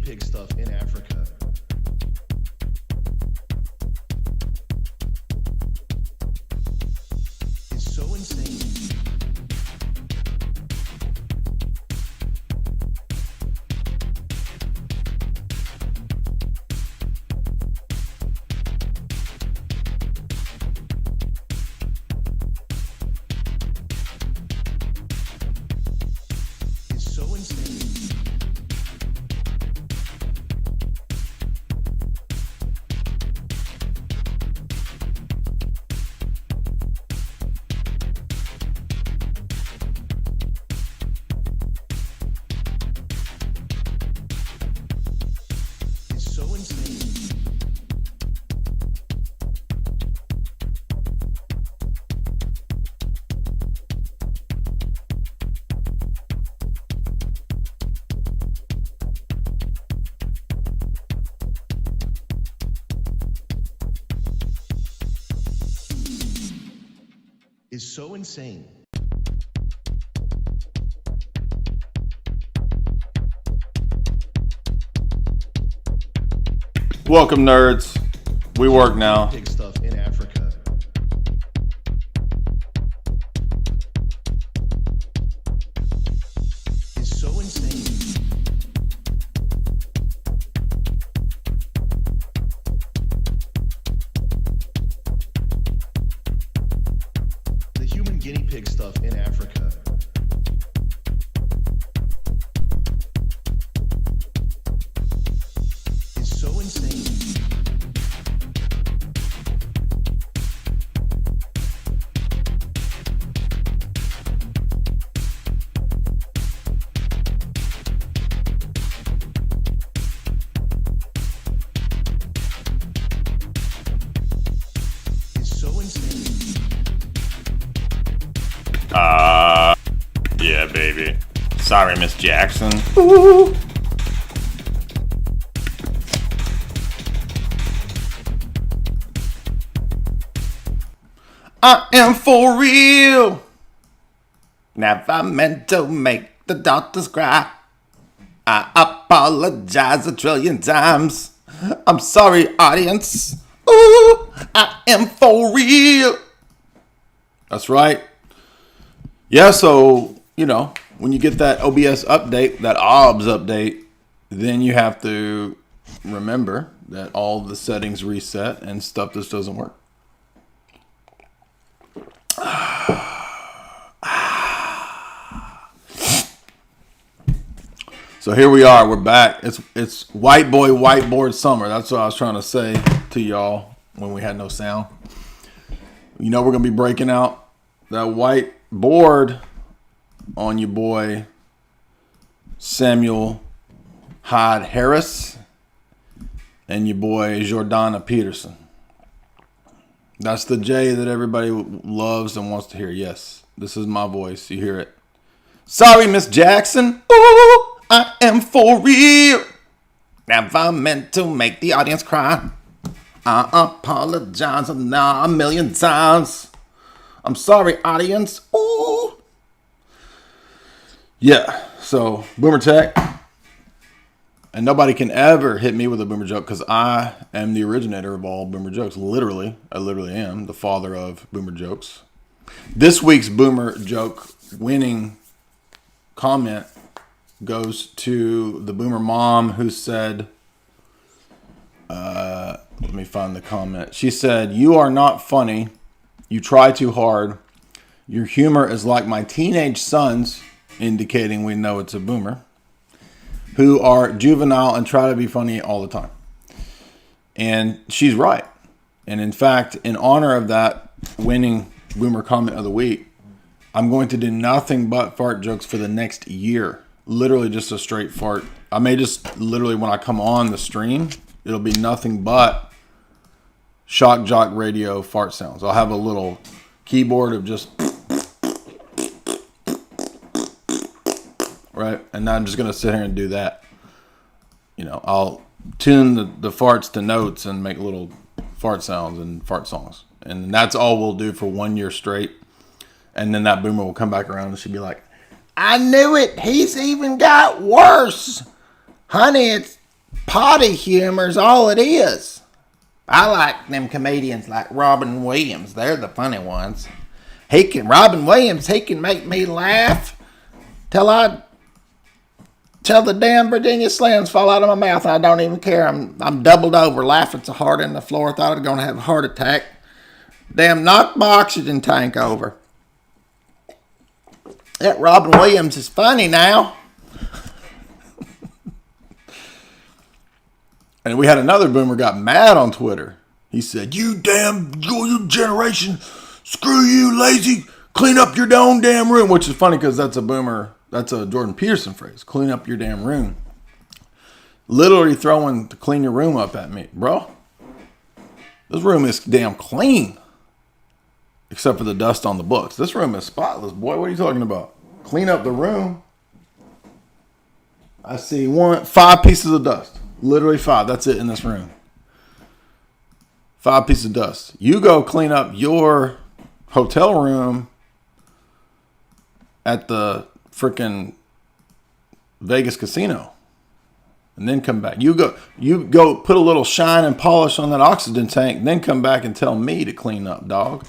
pig stuff in Africa is so insane. It's so insane. It's so insane. Is so insane. Welcome, nerds. We work now. Pig stuff in Africa is so insane. The human guinea pig stuff in Africa is so insane. It's so insane. Yeah, baby. Sorry, Miss Jackson. Ooh. I am for real. Never meant to make the doctors cry. I apologize a trillion times. I'm sorry, audience. Ooh, I am for real. That's right. Yeah, so, when you get that OBS update, that OBS update, then you have to remember that all the settings reset and stuff just doesn't work. So here we are. We're back. It's white boy whiteboard summer. That's what I was trying to say to y'all when we had no sound. We're going to be breaking out that whiteboard on your boy Samuel Hyde Harris and your boy Jordana Peterson. That's the J that everybody loves and wants to hear. Yes, this is my voice. You hear it. Sorry, Miss Jackson. Ooh, I am for real. Never meant to make the audience cry. I apologize a million times. I'm sorry, audience. Ooh. Yeah, so Boomer Tech. And nobody can ever hit me with a boomer joke because I am the originator of all boomer jokes. Literally, I literally am the father of boomer jokes. This week's boomer joke winning comment goes to the boomer mom who said, let me find the comment. She said, "You are not funny. You try too hard. Your humor is like my teenage sons," indicating we know it's a boomer, "who are juvenile and try to be funny all the time." And she's right. And in fact, in honor of that winning boomer comment of the week, I'm going to do nothing but fart jokes for the next year. Literally just a straight fart. I may just literally, when I come on the stream, it'll be nothing but shock jock radio fart sounds. I'll have a little keyboard of just right, and I'm just gonna sit here and do that. I'll tune the farts to notes and make little fart sounds and fart songs, and that's all we'll do for 1 year straight. And then that boomer will come back around and she'll be like, "I knew it. He's even got worse, honey. Potty humor's all it is. I like them comedians like Robin Williams. They're the funny ones. Robin Williams, he can make me laugh till the damn Virginia Slims fall out of my mouth. I don't even care. I'm doubled over laughing so hard in the floor. I thought I was going to have a heart attack. Damn, knocked my oxygen tank over. That Robin Williams is funny now. And we had another boomer got mad on Twitter. He said, you generation, screw you, lazy, clean up your own damn room. Which is funny because that's a boomer, that's a Jordan Peterson phrase, clean up your damn room. Literally throwing to clean your room up at me. Bro, this room is damn clean. Except for the dust on the books. This room is spotless, boy. What are you talking about? Clean up the room. I see 5 pieces of dust. Literally 5. That's it in this room. 5 pieces of dust. You go clean up your hotel room at the freaking Vegas casino. And then come back. You go put a little shine and polish on that oxygen tank. Then come back and tell me to clean up, dog.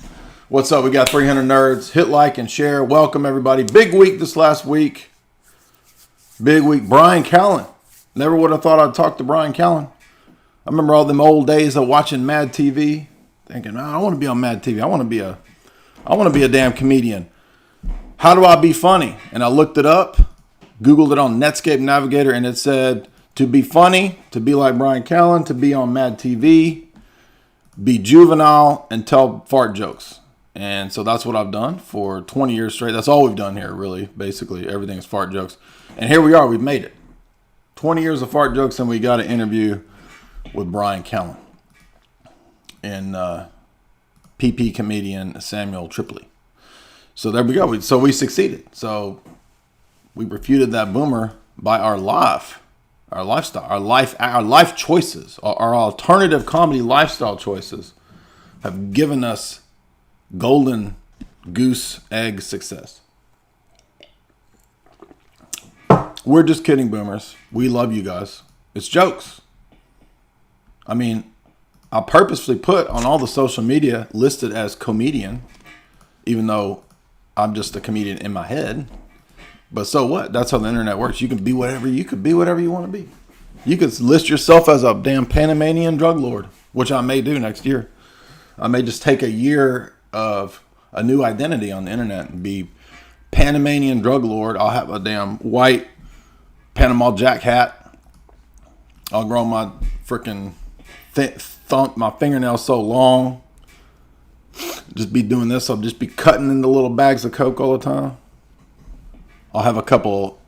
What's up? We got 300 nerds. Hit like and share. Welcome, everybody. Big week this last week. Big week. Brian Callen. Never would have thought I'd talk to Brian Callen. I remember all them old days of watching Mad TV, thinking, I want to be on Mad TV. I want to be a damn comedian. How do I be funny? And I looked it up, Googled it on Netscape Navigator, and it said, to be funny, to be like Brian Callen, to be on Mad TV, be juvenile, and tell fart jokes. And so that's what I've done for 20 years straight. That's all we've done here, really. Basically, everything is fart jokes. And here we are. We've made it. 20 years of fart jokes, and we got an interview with Brian Callen and PP comedian Samuel Tripoli. So there we go. So we succeeded. So we refuted that boomer by our lifestyle, our life choices, our alternative comedy lifestyle choices have given us golden goose egg success. We're just kidding, boomers. We love you guys. It's jokes. I mean, I purposefully put on all the social media listed as comedian, even though I'm just a comedian in my head. But so what? That's how the internet works. You can be whatever you want to be. You could list yourself as a damn Panamanian drug lord, which I may do next year. I may just take a year of a new identity on the internet and be Panamanian drug lord. I'll have a damn white Panama Jack hat. I'll grow my freaking my fingernails so long. Just be doing this. I'll just be cutting into little bags of coke all the time. I'll have a couple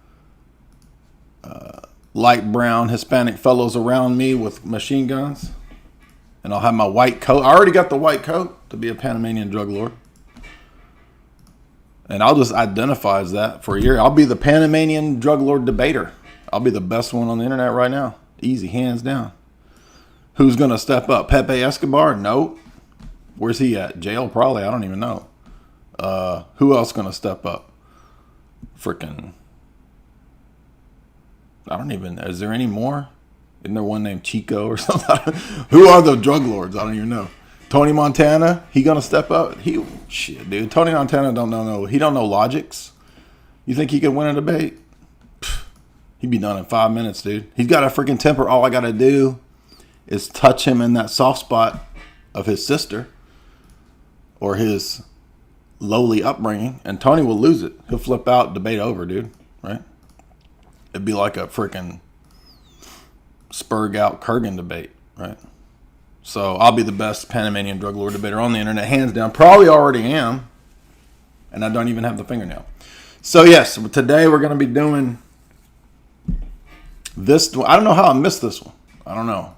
light brown Hispanic fellows around me with machine guns. And I'll have my white coat. I already got the white coat to be a Panamanian drug lord. And I'll just identify as that for a year. I'll be the Panamanian drug lord debater. I'll be the best one on the internet right now. Easy, hands down. Who's going to step up? Pepe Escobar? Nope. Where's he at? Jail? Probably. I don't even know. Who else going to step up? Freaking. Is there any more? Isn't there one named Chico or something? Who are the drug lords? I don't even know. Tony Montana, he gonna step up? Shit, dude. Tony Montana don't know. He don't know logics. You think he could win a debate? He'd be done in 5 minutes, dude. He's got a freaking temper. All I gotta do is touch him in that soft spot of his sister or his lowly upbringing, and Tony will lose it. He'll flip out, debate over, dude. Right? It'd be like a freaking Spurgout Kurgan debate, right? So I'll be the best Panamanian drug lord debater on the internet, hands down. Probably already am, and I don't even have the fingernail. So yes, today we're going to be doing this. I don't know how I missed this one. I don't know.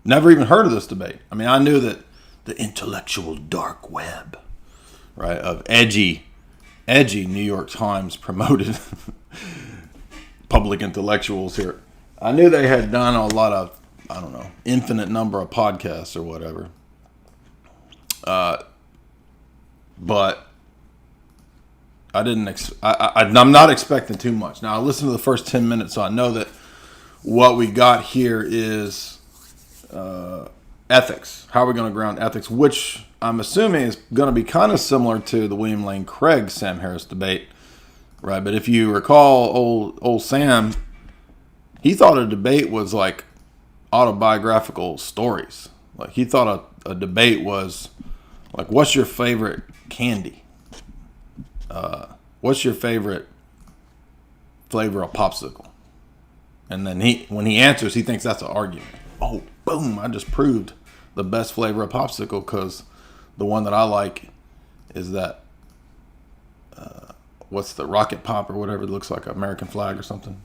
Never even heard of this debate. I mean, I knew that the intellectual dark web, right, of edgy New York Times promoted public intellectuals here. I knew they had done a lot of, I don't know, infinite number of podcasts or whatever. But I didn't. I'm not expecting too much. Now I listened to the first 10 minutes, so I know that what we got here is ethics. How are we going to ground ethics? Which I'm assuming is going to be kind of similar to the William Lane Craig Sam Harris debate, right? But if you recall, old Sam, he thought a debate was like autobiographical stories. Like he thought a debate was like, what's your favorite candy? What's your favorite flavor of popsicle? And then when he answers, he thinks that's an argument. Oh, boom, I just proved the best flavor of popsicle because the one that I like is that, what's the rocket pop or whatever, it looks like an American flag or something.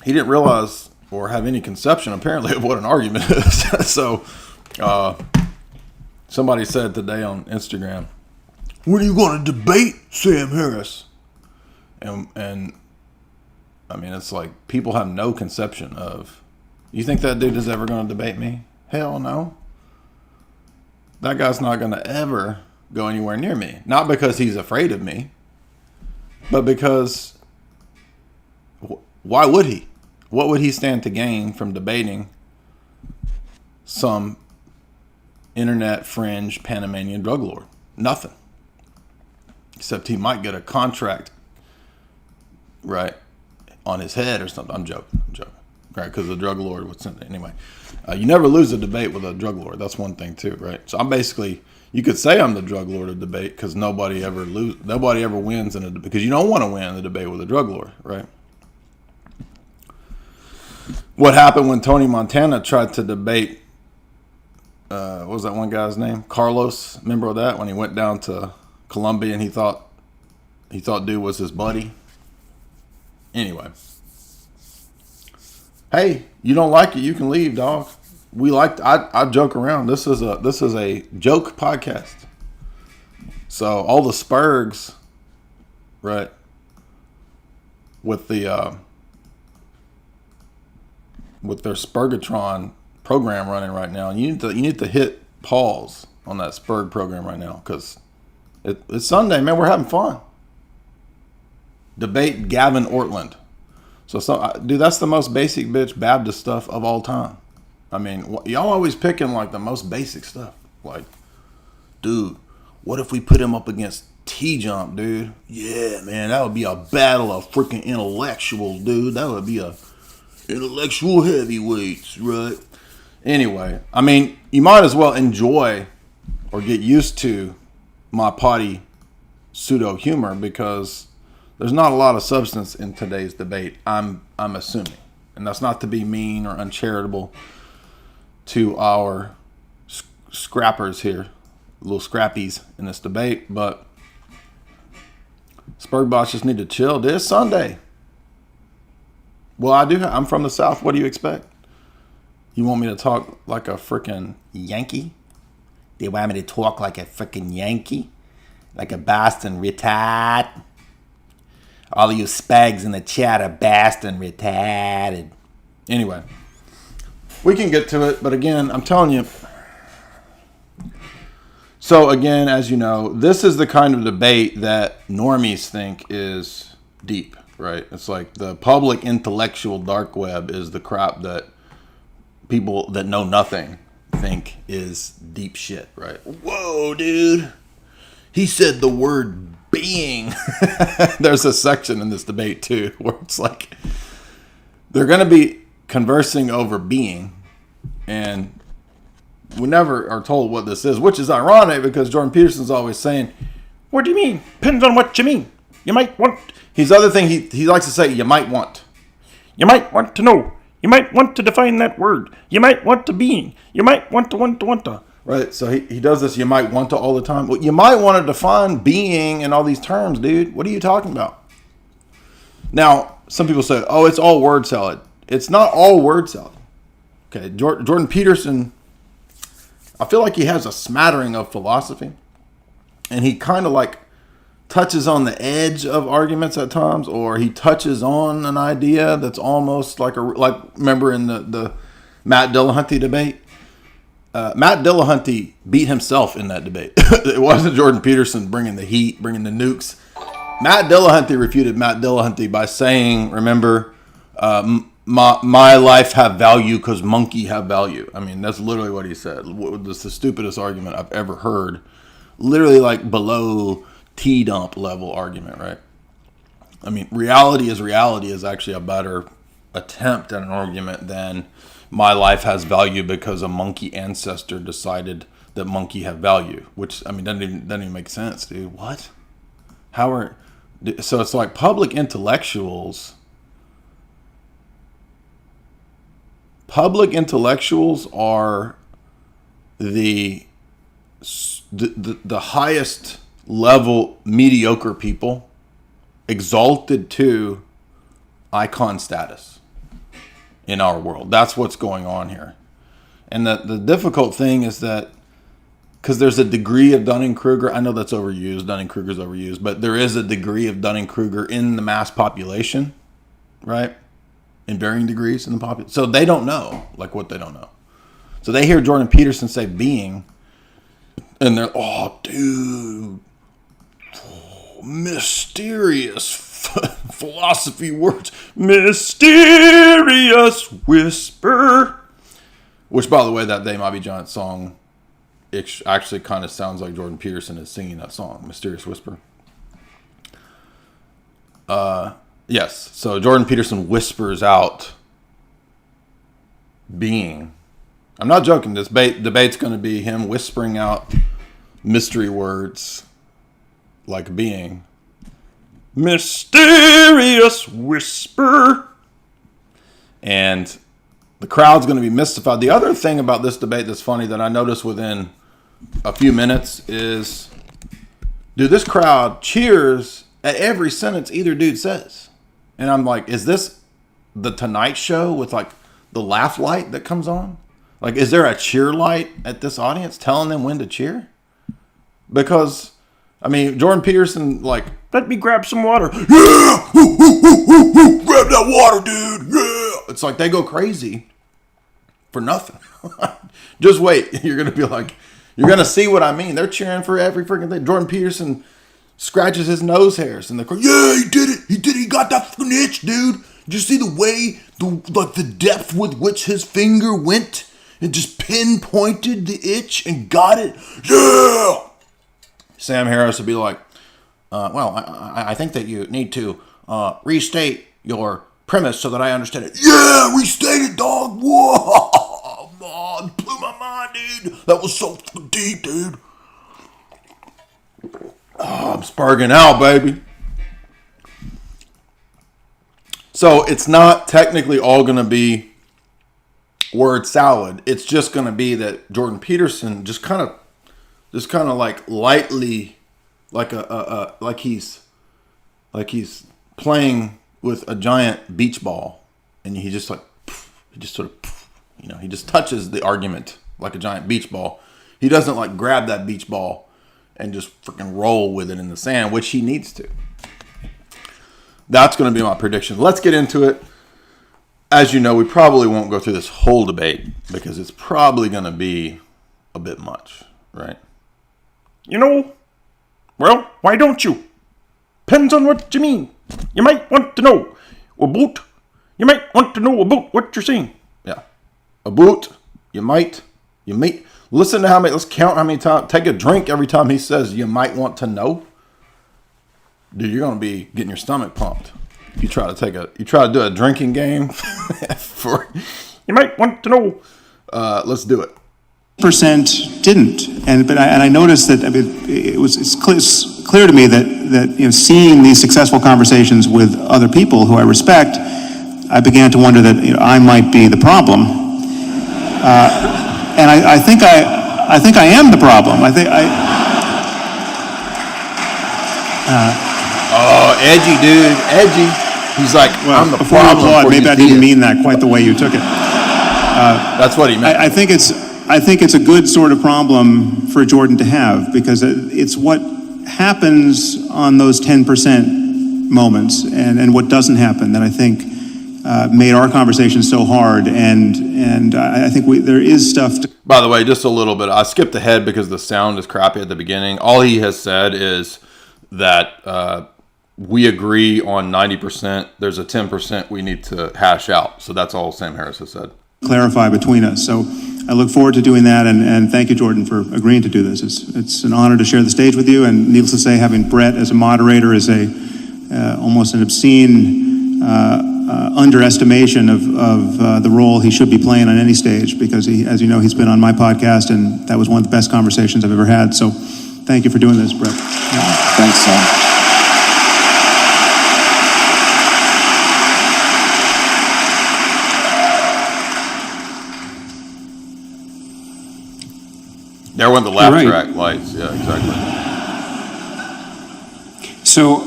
He didn't realize or have any conception, apparently, of what an argument is. So, somebody said today on Instagram, when are you going to debate Sam Harris? And I mean, it's like people have no conception of, you think that dude is ever going to debate me? Hell no. That guy's not going to ever go anywhere near me. Not because he's afraid of me, but because why would he? What would he stand to gain from debating some internet fringe Panamanian drug lord? Nothing. Except he might get a contract, right, on his head or something. I'm joking. Right, because the drug lord would send it. Anyway, you never lose a debate with a drug lord. That's one thing too, right? So I'm basically, you could say I'm the drug lord of debate because nobody ever wins in a debate because you don't want to win in the debate with a drug lord, right? What happened when Tony Montana tried to debate, what was that one guy's name? Carlos, remember that? When he went down to Colombia and he thought dude was his buddy. Anyway. Hey, you don't like it, you can leave, dog. I joke around. This is a joke podcast. So all the Spurgs, right, with their Spurgatron program running right now, and you need to hit pause on that Spurg program right now because it's Sunday, man. We're having fun. Debate Gavin Ortland. Dude, that's the most basic bitch Baptist stuff of all time. I mean, y'all always picking like the most basic stuff. Like, dude, what if we put him up against T-Jump, dude? Yeah, man, that would be a battle of freaking intellectuals, dude. That would be a intellectual heavyweights, right? Anyway, I mean, you might as well enjoy or get used to my potty pseudo humor because there's not a lot of substance in today's debate. I'm assuming, and that's not to be mean or uncharitable to our scrappers here, little scrappies in this debate, but Spurgbots just need to chill. Dude, it's Sunday. Well, I'm from the South. What do you expect? You want me to talk like a freaking Yankee? They want me to talk like a freaking Yankee? Like a Boston retard? All of you spags in the chat are Boston retarded. Anyway, we can get to it, but again, I'm telling you. So again, as you know, this is the kind of debate that normies think is deep, right? It's like the public intellectual dark web is the crap that people that know nothing think is deep shit, right? Whoa, dude. He said the word being. There's a section in this debate too where it's like they're going to be conversing over being, and we never are told what this is, which is ironic because Jordan Peterson's always saying, what do you mean? Depends on what you mean. You might want. His other thing, he likes to say, you might want. You might want to know. You might want to define that word. You might want to being. You might want to. Right, so he does this, you might want to all the time. Well, you might want to define being and all these terms, dude. What are you talking about? Now, some people say, oh, it's all word salad. It's not all word salad. Okay, Jordan Peterson, I feel like he has a smattering of philosophy. And he kind of like touches on the edge of arguments at times, or he touches on an idea that's almost like remember in the Matt Dillahunty debate? Matt Dillahunty beat himself in that debate. It wasn't Jordan Peterson bringing the heat, bringing the nukes. Matt Dillahunty refuted Matt Dillahunty by saying, remember, my life have value because monkey have value. I mean, that's literally what he said. That's the stupidest argument I've ever heard. Literally like below T-dump level argument, right? I mean, reality is actually a better attempt at an argument than my life has value because a monkey ancestor decided that monkey have value. Which, I mean, doesn't even make sense, dude. What? So it's like public intellectuals are the highest level mediocre people exalted to icon status in our world. That's what's going on here. And the difficult thing is that because there's a degree of Dunning-Kruger. I know that's overused. Dunning-Kruger's overused. But there is a degree of Dunning-Kruger in the mass population, right? In varying degrees in the population. So they don't know, like, what they don't know. So they hear Jordan Peterson say being, and they're, oh, dude, mysterious philosophy words. Mysterious whisper. Which, by the way, that They Might Be Giants song, it actually kind of sounds like Jordan Peterson is singing that song, Mysterious Whisper. Yes, so Jordan Peterson whispers out being. I'm not joking. This debate's going to be him whispering out mystery words like being. Mysterious whisper. And the crowd's going to be mystified. The other thing about this debate that's funny that I noticed within a few minutes is, dude, this crowd cheers at every sentence either dude says. And I'm like, is this the Tonight Show with like the laugh light that comes on? Like, is there a cheer light at this audience telling them when to cheer? Because, I mean, Jordan Peterson, like, let me grab some water. Yeah! Grab that water, dude. Yeah! It's like they go crazy for nothing. Just wait. You're going to be like, you're going to see what I mean. They're cheering for every freaking thing. Jordan Peterson scratches his nose hairs and they're going, yeah, he did it. He did it. He got that fucking itch, dude. Did you see the way, the depth with which his finger went and just pinpointed the itch and got it? Yeah. Sam Harris would be like, well, I think that you need to restate your premise so that I understand it. Yeah, restate it, dog. Whoa, man, blew my mind, dude. That was so deep, dude. Oh, I'm sparking out, baby. So it's not technically all going to be word salad. It's just going to be that Jordan Peterson just kind of like lightly, like he's playing with a giant beach ball, and he just he just touches the argument like a giant beach ball. He doesn't like grab that beach ball and just freaking roll with it in the sand, which he needs to. That's going to be my prediction. Let's get into it. As you know, we probably won't go through this whole debate because it's probably going to be a bit much, right? You know, well, why don't you? Depends on what you mean. You might want to know about. You might want to know about what you're saying. Yeah. About. You might. Listen to how many, let's count how many times, take a drink every time he says you might want to know. Dude, you're going to be getting your stomach pumped. You try to do a drinking game for, you might want to know. Let's do it. Percent didn't, and I noticed that. I mean, it's clear to me that seeing these successful conversations with other people who I respect, I began to wonder that I might be the problem, and I think I am the problem. Oh, edgy, dude, edgy. He's like, well, I'm the problem. Maybe I didn't mean that quite the way you took it. That's what he meant. I think it's a good sort of problem for Jordan to have, because it's what happens on those 10% moments and what doesn't happen that I think made our conversation so hard. And I think there is stuff to... By the way, just a little bit. I skipped ahead because the sound is crappy at the beginning. All he has said is that we agree on 90%. There's a 10% we need to hash out. So that's all Sam Harris has said. Clarify between us. So I look forward to doing that, and thank you, Jordan, for agreeing to do this. It's an honor to share the stage with you, and needless to say, having Brett as a moderator is almost an obscene underestimation of the role he should be playing on any stage, because he, as you know, he's been on my podcast, and that was one of the best conversations I've ever had. So thank you for doing this, Brett. Thanks, Sam. There went the laugh Right. track lights. Yeah, exactly. So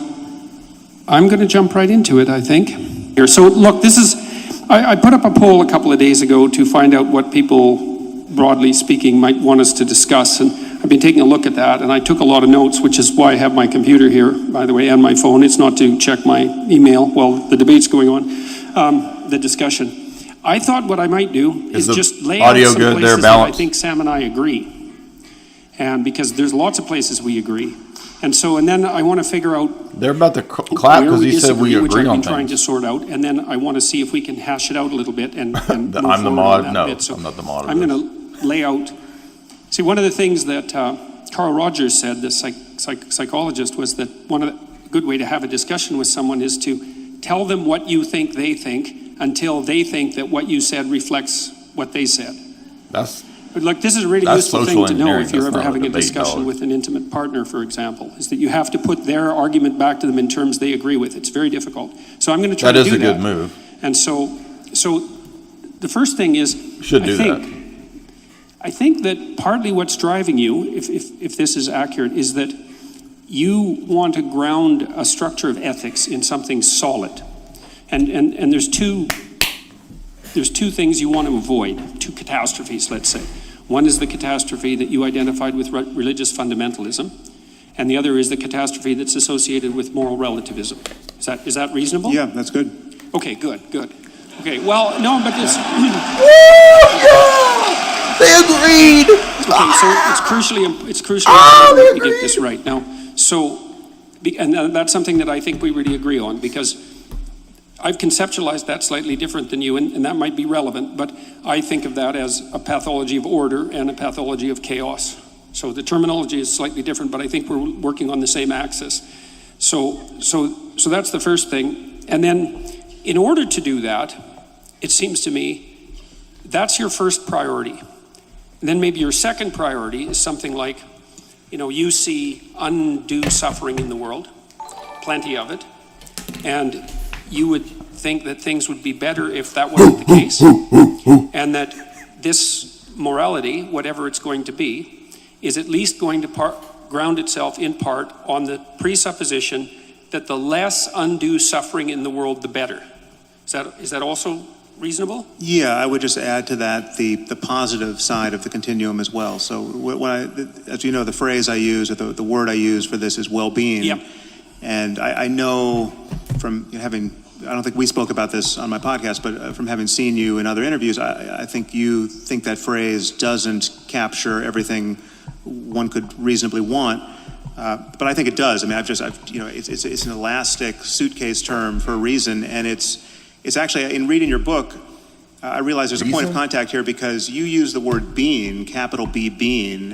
I'm going to jump right into it, I think. Here, so look, this is, I put up a poll a couple of days ago to find out what people, broadly speaking, might want us to discuss, and I've been taking a look at that, and I took a lot of notes, which is why I have my computer here, by the way, and my phone. It's not to check my email while the debate's going on, the discussion. I thought what I might do is the just lay out audio some good there, places that I balanced? think Sam and I agree. And because there's lots of places we agree. And so, and then I want to figure out They're about to clap where because we he said we disagree, which agree I've on been trying to things. sort out, and then I want to see if we can hash it out a little bit and move I'm the forward mod? on that No, bit. So I'm not the mod of I'm this. going to lay out. See, one of the things that Carl Rogers said, the psychologist, was that one of the good way to have a discussion with someone is to tell them what you think they think until they think that what you said reflects what they said. That's But look, this is a really That's useful thing social to know engineering. if you're That's ever not a having a debate, discussion dog. with an intimate partner, for example, is that you have to put their argument back to them in terms they agree with. It's very difficult. So I'm going to try That to is do a that. good move. And so the first thing is, Should do I think that partly what's driving you, if this is accurate, is that you want to ground a structure of ethics in something solid. And there's two things you want to avoid, two catastrophes, let's say. One is the catastrophe that you identified with religious fundamentalism, and the other is the catastrophe that's associated with moral relativism. Is that reasonable? Yeah, that's good. Okay, good. Okay, well, no, but this... They agreed. Okay, so it's crucially important to get this right. Now, and that's something that I think we really agree on, because I've conceptualized that slightly different than you, and that might be relevant, but I think of that as a pathology of order and a pathology of chaos. So the terminology is slightly different, but I think we're working on the same axis. So that's the first thing. And then in order to do that, it seems to me, that's your first priority. And then maybe your second priority is something like, you see undue suffering in the world, plenty of it, and you would think that things would be better if that wasn't the case, and that this morality, whatever it's going to be, is at least going to ground itself in part on the presupposition that the less undue suffering in the world, the better. Is that also reasonable? Yeah, I would just add to that the positive side of the continuum as well. So as you know, the phrase I use, or the word I use for this is well-being. Yep. And I know from having, I don't think we spoke about this on my podcast, but from having seen you in other interviews, I think you think that phrase doesn't capture everything one could reasonably want. But I think it does. I mean, it's an elastic suitcase term for a reason, and it's actually, in reading your book, I realize there's a point of contact here, because you use the word being, capital B, being,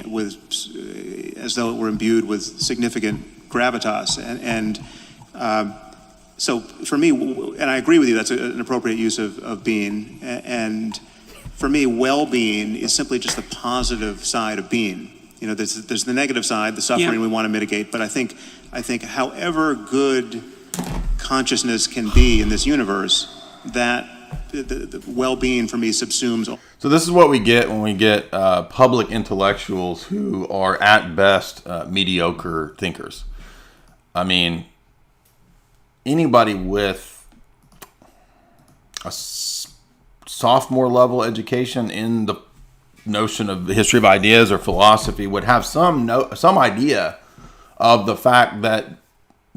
as though it were imbued with significant gravitas. So for me, and I agree with you, that's an appropriate use of being. And for me, well-being is simply just the positive side of being. There's the negative side, the suffering we want to mitigate. But I think however good consciousness can be in this universe, that the well-being for me subsumes all. So this is what we get when we get public intellectuals who are at best mediocre thinkers. I mean, anybody with a sophomore level education in the notion of the history of ideas or philosophy would have some idea of the fact that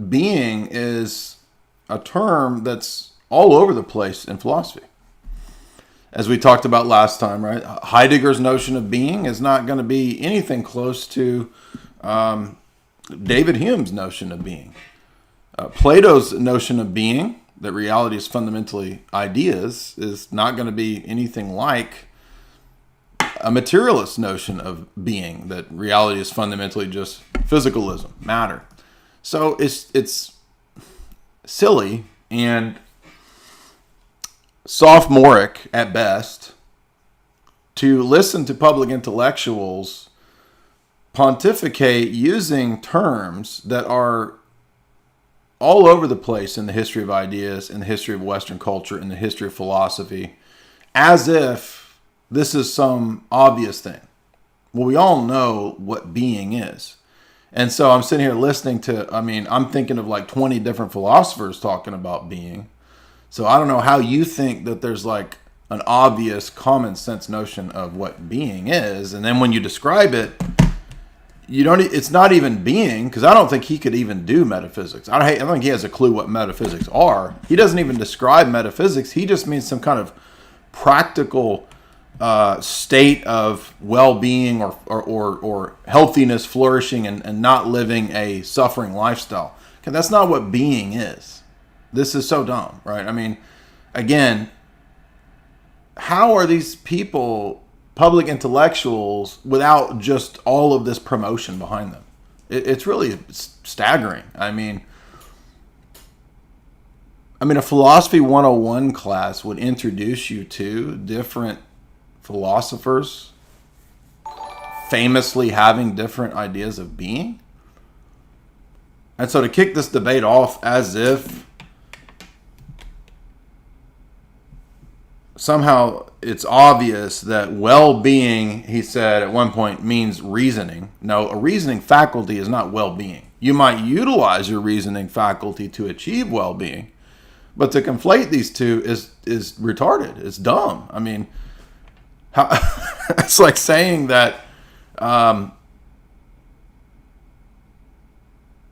being is a term that's all over the place in philosophy. As we talked about last time, right? Heidegger's notion of being is not going to be anything close to David Hume's notion of being. Plato's notion of being, that reality is fundamentally ideas, is not going to be anything like a materialist notion of being, that reality is fundamentally just physicalism, matter. So it's silly and sophomoric at best to listen to public intellectuals pontificate using terms that are all over the place in the history of ideas, in the history of Western culture, in the history of philosophy, as if this is some obvious thing. Well, we all know what being is. And so I'm sitting here listening to, I'm thinking of like 20 different philosophers talking about being. So I don't know how you think that there's like an obvious common sense notion of what being is. And then when you describe it, it's not even being, because I don't think he could even do metaphysics. I don't think he has a clue what metaphysics are. He doesn't even describe metaphysics. He just means some kind of practical state of well-being or healthiness, flourishing, and not living a suffering lifestyle. Okay, that's not what being is. This is so dumb, right? Again, how are these people public intellectuals without just all of this promotion behind them? It's really staggering. A philosophy 101 class would introduce you to different philosophers famously having different ideas of being. And so to kick this debate off as if somehow it's obvious that well-being, he said at one point, means reasoning. No, a reasoning faculty is not well-being. You might utilize your reasoning faculty to achieve well-being, but to conflate these two is retarded. It's dumb. It's like saying that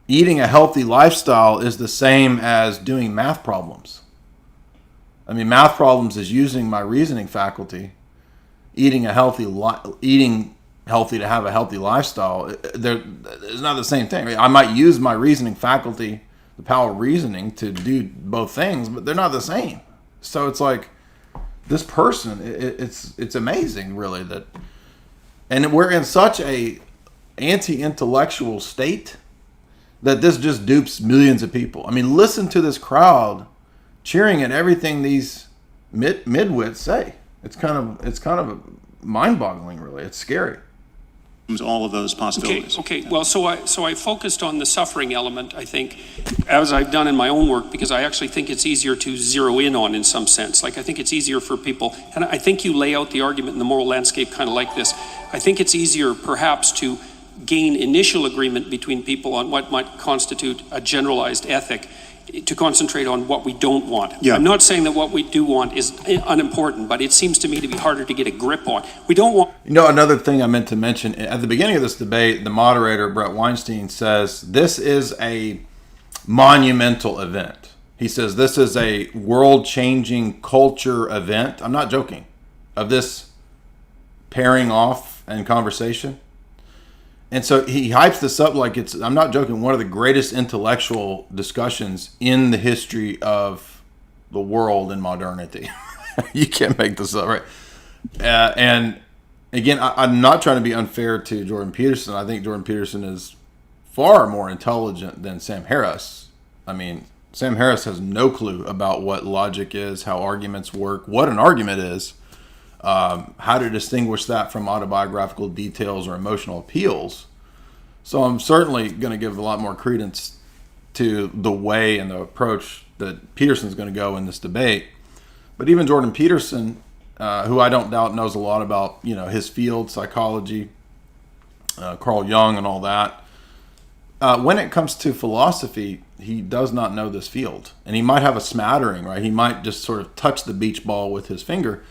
eating a healthy lifestyle is the same as doing math problems. Math problems is using my reasoning faculty. Eating healthy to have a healthy lifestyle, it's not the same thing. I might use my reasoning faculty, the power of reasoning, to do both things, but they're not the same. So it's like this person, it's amazing, really, that, and we're in such a anti-intellectual state that this just dupes millions of people. Listen to this crowd cheering at everything these midwits say. It's kind of mind-boggling, really. It's scary. All of those possibilities. Okay. Well, so I focused on the suffering element, I think, as I've done in my own work, because I actually think it's easier to zero in on in some sense. Like, I think it's easier for people, and I think you lay out the argument in the moral landscape kind of like this. I think it's easier perhaps to gain initial agreement between people on what might constitute a generalized ethic, to concentrate on what we don't want. Yeah. I'm not saying that what we do want is unimportant, but it seems to me to be harder to get a grip on. We don't want... Another thing I meant to mention, at the beginning of this debate, the moderator, Brett Weinstein, says this is a monumental event. He says this is a world-changing culture event. I'm not joking. Of this pairing off and conversation. And so he hypes this up like it's, I'm not joking, one of the greatest intellectual discussions in the history of the world in modernity. You can't make this up, right? And again, I'm not trying to be unfair to Jordan Peterson. I think Jordan Peterson is far more intelligent than Sam Harris. Sam Harris has no clue about what logic is, how arguments work, what an argument is. How to distinguish that from autobiographical details or emotional appeals. So I'm certainly going to give a lot more credence to the way and the approach that Peterson's going to go in this debate. But even Jordan Peterson, who I don't doubt knows a lot about, his field, psychology, Carl Jung and all that, when it comes to philosophy, he does not know this field. And he might have a smattering, right? He might just sort of touch the beach ball with his finger.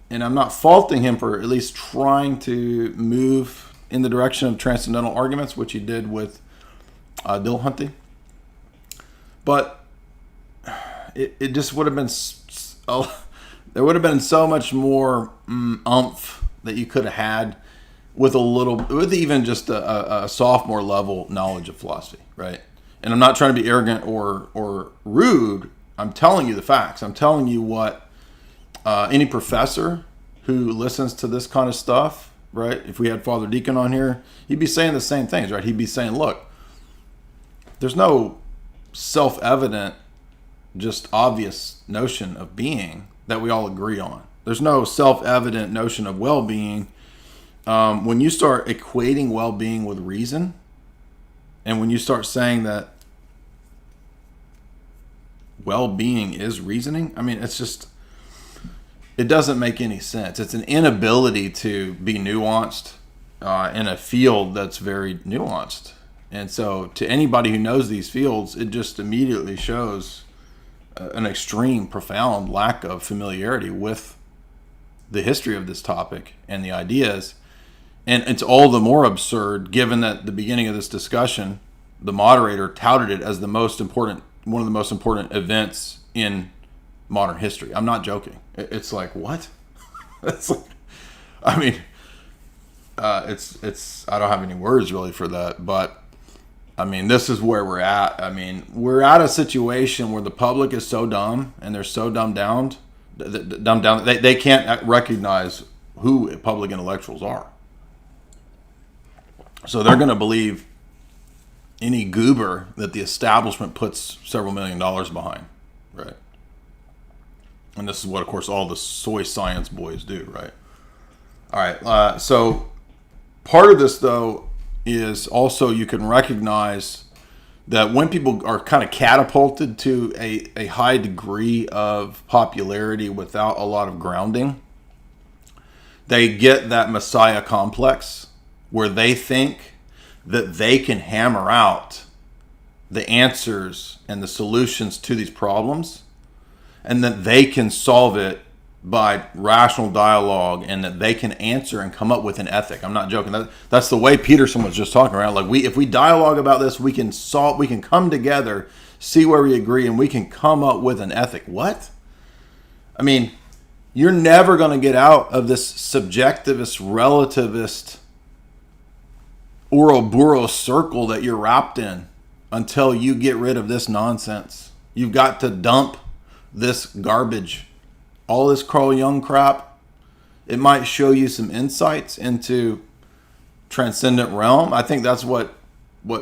And I'm not faulting him for at least trying to move in the direction of transcendental arguments, which he did with Dillhunty. But it just would have been, there would have been so much more oomph that you could have had with even just a sophomore level knowledge of philosophy, right? And I'm not trying to be arrogant or rude. I'm telling you the facts. I'm telling you what any professor who listens to this kind of stuff, right? If we had Father Deacon on here, he'd be saying the same things, right? He'd be saying, look, there's no self-evident, just obvious notion of being that we all agree on. There's no self-evident notion of well-being. When you start equating well-being with reason, and when you start saying that well-being is reasoning, I mean, it's just, it doesn't make any sense. It's an inability to be nuanced in a field that's very nuanced. And so to anybody who knows these fields, it just immediately shows an extreme, profound lack of familiarity with the history of this topic and the ideas. And it's all the more absurd given that at the beginning of this discussion, the moderator touted it as one of the most important events in modern history. I'm not joking. It's like, what? It's like, I mean, it's I don't have any words really for that, but I mean, this is where we're at. I mean, we're at a situation where the public is so dumb and they're so dumbed down, they can't recognize who public intellectuals are. So they're going to believe any goober that the establishment puts several $1 million behind, right? And this is what, of course, all the soy science boys do, right? All right. So part of this, though, is also you can recognize that when people are kind of catapulted to a high degree of popularity without a lot of grounding, they get that Messiah complex where they think that they can hammer out the answers and the solutions to these problems, and that they can solve it by rational dialogue, and that they can answer and come up with an ethic. I'm not joking. That's the way Peterson was just talking around. Like, if we dialogue about this, we can come together, see where we agree, and we can come up with an ethic. What? I mean, you're never going to get out of this subjectivist, relativist, Ouroboros circle that you're wrapped in until you get rid of this nonsense. You've got to dump this garbage, all this Carl Jung crap. It might show you some insights into transcendent realm. I think that's what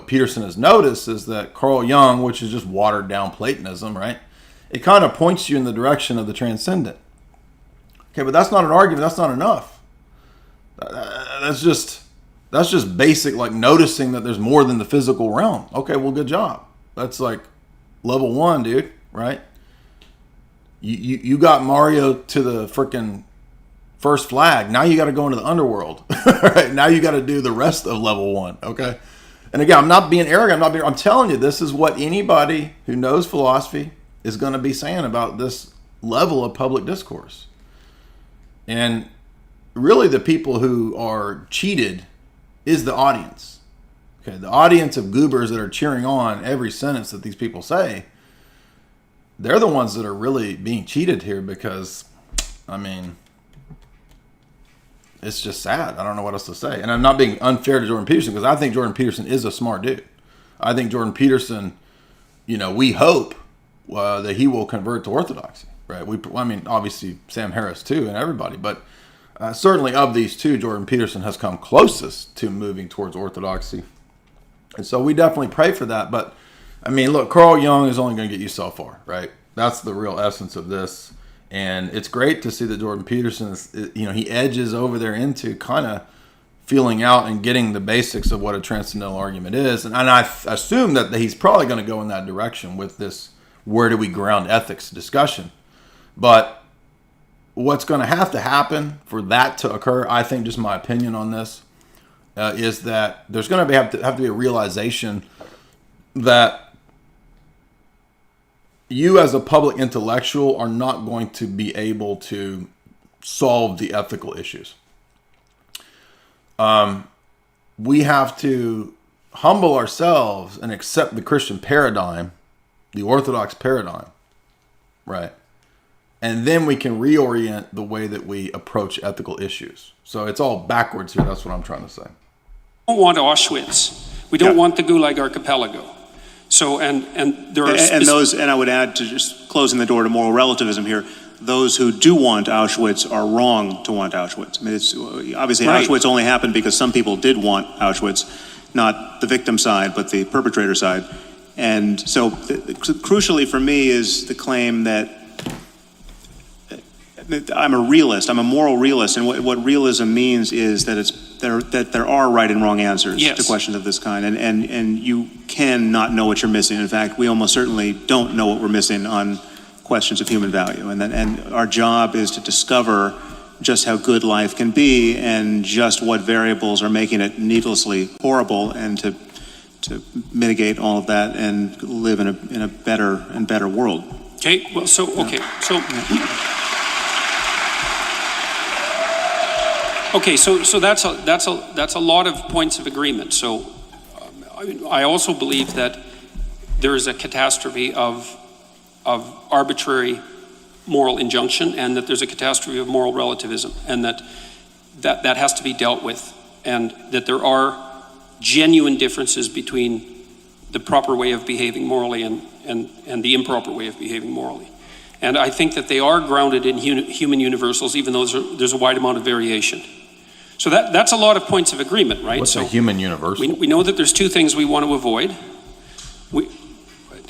Peterson has noticed, is that Carl Jung, which is just watered down Platonism, right? It kind of points you in the direction of the transcendent. Okay, but that's not an argument. That's not enough. That's just basic, like noticing that there's more than the physical realm. Okay, well, good job. That's like level 1, dude, right? You got Mario to the freaking first flag. Now you got to go into the underworld. Right? Now you got to do the rest of level 1. Okay. And again, I'm not being arrogant. I'm telling you, this is what anybody who knows philosophy is going to be saying about this level of public discourse. And really, the people who are cheated is the audience. Okay. The audience of goobers that are cheering on every sentence that these people say, they're the ones that are really being cheated here, because, I mean, it's just sad. I don't know what else to say. And I'm not being unfair to Jordan Peterson, because I think Jordan Peterson is a smart dude. I think Jordan Peterson, we hope that he will convert to Orthodoxy, right? I mean, obviously Sam Harris too, and everybody, but certainly of these two, Jordan Peterson has come closest to moving towards Orthodoxy. And so we definitely pray for that. But I mean, look, Carl Jung is only going to get you so far, right? That's the real essence of this. And it's great to see that Jordan Peterson is, he edges over there into kind of feeling out and getting the basics of what a transcendental argument is. And I assume that he's probably going to go in that direction with this where do we ground ethics discussion. But what's going to have to happen for that to occur, I think, just my opinion on this, is that there's going to have to be a realization that you as a public intellectual are not going to be able to solve the ethical issues. We have to humble ourselves and accept the Christian paradigm, the Orthodox paradigm, right? And then we can reorient the way that we approach ethical issues. So it's all backwards here. That's what I'm trying to say. We don't want Auschwitz. We don't want the Gulag Archipelago. So, and there are... And I would add, to just closing the door to moral relativism here, those who do want Auschwitz are wrong to want Auschwitz. I mean, it's obviously Right. Auschwitz only happened because some people did want Auschwitz, not the victim side, but the perpetrator side. And so, crucially for me is the claim that I'm a realist. I'm a moral realist, and what realism means is that there are right and wrong answers Yes. to questions of this kind, and you cannot know what you're missing. In fact, we almost certainly don't know what we're missing on questions of human value, and our job is to discover just how good life can be and just what variables are making it needlessly horrible, and to mitigate all of that and live in a better and better world. Okay, well, so that's a lot of points of agreement. So I also believe that there is a catastrophe of arbitrary moral injunction, and that there's a catastrophe of moral relativism, and that has to be dealt with, and that there are genuine differences between the proper way of behaving morally and the improper way of behaving morally. And I think that they are grounded in human universals, even though there's a wide amount of variation. So that's a lot of points of agreement, right? What's a human universal? We know that there's two things we want to avoid,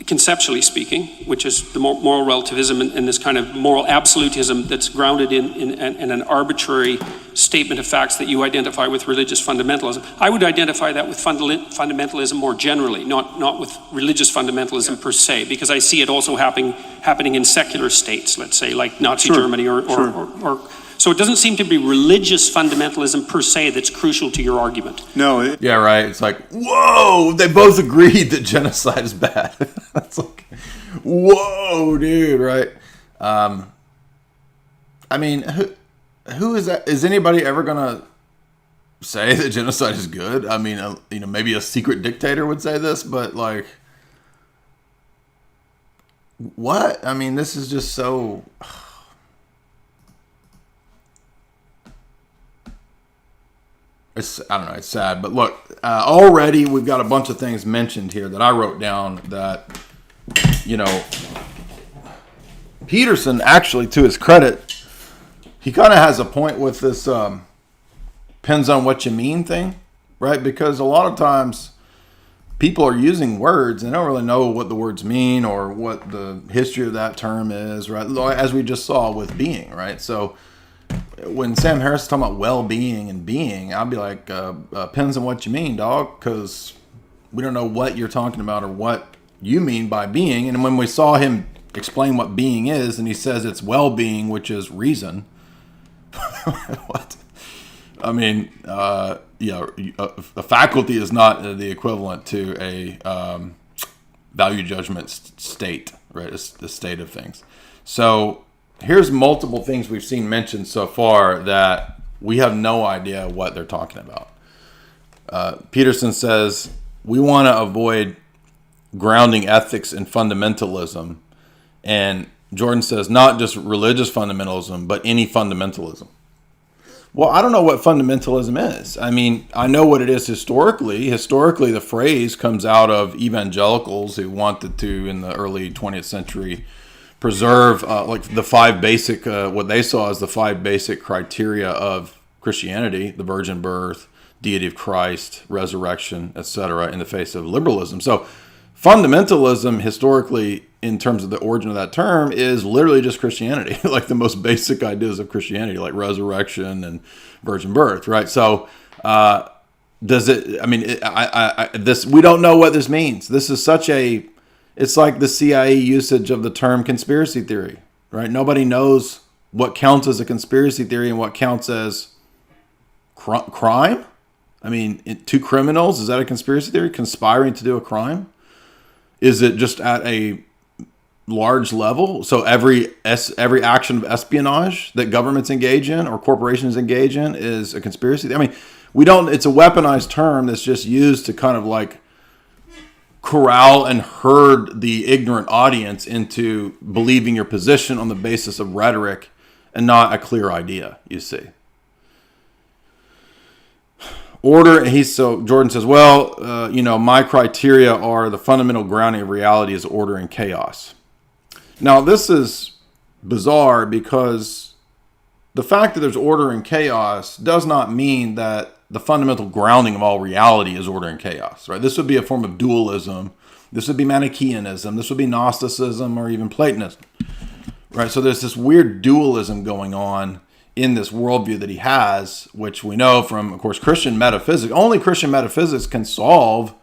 conceptually speaking, which is the moral relativism and this kind of moral absolutism that's grounded in an arbitrary statement of facts that you identify with religious fundamentalism. I would identify that with fundamentalism more generally, not with religious fundamentalism per se, because I see it also happening in secular states, let's say, like Nazi Germany or so it doesn't seem to be religious fundamentalism per se that's crucial to your argument. No. Yeah, right. It's like, whoa, they both agreed that genocide is bad. That's like, whoa, dude, right? I mean, who is that? Is anybody ever going to say that genocide is good? I mean, maybe a secret dictator would say this, but like, what? I mean, this is just so... I don't know, it's sad. But look, already we've got a bunch of things mentioned here that I wrote down that, Peterson, actually, to his credit, he kind of has a point with this depends on what you mean thing, right? Because a lot of times people are using words and they don't really know what the words mean or what the history of that term is, right? As we just saw with being, right? So when Sam Harris is talking about well-being and being, I'll be like, depends on what you mean, dog, because we don't know what you're talking about or what you mean by being. And when we saw him explain what being is, and he says it's well-being, which is reason. What? I mean, a faculty is not the equivalent to a value judgment state, right? It's the state of things. So here's multiple things we've seen mentioned so far that we have no idea what they're talking about. Peterson says, we want to avoid grounding ethics in fundamentalism. And Jordan says, not just religious fundamentalism, but any fundamentalism. Well, I don't know what fundamentalism is. I mean, I know what it is historically. Historically, the phrase comes out of evangelicals who wanted to, in the early 20th century, preserve like the five basic, what they saw as the five basic criteria of Christianity: the virgin birth, deity of Christ, resurrection, etc., in the face of liberalism. So fundamentalism, historically, in terms of the origin of that term, is literally just Christianity, like the most basic ideas of Christianity, like resurrection and virgin birth, right? So does it, I mean, this, we don't know what this means. This is such a, it's like the CIA usage of the term conspiracy theory, right? Nobody knows what counts as a conspiracy theory and what counts as crime. I mean, two criminals, is that a conspiracy theory? Conspiring to do a crime? Is it just at a large level? So every action of espionage that governments engage in or corporations engage in is a conspiracy. I mean, we don't, it's a weaponized term that's just used to kind of like corral and herd the ignorant audience into believing your position on the basis of rhetoric and not a clear idea, you see. Jordan says, well, my criteria are the fundamental grounding of reality is order and chaos. Now, this is bizarre because the fact that there's order and chaos does not mean that the fundamental grounding of all reality is order and chaos, right? This would be a form of dualism. This would be Manichaeanism. This would be Gnosticism or even Platonism, right? So there's this weird dualism going on in this worldview that he has, which we know from, of course, Christian metaphysics. Only Christian metaphysics can solve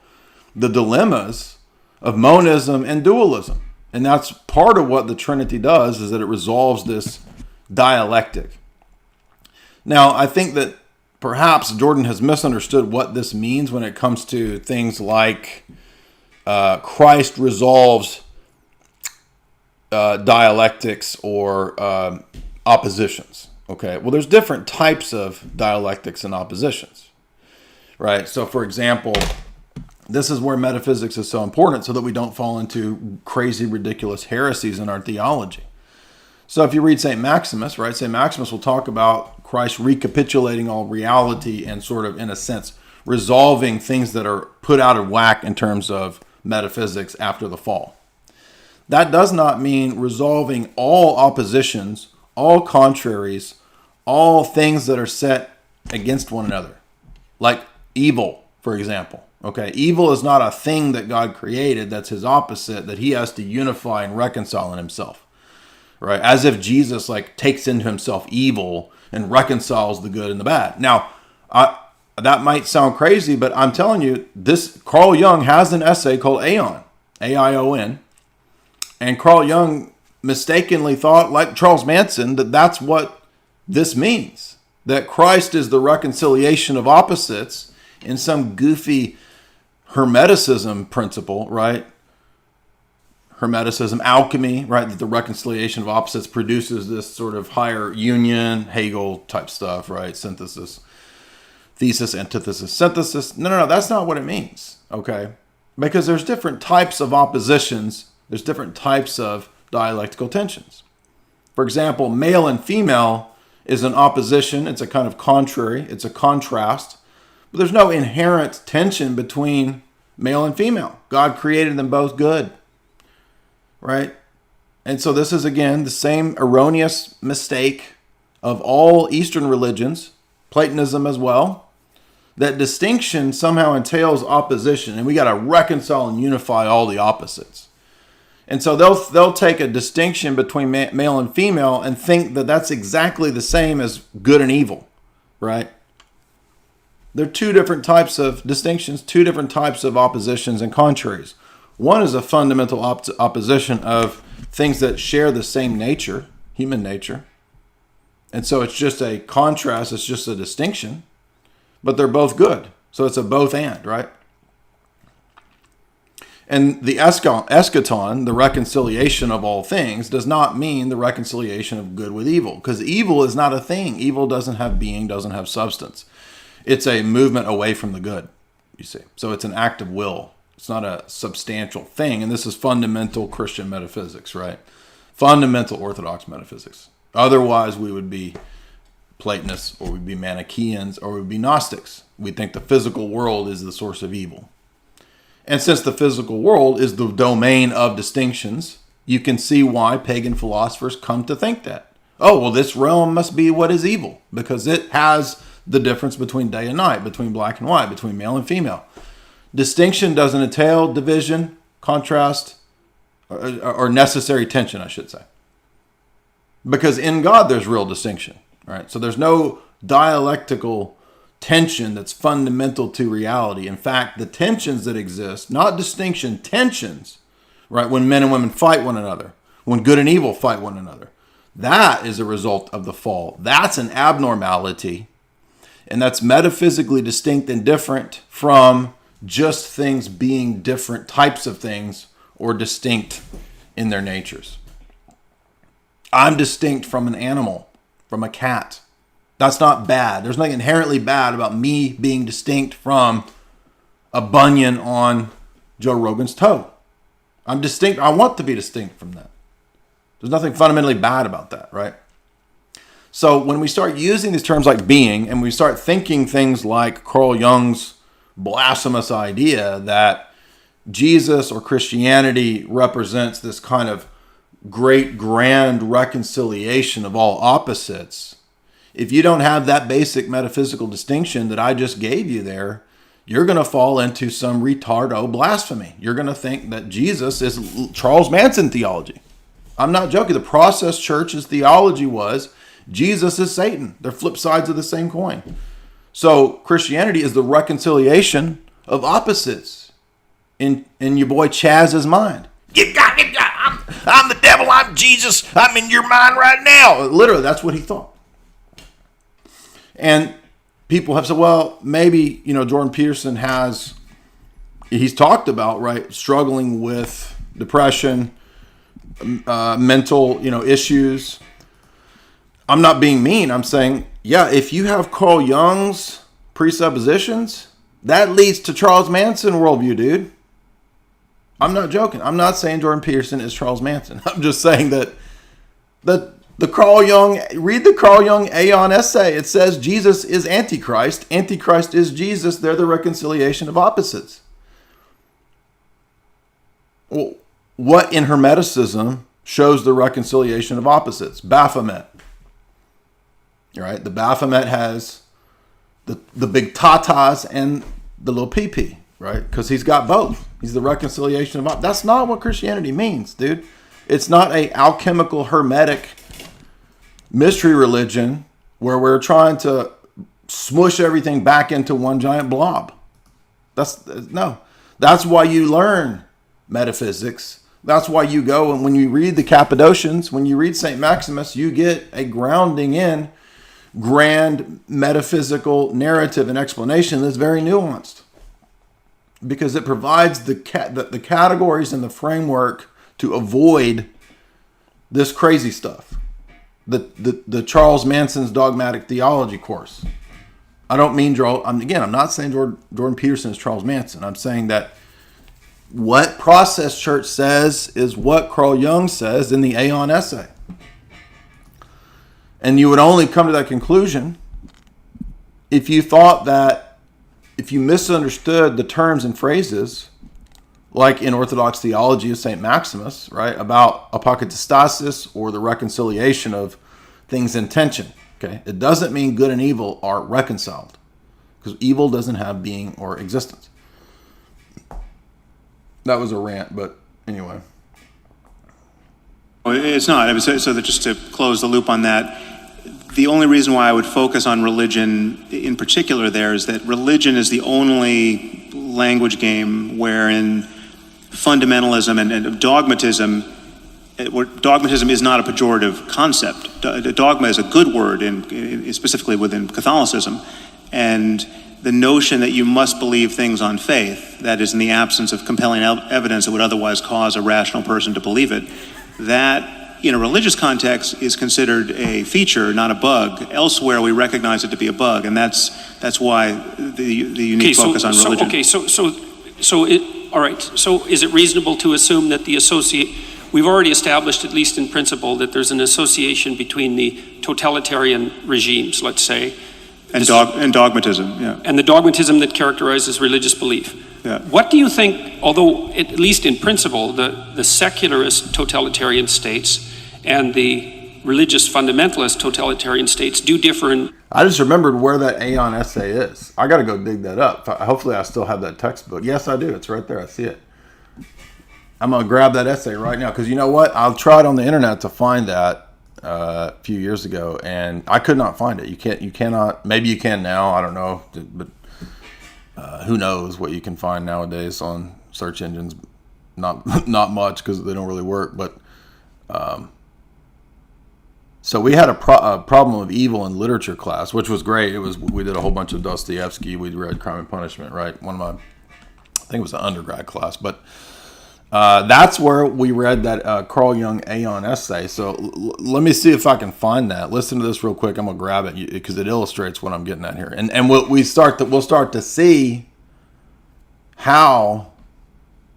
the dilemmas of monism and dualism. And that's part of what the Trinity does, is that it resolves this dialectic. Now, I think that perhaps Jordan has misunderstood what this means when it comes to things like Christ resolves dialectics or oppositions. Okay, well, there's different types of dialectics and oppositions, right? So, for example, this is where metaphysics is so important so that we don't fall into crazy, ridiculous heresies in our theology. So if you read St. Maximus, right, St. Maximus will talk about Christ recapitulating all reality and sort of, in a sense, resolving things that are put out of whack in terms of metaphysics after the fall. That does not mean resolving all oppositions, all contraries, all things that are set against one another, like evil, for example. Okay, evil is not a thing that God created that's his opposite that he has to unify and reconcile in himself, right? As if Jesus takes into himself evil and reconciles the good and the bad. Now, that might sound crazy, but I'm telling you, Carl Jung has an essay called Aeon, A-I-O-N, and Carl Jung mistakenly thought, like Charles Manson, that that's what this means, that Christ is the reconciliation of opposites in some goofy Hermeticism principle, right? Hermeticism, alchemy, right? That the reconciliation of opposites produces this sort of higher union, Hegel type stuff, right? Synthesis, thesis, antithesis, synthesis. No, that's not what it means, okay? Because there's different types of oppositions. There's different types of dialectical tensions. For example, male and female is an opposition. It's a kind of contrary. It's a contrast. But there's no inherent tension between male and female. God created them both good, right? And so this is, again, the same erroneous mistake of all Eastern religions, Platonism as well, that distinction somehow entails opposition, and we got to reconcile and unify all the opposites. And so they'll take a distinction between male and female and think that that's exactly the same as good and evil, right? There are two different types of distinctions, two different types of oppositions and contraries. One is a fundamental opposition of things that share the same nature, human nature. And so it's just a contrast, it's just a distinction, but they're both good. So it's a both and, right? And the eschaton, the reconciliation of all things, does not mean the reconciliation of good with evil, because evil is not a thing. Evil doesn't have being, doesn't have substance. It's a movement away from the good, you see. So it's an act of will. It's not a substantial thing. And this is fundamental Christian metaphysics, right? Fundamental Orthodox metaphysics. Otherwise, we would be Platonists, or we'd be Manichaeans, or we'd be Gnostics. We think the physical world is the source of evil. And since the physical world is the domain of distinctions, you can see why pagan philosophers come to think that. Oh, well, this realm must be what is evil, because it has the difference between day and night, between black and white, between male and female. Distinction doesn't entail division, contrast, or necessary tension, I should say. Because in God, there's real distinction, right? So there's no dialectical tension that's fundamental to reality. In fact, the tensions that exist, not distinction, tensions, right? When men and women fight one another, when good and evil fight one another, that is a result of the fall. That's an abnormality, and that's metaphysically distinct and different from just things being different types of things or distinct in their natures. I'm distinct from an animal, from a cat. That's not bad. There's nothing inherently bad about me being distinct from a bunion on Joe Rogan's toe. I'm distinct. I want to be distinct from that. There's nothing fundamentally bad about that, right? So when we start using these terms like being, and we start thinking things like Carl Jung's blasphemous idea that Jesus or Christianity represents this kind of great grand reconciliation of all opposites, if you don't have that basic metaphysical distinction that I just gave you there, you're going to fall into some retardo blasphemy. You're going to think that Jesus is Charles Manson theology. I'm not joking. The Process Church's theology was Jesus is Satan. They're flip sides of the same coin. So Christianity is the reconciliation of opposites in your boy Chaz's mind. You got me. I'm the devil. I'm Jesus. I'm in your mind right now. Literally, that's what he thought. And people have said, well, maybe, Jordan Peterson he's talked about, right, struggling with depression, mental, issues. I'm not being mean. I'm saying, yeah, if you have Carl Jung's presuppositions, that leads to Charles Manson worldview, dude. I'm not joking. I'm not saying Jordan Peterson is Charles Manson. I'm just saying that the Carl Jung, read the Carl Jung Aeon essay. It says Jesus is Antichrist. Antichrist is Jesus. They're the reconciliation of opposites. Well, what in Hermeticism shows the reconciliation of opposites? Baphomet. Right? The Baphomet has the big tatas and the little pee-pee, right? Because he's got both. He's the reconciliation of opposites. That's not what Christianity means, dude. It's not a alchemical, hermetic mystery religion where we're trying to smush everything back into one giant blob. That's why you learn metaphysics. That's why you go, and when you read the Cappadocians, when you read St. Maximus, you get a grounding in grand metaphysical narrative and explanation that's very nuanced, because it provides the categories and the framework to avoid this crazy stuff. The Charles Manson's dogmatic theology course. I don't mean I'm not saying Jordan Peterson is Charles Manson. I'm saying that what Process Church says is what Carl Jung says in the Aeon essay. And you would only come to that conclusion if you thought that, if you misunderstood the terms and phrases, like in Orthodox theology of St. Maximus, right, about apokatastasis or the reconciliation of things in tension. Okay, it doesn't mean good and evil are reconciled, because evil doesn't have being or existence. That was a rant, but anyway. It's not. So that just to close the loop on that, the only reason why I would focus on religion in particular there is that religion is the only language game wherein fundamentalism and dogmatism is not a pejorative concept. Dogma is a good word, specifically within Catholicism. And the notion that you must believe things on faith, that is in the absence of compelling evidence that would otherwise cause a rational person to believe it, that in a religious context is considered a feature, not a bug. Elsewhere, we recognize it to be a bug, and that's why the unique focus on religion. All right. So is it reasonable to assume that we've already established, at least in principle, that there's an association between the totalitarian regimes, let's say, and dogmatism, yeah. And the dogmatism that characterizes religious belief. Yeah. What do you think, although at least in principle, the secularist totalitarian states and the religious fundamentalist totalitarian states do differ in... I just remembered where that Aeon essay is. I got to go dig that up. Hopefully I still have that textbook. Yes, I do. It's right there. I see it. I'm going to grab that essay right now, because you know what? I've tried on the internet to find that a few years ago, and I could not find it. You cannot, maybe you can now, I don't know, but who knows what you can find nowadays on search engines. Not much, because they don't really work, but so we had a problem of evil in literature class, which was great. We did a whole bunch of Dostoevsky. We read Crime and Punishment, right? I think it was an undergrad class, but that's where we read that Carl Jung Aeon essay. So let me see if I can find that. Listen to this real quick. I'm gonna grab it because it illustrates what I'm getting at here. And we'll start to see how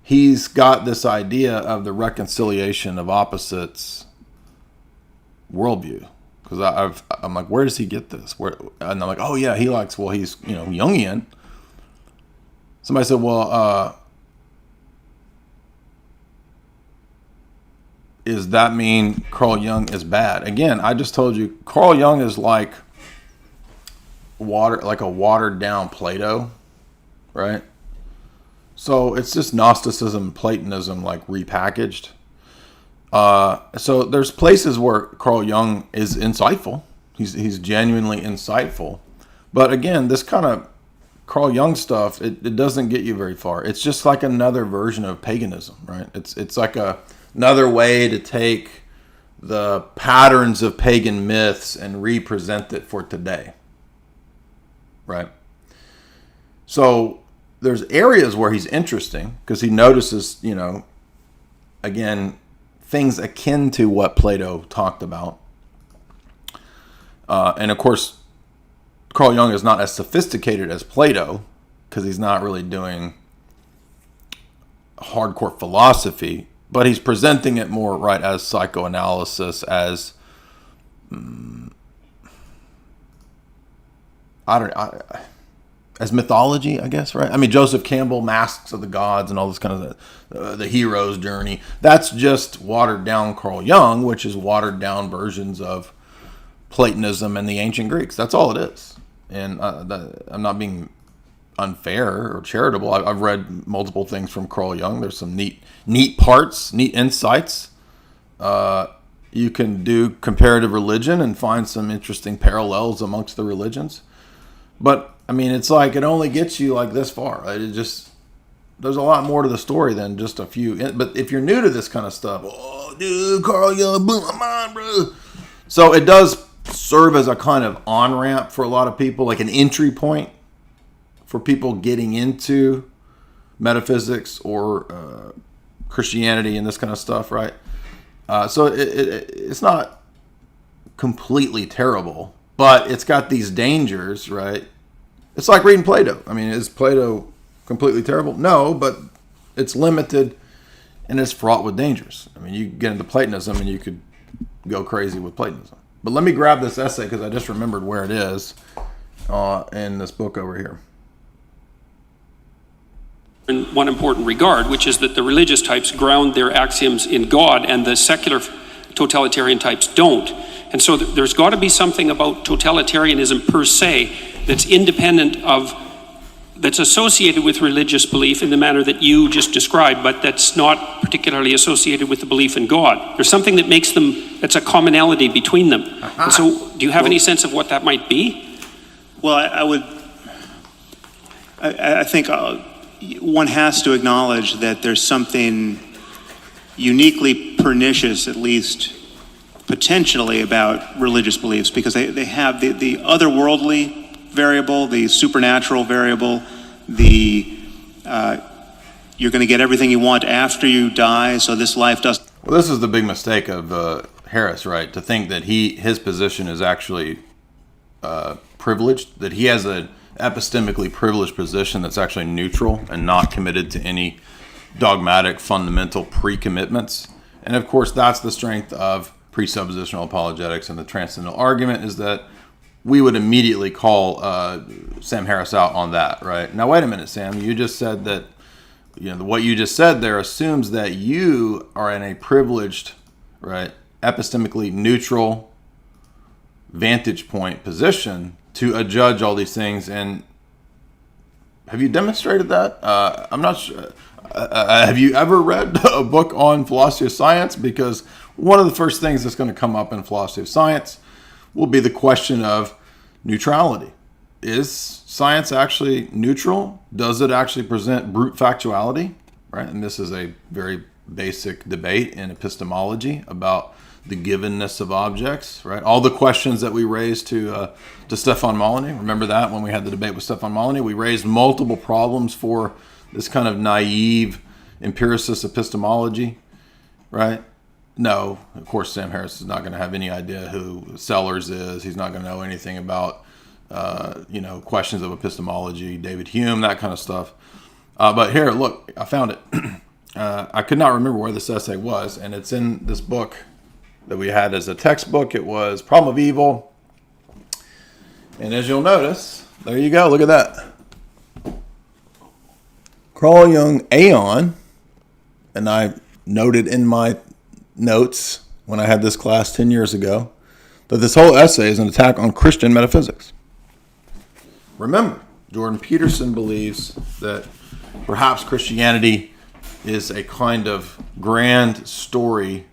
he's got this idea of the reconciliation of opposites worldview. because I'm like, where does he get this? Where? And I'm like, oh yeah, he likes, well, he's, you know, Jungian. Somebody said, well, does that mean Carl Jung is bad? Again, I just told you, Carl Jung is like a watered down Plato, right? So it's just Gnosticism, Platonism, like repackaged. So there's places where Carl Jung is insightful. He's genuinely insightful. But again, this kind of Carl Jung stuff, it doesn't get you very far. It's just like another version of paganism, right? It's like another way to take the patterns of pagan myths and represent it for today, right? So there's areas where he's interesting because he notices, you know, again, things akin to what Plato talked about. And of course, Carl Jung is not as sophisticated as Plato because he's not really doing hardcore philosophy, but he's presenting it more right as psychoanalysis, as as mythology, I guess, right? I mean, Joseph Campbell, Masks of the Gods, and all this kind of the hero's journey. That's just watered down Carl Jung, which is watered down versions of Platonism and the ancient Greeks. That's all it is. And I'm not being unfair or charitable. I've read multiple things from Carl Jung. There's some neat parts, neat insights. You can do comparative religion and find some interesting parallels amongst the religions. But I mean, it's like it only gets you like this far. Right? There's a lot more to the story than just a few. But if you're new to this kind of stuff, oh, dude, Carl Jung blew my mind, bro. So it does serve as a kind of on-ramp for a lot of people, like an entry point for people getting into metaphysics or Christianity and this kind of stuff, right? So it's not completely terrible, but it's got these dangers, right? It's like reading Plato. I mean, is Plato completely terrible? No, but it's limited and it's fraught with dangers. I mean, you get into Platonism and you could go crazy with Platonism. But let me grab this essay because I just remembered where it is in this book over here. In one important regard, which is that the religious types ground their axioms in God and the secular totalitarian types don't. And so there's got to be something about totalitarianism per se that's independent of, that's associated with religious belief in the manner that you just described, but that's not particularly associated with the belief in God. There's something that makes them, that's a commonality between them. And so do you have any sense of what that might be? Well, I think one has to acknowledge that there's something uniquely pernicious, at least potentially, about religious beliefs, because they have the otherworldly variable, the supernatural variable, you're going to get everything you want after you die, so this life doesn't. Well, this is the big mistake of Harris, right? To think that his position is actually privileged, that he has an epistemically privileged position that's actually neutral and not committed to any dogmatic, fundamental pre-commitments. And of course, that's the strength of presuppositional apologetics and the transcendental argument, is that we would immediately call Sam Harris out on that, right? Now, wait a minute, Sam. You just said that, what you just said there assumes that you are in a privileged, right, epistemically neutral vantage point position to adjudge all these things. And have you demonstrated that? I'm not sure. Have you ever read a book on philosophy of science? Because one of the first things that's going to come up in philosophy of science will be the question of neutrality. Is science actually neutral? Does it actually present brute factuality? Right? And this is a very basic debate in epistemology about the givenness of objects, right? All the questions that we raised to Stefan Molyneux. Remember that when we had the debate with Stefan Molyneux? We raised multiple problems for this kind of naive empiricist epistemology, right? No, of course, Sam Harris is not going to have any idea who Sellers is. He's not going to know anything about, questions of epistemology, David Hume, that kind of stuff. But here, look, I found it. I could not remember where this essay was, and it's in this book that we had as a textbook. It was Problem of Evil. And as you'll notice, there you go. Look at that. Carl Jung Aeon. And I noted in my notes when I had this class 10 years ago that this whole essay is an attack on Christian metaphysics. Remember, Jordan Peterson believes that perhaps Christianity is a kind of grand story,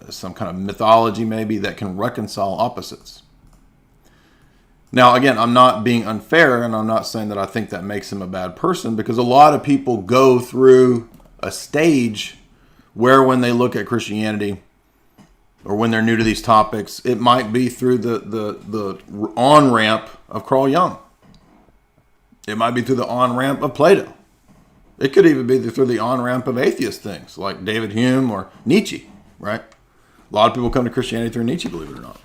some kind of mythology maybe that can reconcile opposites. Now, again, I'm not being unfair, and I'm not saying that I think that makes him a bad person, because a lot of people go through a stage where when they look at Christianity or when they're new to these topics, it might be through the on-ramp of Carl Jung. It might be through the on-ramp of Plato. It could even be through the on-ramp of atheist things like David Hume or Nietzsche, right? A lot of people come to Christianity through Nietzsche, believe it or not.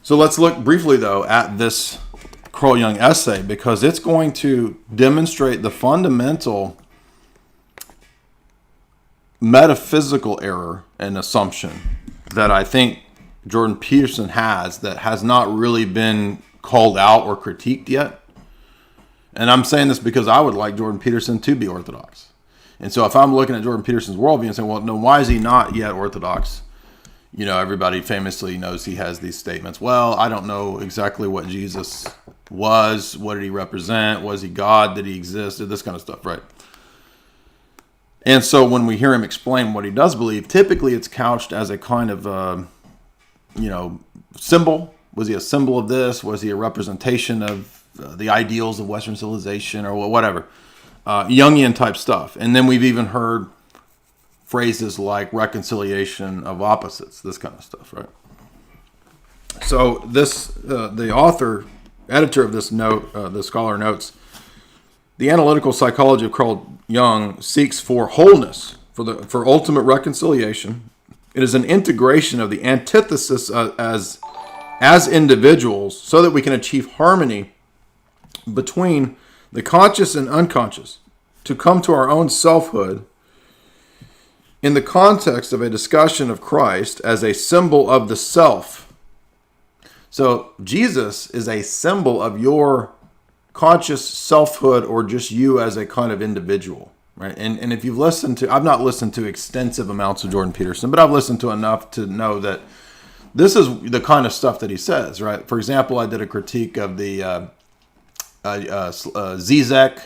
So let's look briefly, though, at this Carl Jung essay, because it's going to demonstrate the fundamental metaphysical error and assumption that I think Jordan Peterson has that has not really been called out or critiqued yet. And I'm saying this because I would like Jordan Peterson to be Orthodox. And so if I'm looking at Jordan Peterson's worldview and saying, well, no, why is he not yet Orthodox? You know, everybody famously knows he has these statements. Well, I don't know exactly what Jesus was. What did he represent? Was he God? Did he exist? This kind of stuff, right? And so when we hear him explain what he does believe, typically it's couched as a kind of, symbol. Was he a symbol of this? Was he a representation of the ideals of Western civilization or whatever? Jungian type stuff. And then we've even heard phrases like reconciliation of opposites, this kind of stuff, right? So this, the author, editor of this note, the scholar notes, the analytical psychology of Carl Jung seeks for wholeness, for ultimate reconciliation. It is an integration of the antithesis as individuals so that we can achieve harmony between the conscious and unconscious to come to our own selfhood in the context of a discussion of Christ as a symbol of the self. So Jesus is a symbol of your conscious selfhood, or just you as a kind of individual, right? And if you've listened to, I've not listened to extensive amounts of Jordan Peterson, but I've listened to enough to know that this is the kind of stuff that he says, right? For example, I did a critique of the Zizek.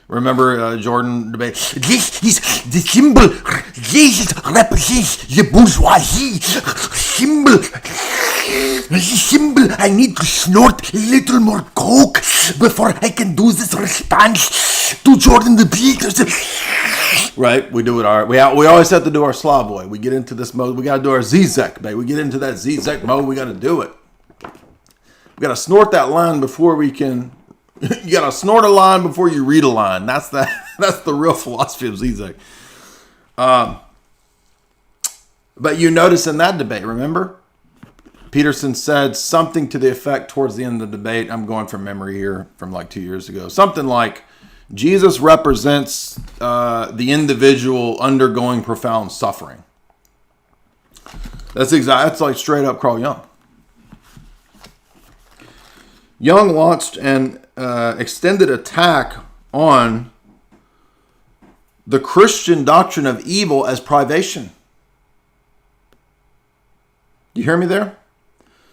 Remember Jordan debate? This is the symbol. Jesus represents the bourgeoisie. Symbol. This symbol. I need to snort a little more coke before I can do this response to Jordan the Peterson. Right, we do it our we always have to do our Slavoj. We get into this mode. We got to do our Zizek, babe. We get into that Zizek mode. We got to do it. We got to snort that line before we can. You got to snort a line before you read a line. That's the real philosophy of Zizek. But you notice in that debate, remember? Peterson said something to the effect towards the end of the debate. I'm going from memory here from like 2 years ago. Something like, Jesus represents the individual undergoing profound suffering. That's like straight up Carl Jung. Jung launched an extended attack on the Christian doctrine of evil as privation. You hear me there?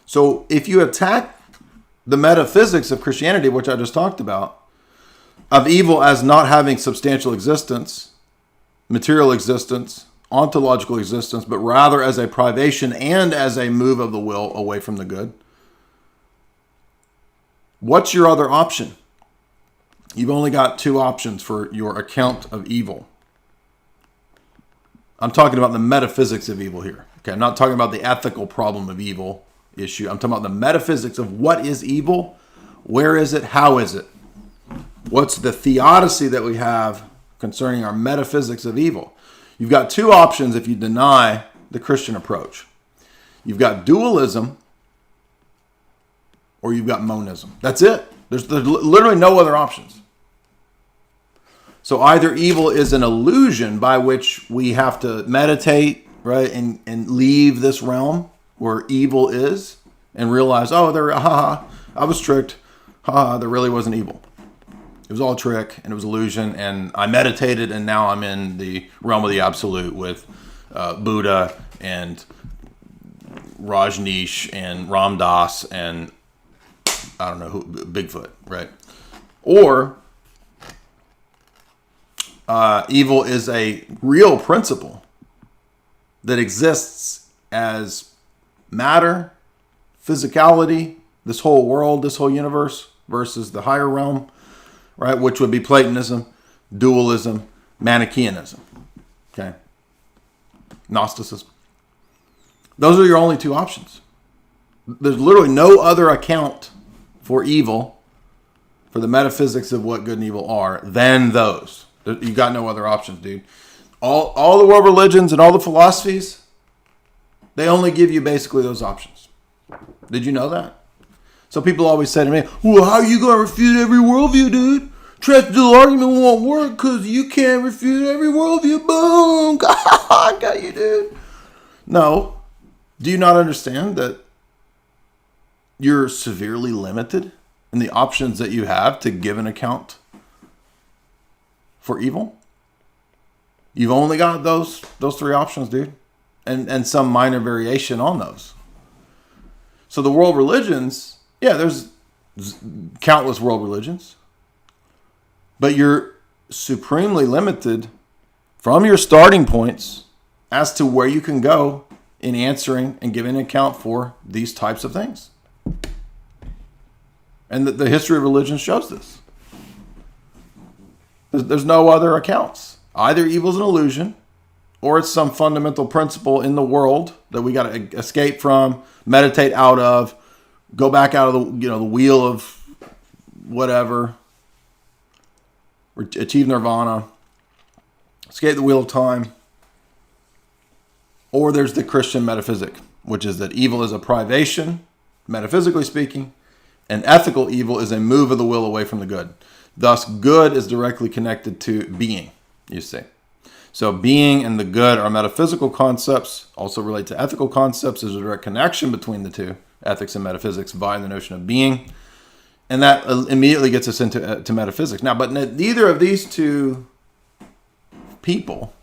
So if you attack the metaphysics of Christianity, which I just talked about, of evil as not having substantial existence, material existence, ontological existence, but rather as a privation and as a move of the will away from the good, what's your other option? You've only got two options for your account of evil. I'm talking about the metaphysics of evil here. Okay, I'm not talking about the ethical problem of evil issue. I'm talking about the metaphysics of what is evil, where is it, how is it? What's the theodicy that we have concerning our metaphysics of evil? You've got two options if you deny the Christian approach. You've got dualism or you've got monism. That's it. There's literally no other options. So either evil is an illusion by which we have to meditate, right, and leave this realm where evil is and realize, oh, I was tricked. There really wasn't evil. It was all a trick and it was illusion, and I meditated, and now I'm in the realm of the absolute with Buddha and Rajneesh and Ram Dass and I don't know who, Bigfoot, right? Or evil is a real principle that exists as matter, physicality, this whole world, this whole universe, versus the higher realm, right? Which would be Platonism, dualism, Manichaeanism, okay? Gnosticism. Those are your only two options. There's literally no other account for evil, for the metaphysics of what good and evil are, than those. You got no other options, dude. All the world religions and all the philosophies, they only give you basically those options. Did you know that? So people always say to me, well, how are you going to refute every worldview, dude? Transcendental argument won't work because you can't refute every worldview. Boom! I got you, dude. No. Do you not understand that you're severely limited in the options that you have to give an account for evil? You've only got those three options, dude. And some minor variation on those. So the world religions, yeah, there's countless world religions. But you're supremely limited from your starting points as to where you can go in answering and giving an account for these types of things. And the history of religion shows this. There's no other accounts. Either evil's an illusion, or it's some fundamental principle in the world that we got to escape from, meditate out of, go back out of the wheel of whatever, achieve nirvana, escape the wheel of time. Or there's the Christian metaphysic, which is that evil is a privation, metaphysically speaking, and ethical evil is a move of the will away from the good. Thus, good is directly connected to being, you see. So being and the good are metaphysical concepts, also relate to ethical concepts. There's a direct connection between the two, ethics and metaphysics, via the notion of being. And that immediately gets us into metaphysics. Now, but neither of these two people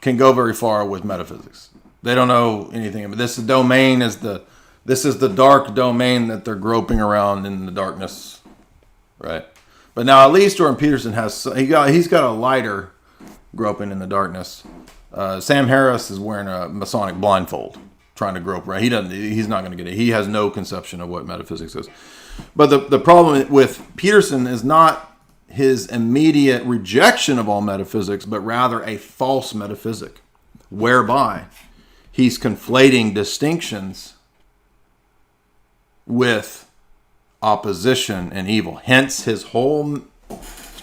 can go very far with metaphysics. They don't know anything. But this domain is the dark domain that they're groping around in the darkness, right? But now at least Jordan Peterson he's got a lighter groping in the darkness. Sam Harris is wearing a Masonic blindfold, trying to grope right. He's not going to get it. He has no conception of what metaphysics is. But the problem with Peterson is not his immediate rejection of all metaphysics, but rather a false metaphysic, whereby he's conflating distinctions with opposition and evil. Hence his whole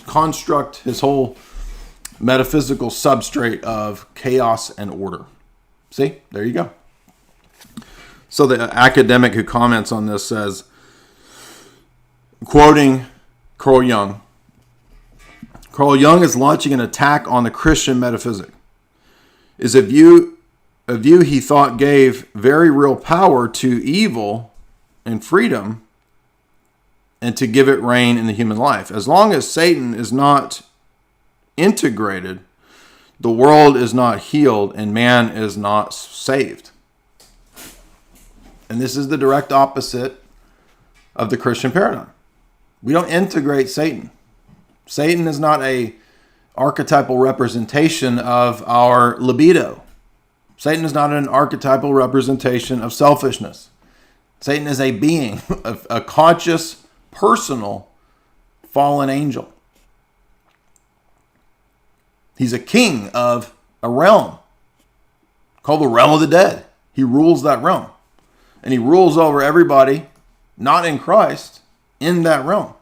construct, his whole metaphysical substrate of chaos and order. See, there you go. So the academic who comments on this says, quoting Carl Jung is launching an attack on the Christian metaphysic. Is a view he thought gave very real power to evil and freedom, and to give it reign in the human life. As long as Satan is not integrated, the world is not healed and man is not saved. And this is the direct opposite of the Christian paradigm. We don't integrate Satan. Satan is not a archetypal representation of our libido. Satan is not an archetypal representation of selfishness. Satan is a being, a conscious, personal, fallen angel. He's a king of a realm called the realm of the dead. He rules that realm. And he rules over everybody, not in Christ, in that realm.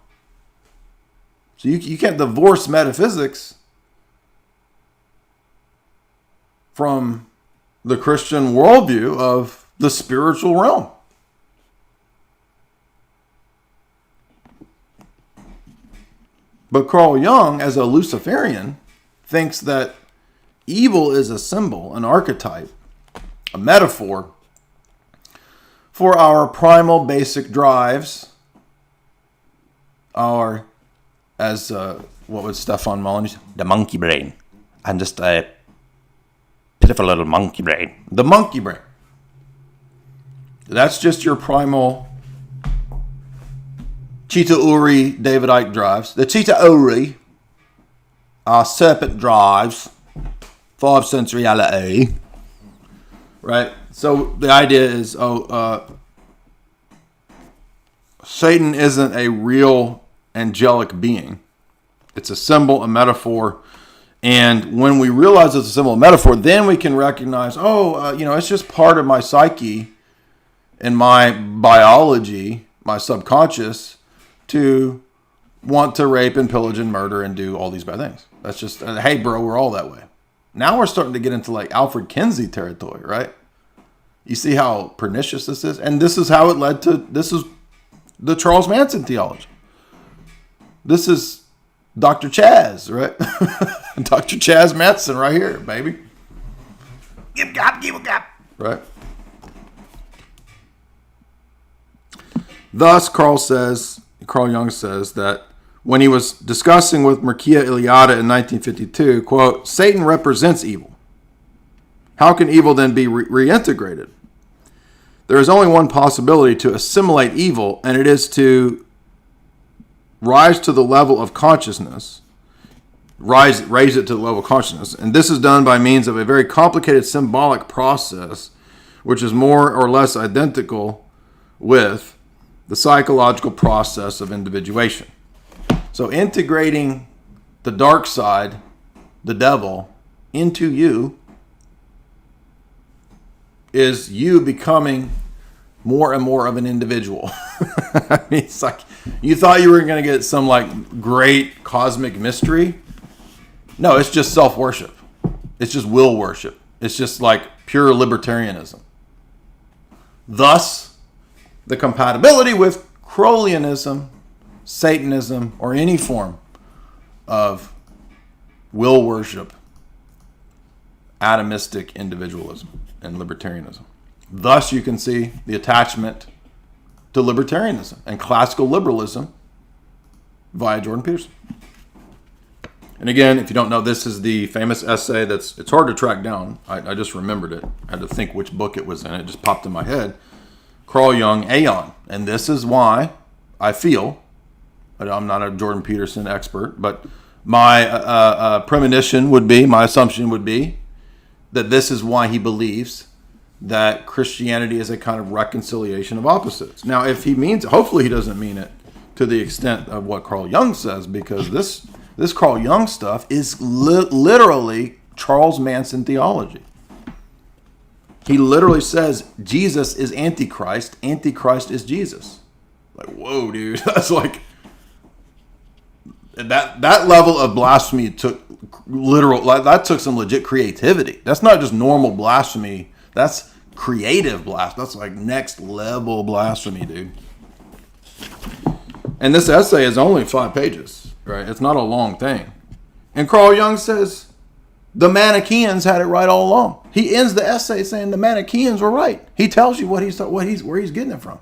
So you can't divorce metaphysics from the Christian worldview of the spiritual realm. But Carl Jung, as a Luciferian, thinks that evil is a symbol, an archetype, a metaphor for our primal basic drives, our, as what was Stefan Mullen? The monkey brain. I'm just a pitiful little monkey brain. The monkey brain. That's just your primal Cheetah Uri, David Icke drives. The Cheetah Uri are serpent drives, 5 sense reality. Right? So the idea is, Satan isn't a real angelic being. It's a symbol, a metaphor. And when we realize it's a symbol, a metaphor, then we can recognize, it's just part of my psyche and my biology, my subconscious, to want to rape and pillage and murder and do all these bad things. That's just, hey, bro, we're all that way. Now we're starting to get into like Alfred Kinsey territory, right? You see how pernicious this is? And this is how it led to, this is the Charles Manson theology. This is Dr. Chaz, right? Dr. Chaz Manson right here, baby. Give a gap. Right? Thus, Carl Jung says that when he was discussing with Mircea Eliade in 1952, quote, Satan represents evil. How can evil then be reintegrated? There is only one possibility to assimilate evil, and it is to rise to the level of consciousness, raise it to the level of consciousness. And this is done by means of a very complicated symbolic process, which is more or less identical with the psychological process of individuation. So integrating the dark side, the devil, into you is you becoming more and more of an individual. I mean, it's like you thought you were going to get some like great cosmic mystery. No, it's just self-worship. It's just will worship. It's just like pure libertarianism. Thus, the compatibility with Crowleyanism, Satanism, or any form of will worship, atomistic individualism, and libertarianism. Thus, you can see the attachment to libertarianism and classical liberalism via Jordan Peterson. And again, if you don't know, this is the famous essay it's hard to track down. I just remembered it. I had to think which book it was in. It just popped in my head. Carl Jung, Aeon. And this is why I feel, I'm not a Jordan Peterson expert, but my premonition would be, my assumption would be, that this is why he believes that Christianity is a kind of reconciliation of opposites. Now, if he means, hopefully he doesn't mean it to the extent of what Carl Jung says, because this Carl Jung stuff is literally Charles Manson theology. He literally says Jesus is Antichrist, Antichrist is Jesus. Like, whoa, dude. That's like, that level of blasphemy took that took some legit creativity. That's not just normal blasphemy. That's creative blasphemy. That's like next level blasphemy, dude. And this essay is only 5 pages, right? It's not a long thing. And Carl Jung says the Manichaeans had it right all along. He ends the essay saying the Manichaeans were right. He tells you where he's getting it from.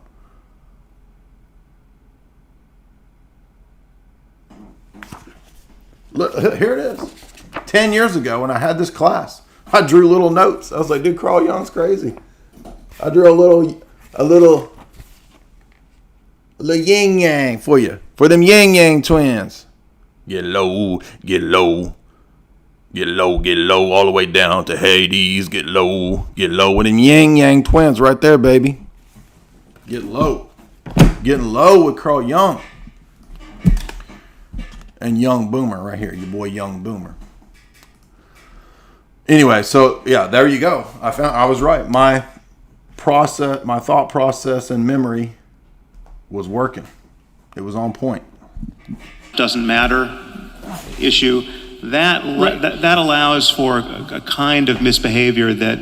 Look, here it is. 10 years ago when I had this class, I drew little notes. I was like, dude, Carl Jung's crazy. I drew a little yin yang for you. For them yin yang twins. Get low, get low. Get low, get low, all the way down to Hades. Get low with them yin yang twins right there, baby. Get low. Getting low with Carl Jung. And Young Boomer right here, your boy Young Boomer. Anyway, so yeah, there you go. I was right. My thought process and memory was working. It was on point. Doesn't matter issue. That allows for a kind of misbehavior that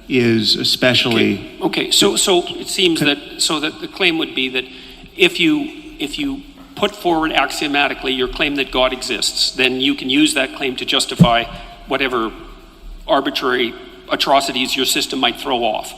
is especially okay. So it seems that the claim would be that if you put forward axiomatically your claim that God exists, then you can use that claim to justify whatever arbitrary atrocities your system might throw off.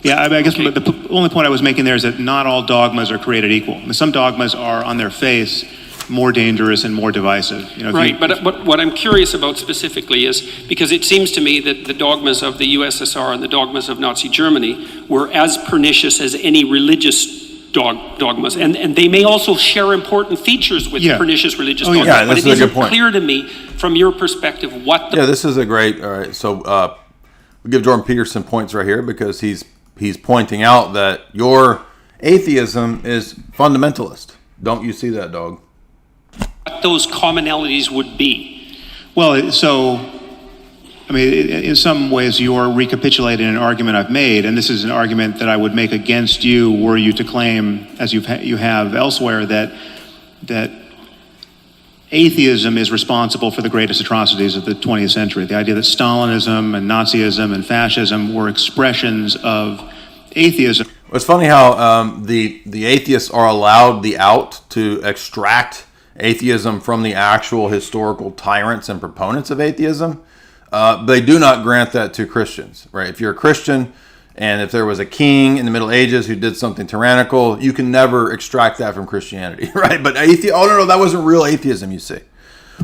Yeah, I guess Okay. the only point I was making there is that not all dogmas are created equal. I mean, some dogmas are on their face more dangerous and more divisive. You know, Right, but what I'm curious about specifically is, because it seems to me that the dogmas of the USSR and the dogmas of Nazi Germany were as pernicious as any religious dogmas, and they may also share important features with Yeah. pernicious religious Oh, yeah. dogmas, Yeah, but this it is a isn't good point. clear to me from your perspective what the Yeah, this is a great. All right, so we give Jordan Peterson points right here because he's pointing out that your atheism is fundamentalist. Don't you see that, dog? those commonalities would be. Well, so, I mean, in some ways you're recapitulating an argument I've made, and this is an argument that I would make against you were you to claim, as you have elsewhere, that atheism is responsible for the greatest atrocities of the 20th century. The idea that Stalinism and Nazism and fascism were expressions of atheism. It's funny how the atheists are allowed the out to extract atheism from the actual historical tyrants and proponents of atheism. They do not grant that to Christians, right? If you're a Christian and if there was a king in the Middle Ages who did something tyrannical, you can never extract that from Christianity, right? But oh no, that wasn't real atheism, you see.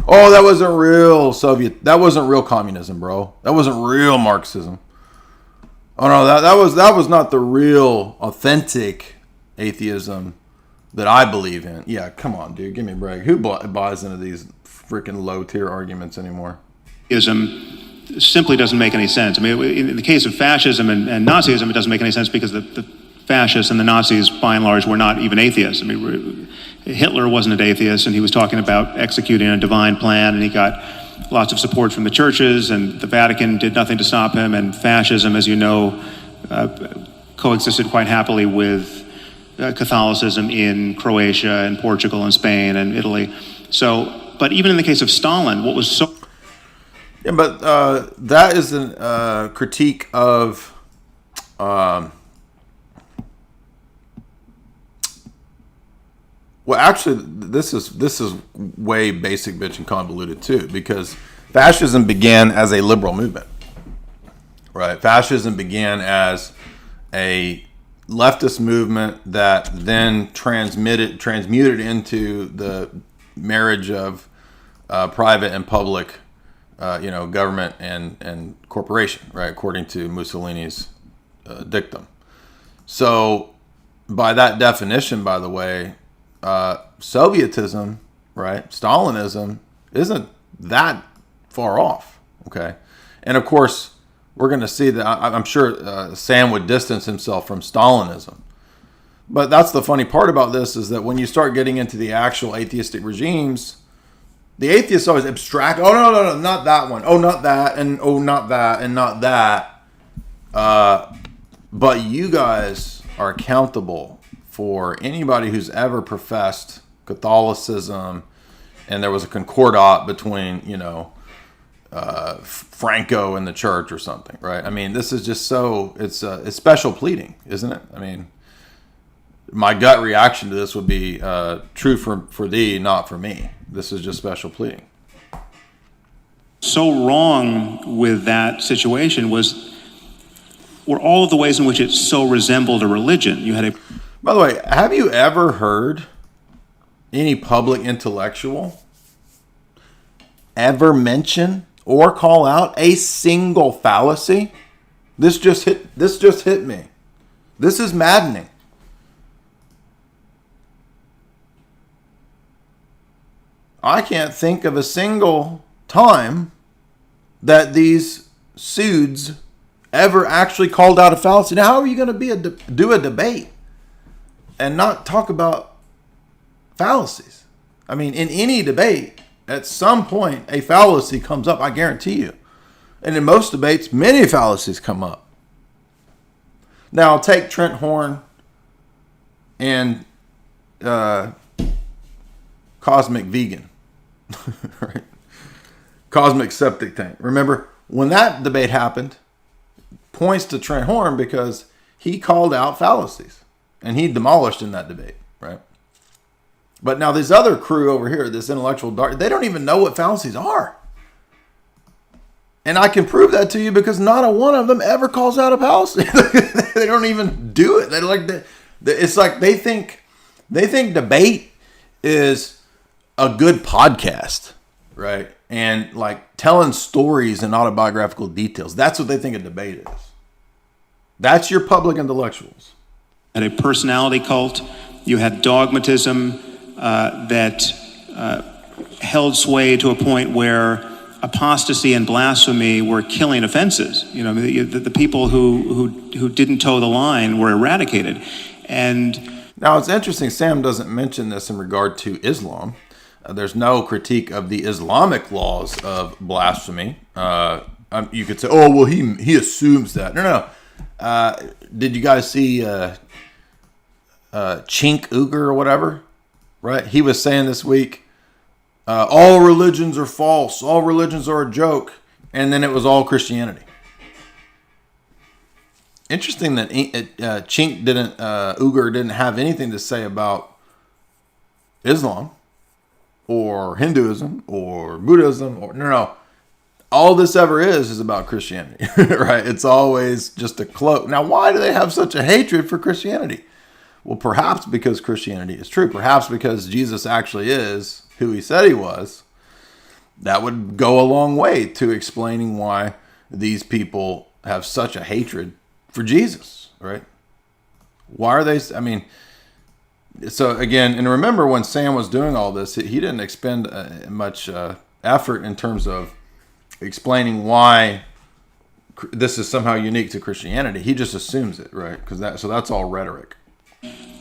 Oh, that wasn't real that wasn't real communism, bro. That wasn't real Marxism. Oh no, that was not the real authentic atheism that I believe in. Yeah, come on, dude, give me a break. Who buys into these freaking low tier arguments anymore? Simply doesn't make any sense. I mean, in the case of fascism and Nazism, it doesn't make any sense because the fascists and the Nazis, by and large, were not even atheists. I mean, Hitler wasn't an atheist, and he was talking about executing a divine plan, and he got lots of support from the churches, and the Vatican did nothing to stop him, and fascism, as you know, coexisted quite happily with Catholicism in Croatia and Portugal and Spain and Italy. So, but even in the case of Stalin, what was so... Yeah, but that is a critique of well, actually, this is way basic, bitch, and convoluted too, because fascism began as a liberal movement, right? Fascism began as a leftist movement that then transmuted into the marriage of private and public, government and corporation, right? According to Mussolini's dictum. So, by that definition, by the way, Sovietism, right? Stalinism isn't that far off, okay? And of course, we're going to see that. I'm sure Sam would distance himself from Stalinism. But that's the funny part about this is that when you start getting into the actual atheistic regimes, the atheists always abstract. Oh, no, not that one. Oh, not that. And oh, not that. And not that. But you guys are accountable for anybody who's ever professed Catholicism, and there was a concordat between, Franco and the church or something, right? I mean, this is just it's special pleading, isn't it? I mean, my gut reaction to this would be true for thee, not for me. This is just special pleading. So wrong with that situation were all of the ways in which it so resembled a religion. You had By the way, have you ever heard any public intellectual ever mention or call out a single fallacy? This just hit me. This is maddening. I can't think of a single time that these suits ever actually called out a fallacy. Now, how are you going to do a debate and not talk about fallacies? I mean, in any debate, at some point, a fallacy comes up, I guarantee you. And in most debates, many fallacies come up. Now, take Trent Horn and Cosmic Vegan. Right? Cosmic Septic Tank. Remember, when that debate happened, points to Trent Horn because he called out fallacies. And he demolished in that debate, right? But now this other crew over here, this intellectual dark, they don't even know what fallacies are. And I can prove that to you because not a one of them ever calls out a fallacy. They don't even do it. It's like they think debate is a good podcast, right? And like telling stories and autobiographical details. That's what they think a debate is. That's your public intellectuals. At a personality cult, you had dogmatism that held sway to a point where apostasy and blasphemy were killing offenses. You know, the people who didn't toe the line were eradicated. And now it's interesting, Sam doesn't mention this in regard to Islam. There's no critique of the Islamic laws of blasphemy. You could say, oh, well, he assumes that. No. Did you guys see Chink Uyghur or whatever? Right? He was saying this week, all religions are false. All religions are a joke. And then it was all Christianity. Interesting that Chink Uyghur didn't have anything to say about Islam or Hinduism or Buddhism or no. All this ever is about Christianity, right? It's always just a cloak. Now, why do they have such a hatred for Christianity? Well, perhaps because Christianity is true. Perhaps because Jesus actually is who he said he was. That would go a long way to explaining why these people have such a hatred for Jesus, right? Why are they? I mean, so again, and remember when Sam was doing all this, he didn't expend much effort in terms of explaining why this is somehow unique to Christianity. He just assumes it, right? So that's all rhetoric.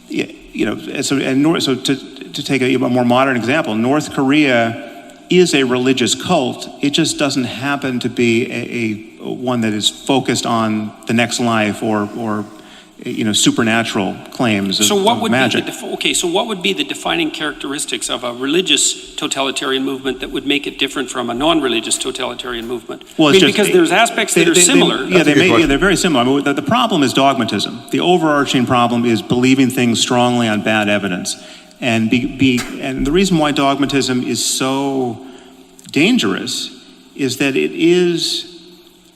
Yeah, you know, so to take a more modern example, North Korea is a religious cult. It just doesn't happen to be a one that is focused on the next life or supernatural claims of, so what would magic. So what would be the defining characteristics of a religious totalitarian movement that would make it different from a non-religious totalitarian movement? Well, because there's aspects that are similar. They're very similar. I mean, the problem is dogmatism. The overarching problem is believing things strongly on bad evidence. And and the reason why dogmatism is so dangerous is that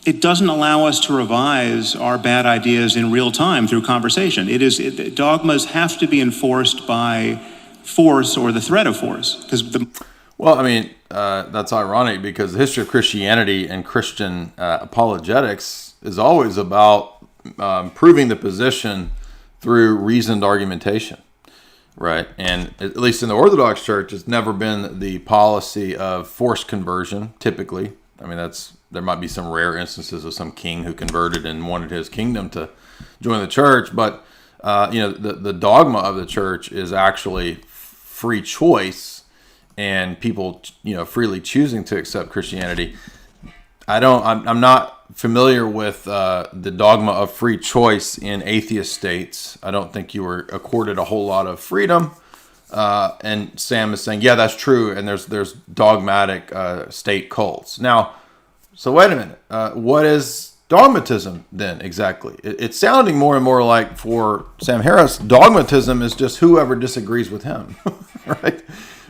it doesn't allow us to revise our bad ideas in real time through conversation. Dogmas have to be enforced by force or the threat of force. That's ironic because the history of Christianity and Christian apologetics is always about proving the position through reasoned argumentation. Right, and at least in the Orthodox Church, it's never been the policy of forced conversion, typically. I mean, there might be some rare instances of some king who converted and wanted his kingdom to join the church, but the dogma of the church is actually free choice and people freely choosing to accept Christianity. I'm not familiar with the dogma of free choice in atheist states. I don't think you were accorded a whole lot of freedom. And Sam is saying, yeah, that's true. And there's dogmatic state cults. Now, so wait a minute. What is dogmatism then exactly? It's sounding more and more like, for Sam Harris, dogmatism is just whoever disagrees with him, right?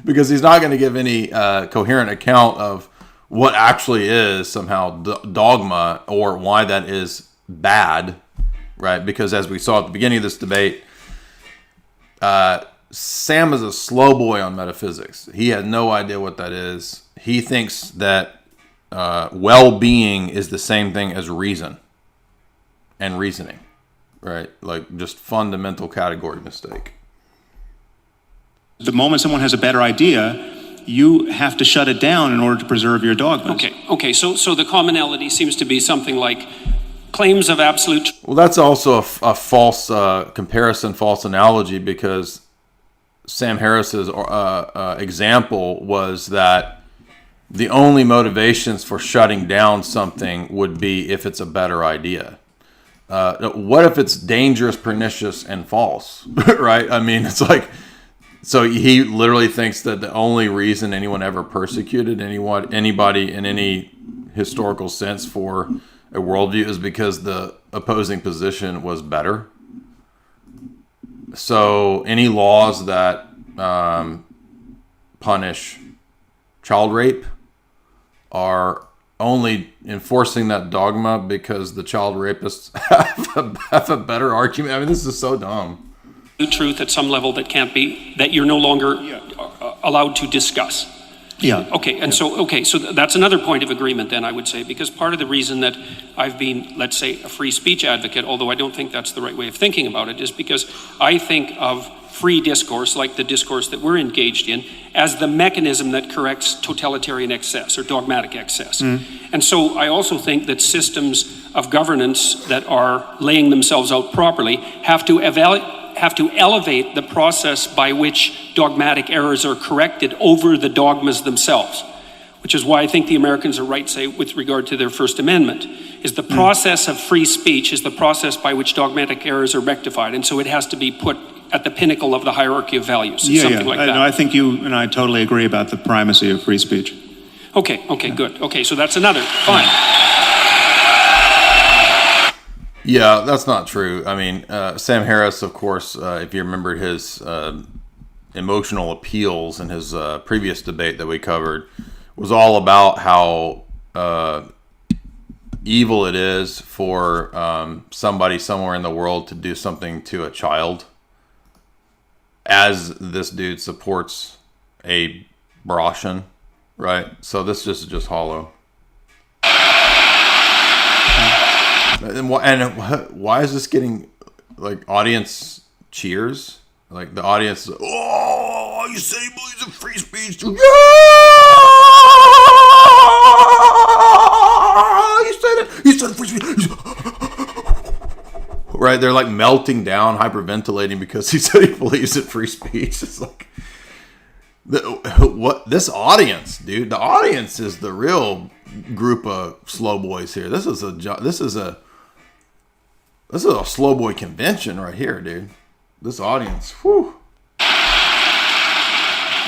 Because he's not going to give any coherent account of what actually is somehow dogma or why that is bad, right? Because as we saw at the beginning of this debate, Sam is a slow boy on metaphysics. He has no idea what that is. He thinks that well-being is the same thing as reason and reasoning, right? Like just fundamental category mistake. The moment someone has a better idea, you have to shut it down in order to preserve your dogmas. Okay. So the commonality seems to be something like claims of absolute. Well, that's also a false comparison, false analogy, because Sam Harris's example was that the only motivations for shutting down something would be if it's a better idea. What if it's dangerous, pernicious, and false, right? I mean, it's like, so he literally thinks that the only reason anyone ever persecuted anybody in any historical sense for a worldview is because the opposing position was better. So any laws that punish child rape are only enforcing that dogma because the child rapists have a better argument. I mean, this is so dumb. The truth at some level that you're no longer allowed to discuss. Yeah. Okay, so that's another point of agreement then, I would say, because part of the reason that I've been, let's say, a free speech advocate, although I don't think that's the right way of thinking about it, is because I think of free discourse, like the discourse that we're engaged in, as the mechanism that corrects totalitarian excess or dogmatic excess. And so I also think that systems of governance that are laying themselves out properly have to elevate the process by which dogmatic errors are corrected over the dogmas themselves, which is why I think the Americans are right, say, with regard to their First Amendment, is the process of free speech is the process by which dogmatic errors are rectified. And so it has to be put at the pinnacle of the hierarchy of values, something like that. No, I think you and I totally agree about the primacy of free speech. Okay, good. Okay, so that's another, fine. Yeah, that's not true. I mean, Sam Harris, of course, if you remember his emotional appeals in his previous debate that we covered, was all about how evil it is for somebody somewhere in the world to do something to a child, as this dude supports a Russian, right? So this is just hollow. And why is this getting like audience cheers? Like the audience, oh, you say he believes in free speech? Yeah, you said free speech. Right? They're like melting down, hyperventilating because he said he believes in free speech. It's like what this audience, dude. The audience is the real group of slow boys here. This is a slow boy convention right here, dude. This audience, whew.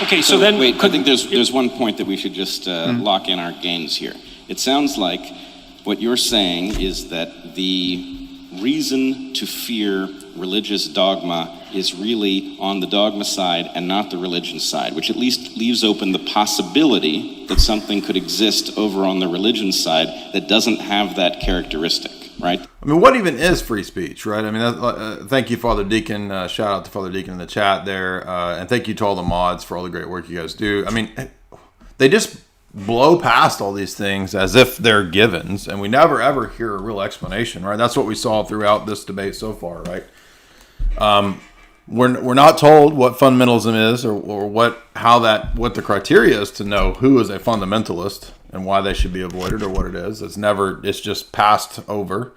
Okay, so then... Wait, I think there's one point that we should just lock in our gains here. It sounds like what you're saying is that the reason to fear religious dogma is really on the dogma side and not the religion side, which at least leaves open the possibility that something could exist over on the religion side that doesn't have that characteristic, right? I mean, what even is free speech, right? I mean, thank you, Father Deacon. Shout out to Father Deacon in the chat there. And thank you to all the mods for all the great work you guys do. I mean, they just blow past all these things as if they're givens, and we never ever hear a real explanation, right? That's what we saw throughout this debate so far, right? We're not told what fundamentalism is or what the criteria is to know who is a fundamentalist and why they should be avoided or what it is. It's just passed over.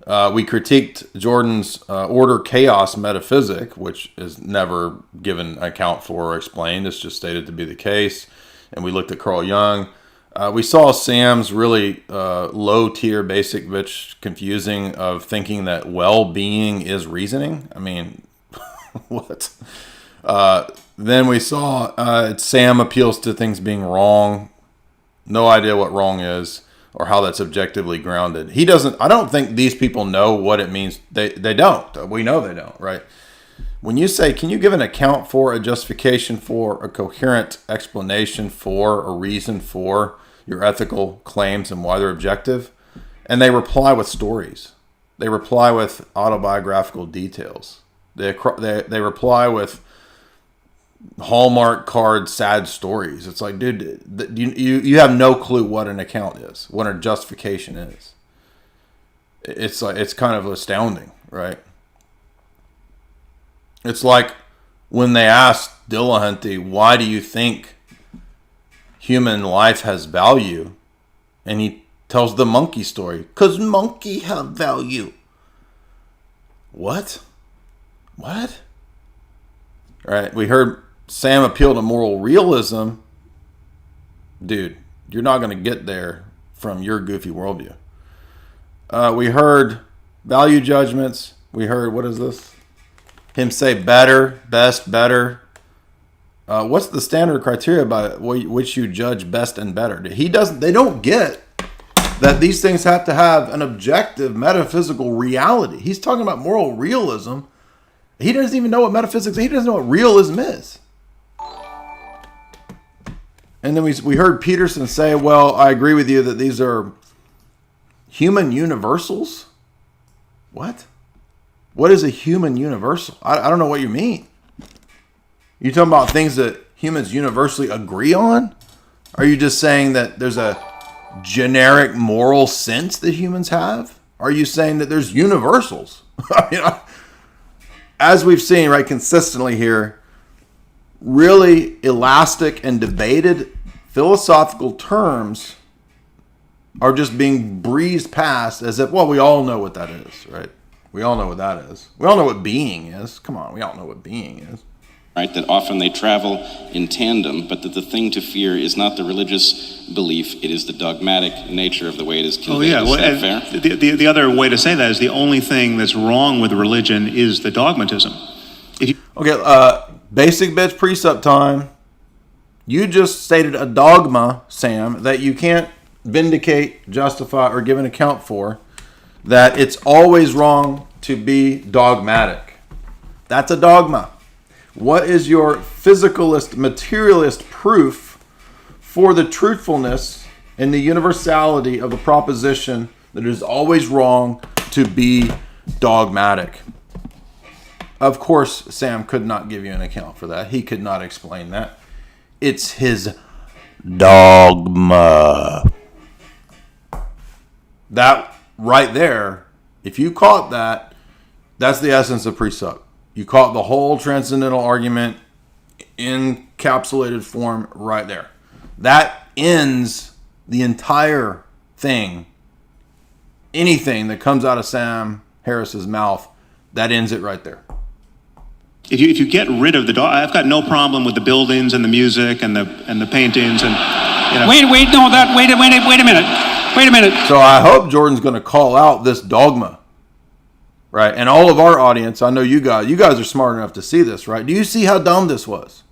We critiqued Jordan's order chaos metaphysic, which is never given account for or explained. It's just stated to be the case. And we looked at Carl Jung. We saw Sam's really low tier basic bitch confusing of thinking that well-being is reasoning. I mean, what? Then we saw Sam appeals to things being wrong. No idea what wrong is or how that's objectively grounded. He doesn't. I don't think these people know what it means. They don't. We know they don't, right? When you say, can you give an account for, a justification for, a coherent explanation for, a reason for your ethical claims and why they're objective? And they reply with stories. They reply with autobiographical details. They reply with Hallmark card sad stories. It's like, dude, you have no clue what an account is, what a justification is. It's like, it's kind of astounding, right? It's like when they asked Dillahunty, why do you think human life has value? And he tells the monkey story. Because monkey have value. What? What? All right, we heard Sam appeal to moral realism. Dude, you're not going to get there from your goofy worldview. We heard value judgments. We heard, what is this? Him say better, best, better. What's the standard criteria by which you judge best and better? They don't get that these things have to have an objective metaphysical reality. He's talking about moral realism. He doesn't even know what metaphysics is. He doesn't know what realism is. And then we heard Peterson say, well, I agree with you that these are human universals. What? What is a human universal? I don't know what you mean. You talking about things that humans universally agree on? Are you just saying that there's a generic moral sense that humans have? Are you saying that there's universals? As we've seen, right, consistently here, really elastic and debated philosophical terms are just being breezed past as if, well, we all know what that is, right? We all know what that is. We all know what being is. Come on, we all know what being is. Right, that often they travel in tandem, but that the thing to fear is not the religious belief, it is the dogmatic nature of the way it is conveyed. Oh, yeah. Is that fair? The other way to say that is the only thing that's wrong with religion is the dogmatism. Okay, basic bitch precept time. You just stated a dogma, Sam, that you can't vindicate, justify, or give an account for, that it's always wrong to be dogmatic. That's a dogma. What is your physicalist, materialist proof for the truthfulness and the universality of the proposition that it is always wrong to be dogmatic? Of course, Sam could not give you an account for that. He could not explain that. It's his dogma. That right there, if you caught that, that's the essence of precept. You caught the whole transcendental argument in encapsulated form right there. That ends the entire thing. Anything that comes out of Sam Harris's mouth, that ends it right there. If you get rid of the dog, I've got no problem with the buildings and the music and the paintings and. Wait a minute. So I hope Jordan's going to call out this dogma. Right, and all of our audience, I know you guys are smart enough to see this, right? Do you see how dumb this was?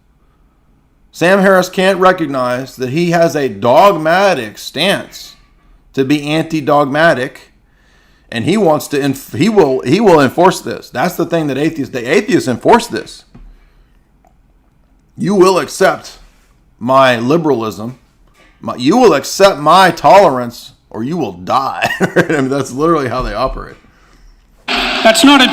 Sam Harris can't recognize that he has a dogmatic stance to be anti-dogmatic, and he wants to he will enforce this. That's the thing that atheists enforce this. You will accept my liberalism, you will accept my tolerance, or you will die. I mean, that's literally how they operate. That's not a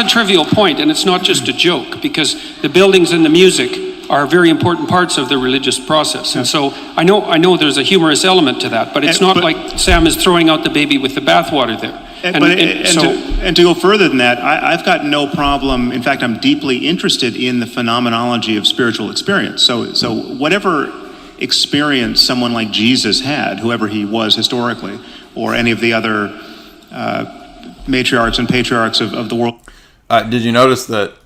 trivial point, and it's not just a joke, because the buildings and the music are very important parts of the religious process. And so I know there's a humorous element to that, but it's not like Sam is throwing out the baby with the bathwater there. And to go further than that, I've got no problem. In fact, I'm deeply interested in the phenomenology of spiritual experience. So whatever experience someone like Jesus had, whoever he was historically, or any of the other matriarchs and patriarchs of the world. Did you notice that?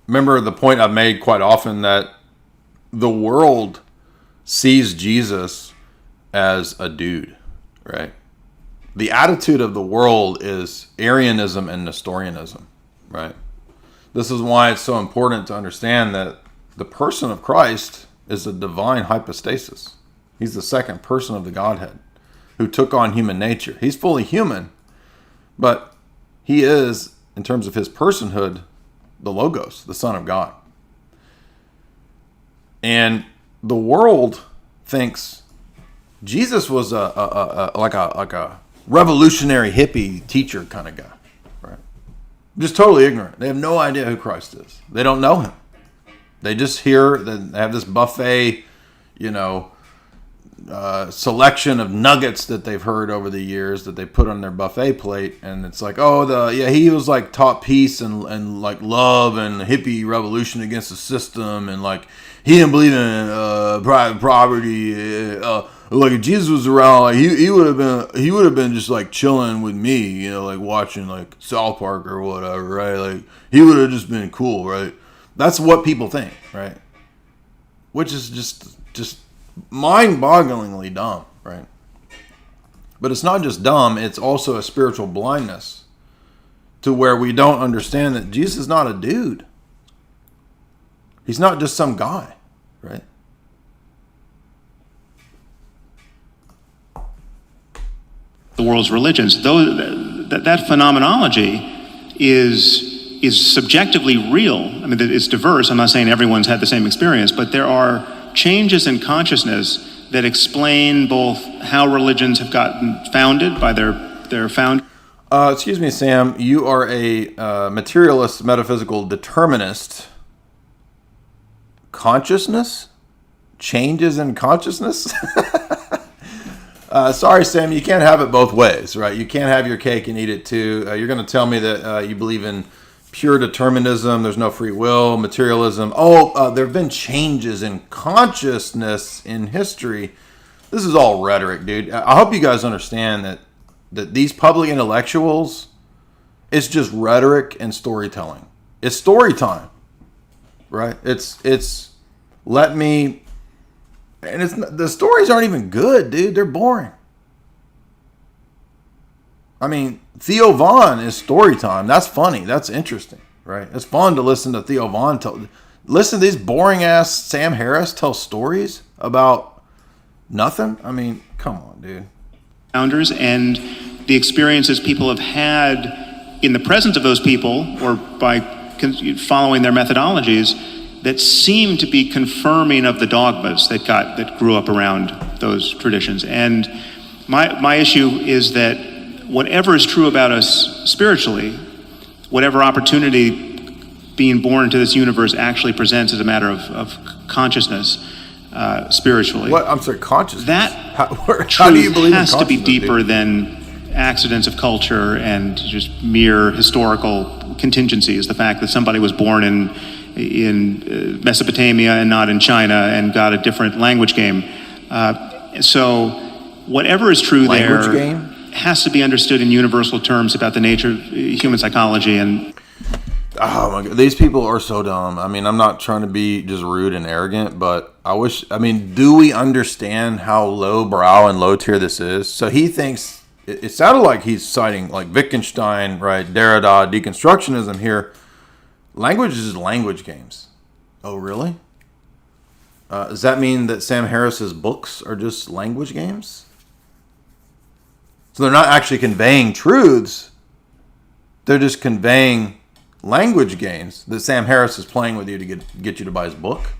Remember the point I've made quite often that the world sees Jesus as a dude, right? The attitude of the world is Arianism and Nestorianism, right? This is why it's so important to understand that the person of Christ is a divine hypostasis. He's the second person of the Godhead who took on human nature. He's fully human, but he is, in terms of his personhood, the Logos, the Son of God. And the world thinks Jesus was like a revolutionary hippie teacher kind of guy, right? Just totally ignorant. They have no idea who Christ is. They don't know him. They just hear that they have this buffet, selection of nuggets that they've heard over the years that they put on their buffet plate, and it's like, he was like taught peace and like love and hippie revolution against the system, and like he didn't believe in private property. Like if Jesus was around, like he would have been just like chilling with me, like watching like South Park or whatever, right? Like he would have just been cool, right? That's what people think, right? Which is just mind-bogglingly dumb, right? But it's not just dumb, it's also a spiritual blindness to where we don't understand that Jesus is not a dude. He's not just some guy, right? The world's religions, though that phenomenology is subjectively real. I mean, it's diverse. I'm not saying everyone's had the same experience, but there are changes in consciousness that explain both how religions have gotten founded by their found. Excuse me, Sam. You are a materialist, metaphysical determinist. Consciousness? Changes in consciousness? Sorry, Sam. You can't have it both ways, right? You can't have your cake and eat it too. You're going to tell me that you believe in pure determinism, there's no free will, materialism. There have been changes in consciousness in history. This is all rhetoric, dude. I hope you guys understand that these public intellectuals, it's just rhetoric and storytelling. It's story time, right? It's let me, and the stories aren't even good, dude. They're boring. I mean, Theo Von is story time. That's funny. That's interesting, right? It's fun to listen to Theo Von listen to these boring ass Sam Harris tell stories about nothing. I mean, come on, dude. Founders and the experiences people have had in the presence of those people or by following their methodologies that seem to be confirming of the dogmas that grew up around those traditions. And my issue is that whatever is true about us spiritually, whatever opportunity being born into this universe actually presents as a matter of consciousness spiritually. What? I'm sorry, consciousness? That how do you believe has in to be consciousness, deeper dude? than accidents of culture and just mere historical contingencies. The fact that somebody was born in Mesopotamia and not in China and got a different language game. So whatever is true Language there game? has to be understood in universal terms about the nature of human psychology. And Oh my God, these people are so dumb. I mean, I'm not trying to be just rude and arrogant, but do we understand how low brow and low tier this is? So he thinks, it sounded like he's citing like Wittgenstein, right? Derrida, deconstructionism here. Language is language games. Oh, really? Does that mean that Sam Harris's books are just language games? So they're not actually conveying truths. They're just conveying language games that Sam Harris is playing with you to get you to buy his book.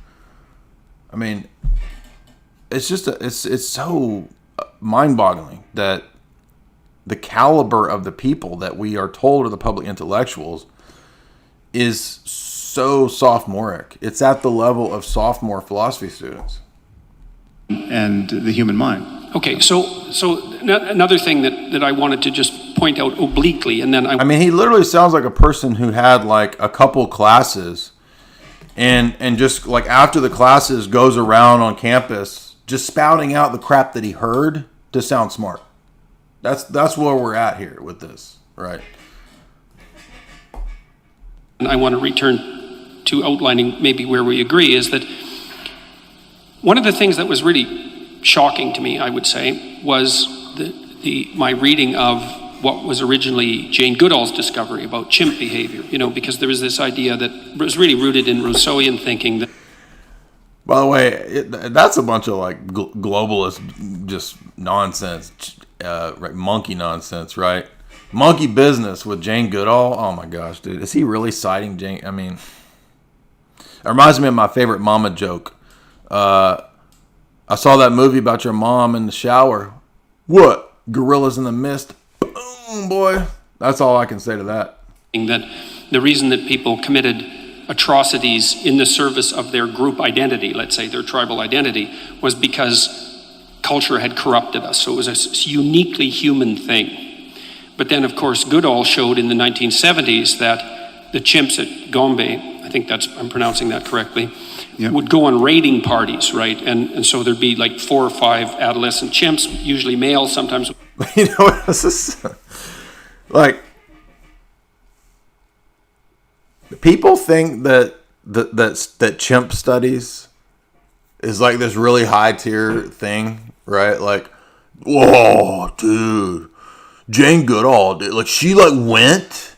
I mean, it's just it's so mind-boggling that the caliber of the people that we are told are the public intellectuals is so sophomoric. It's at the level of sophomore philosophy students. and the human mind. Okay, so another thing that I wanted to just point out obliquely, and then I mean, he literally sounds like a person who had like a couple classes and just like after the classes goes around on campus just spouting out the crap that he heard to sound smart. That's where we're at here with this, right? and I want to return to outlining maybe where we agree, is that one of the things that was really shocking to me, I would say, was my reading of what was originally Jane Goodall's discovery about chimp behavior, because there was this idea that was really rooted in Rousseauian thinking that. By the way, that's a bunch of like globalist just nonsense, right? Monkey nonsense, right? Monkey business with Jane Goodall. Oh my gosh, dude. Is he really citing Jane? I mean, it reminds me of my favorite mama joke. I saw that movie about your mom in the shower. What? Gorillas in the mist? Boom, boy. That's all I can say to that. That the reason that people committed atrocities in the service of their group identity, let's say their tribal identity, was because culture had corrupted us. So it was a uniquely human thing. But then, of course, Goodall showed in the 1970s that the chimps at Gombe, I think I'm pronouncing that correctly, Yep. would go on raiding parties, right? And so there'd be like 4 or 5 adolescent chimps, usually male, sometimes. You know what? This is like people think that chimp studies is like this really high tier thing, right? Like, whoa, dude, Jane Goodall, dude, like she like went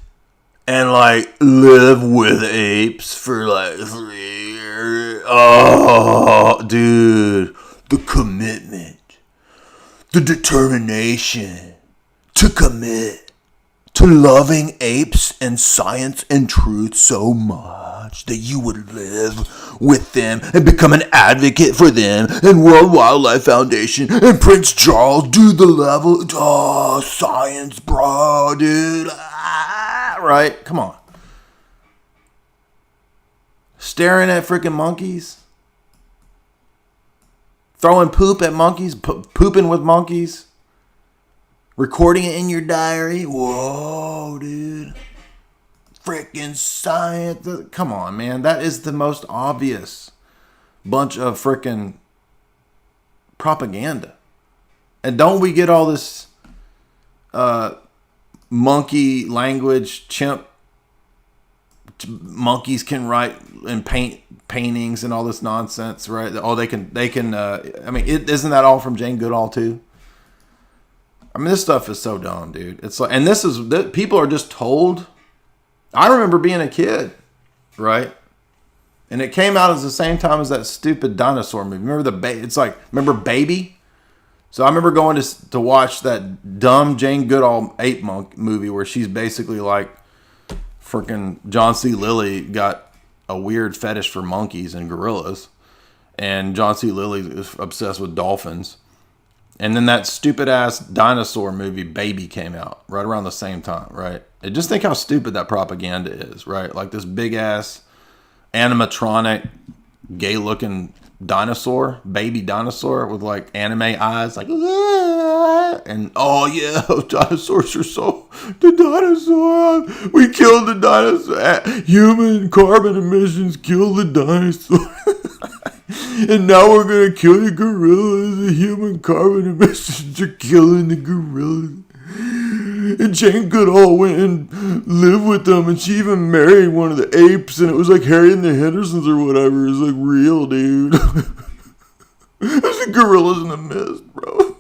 and like lived with apes for like 3 years. Oh, dude, the commitment, the determination to commit to loving apes and science and truth so much that you would live with them and become an advocate for them and World Wildlife Foundation and Prince Charles do the level. Oh, science, bro, dude. Right? Come on. Staring at freaking monkeys. Throwing poop at monkeys. Pooping with monkeys. Recording it in your diary. Whoa, dude. Freaking science. Come on, man. That is the most obvious bunch of freaking propaganda. And don't we get all this monkey language, chimp? Monkeys can write and paint paintings and all this nonsense, right? Oh, they can. I mean, isn't that all from Jane Goodall too? I mean, this stuff is so dumb, dude. It's like, and people are just told. I remember being a kid, right? And it came out at the same time as that stupid dinosaur movie. Remember remember Baby? So I remember going to watch that dumb Jane Goodall ape monk movie where she's basically like freaking John C. Lilly got a weird fetish for monkeys and gorillas, and John C. Lilly is obsessed with dolphins. And then that stupid ass dinosaur movie Baby came out right around the same time, right? And just think how stupid that propaganda is, right? Like this big ass animatronic, gay looking dinosaur, baby dinosaur with like anime eyes, like, and oh yeah, dinosaurs are the dinosaur, we killed the dinosaur, human carbon emissions killed the dinosaur. And now we're going to kill the gorillas. The human carbon emissions are killing the gorillas. And Jane Goodall went and lived with them. And she even married one of the apes. And it was like Harry and the Hendersons or whatever. It was like real, dude. There's the gorillas in the mist, bro.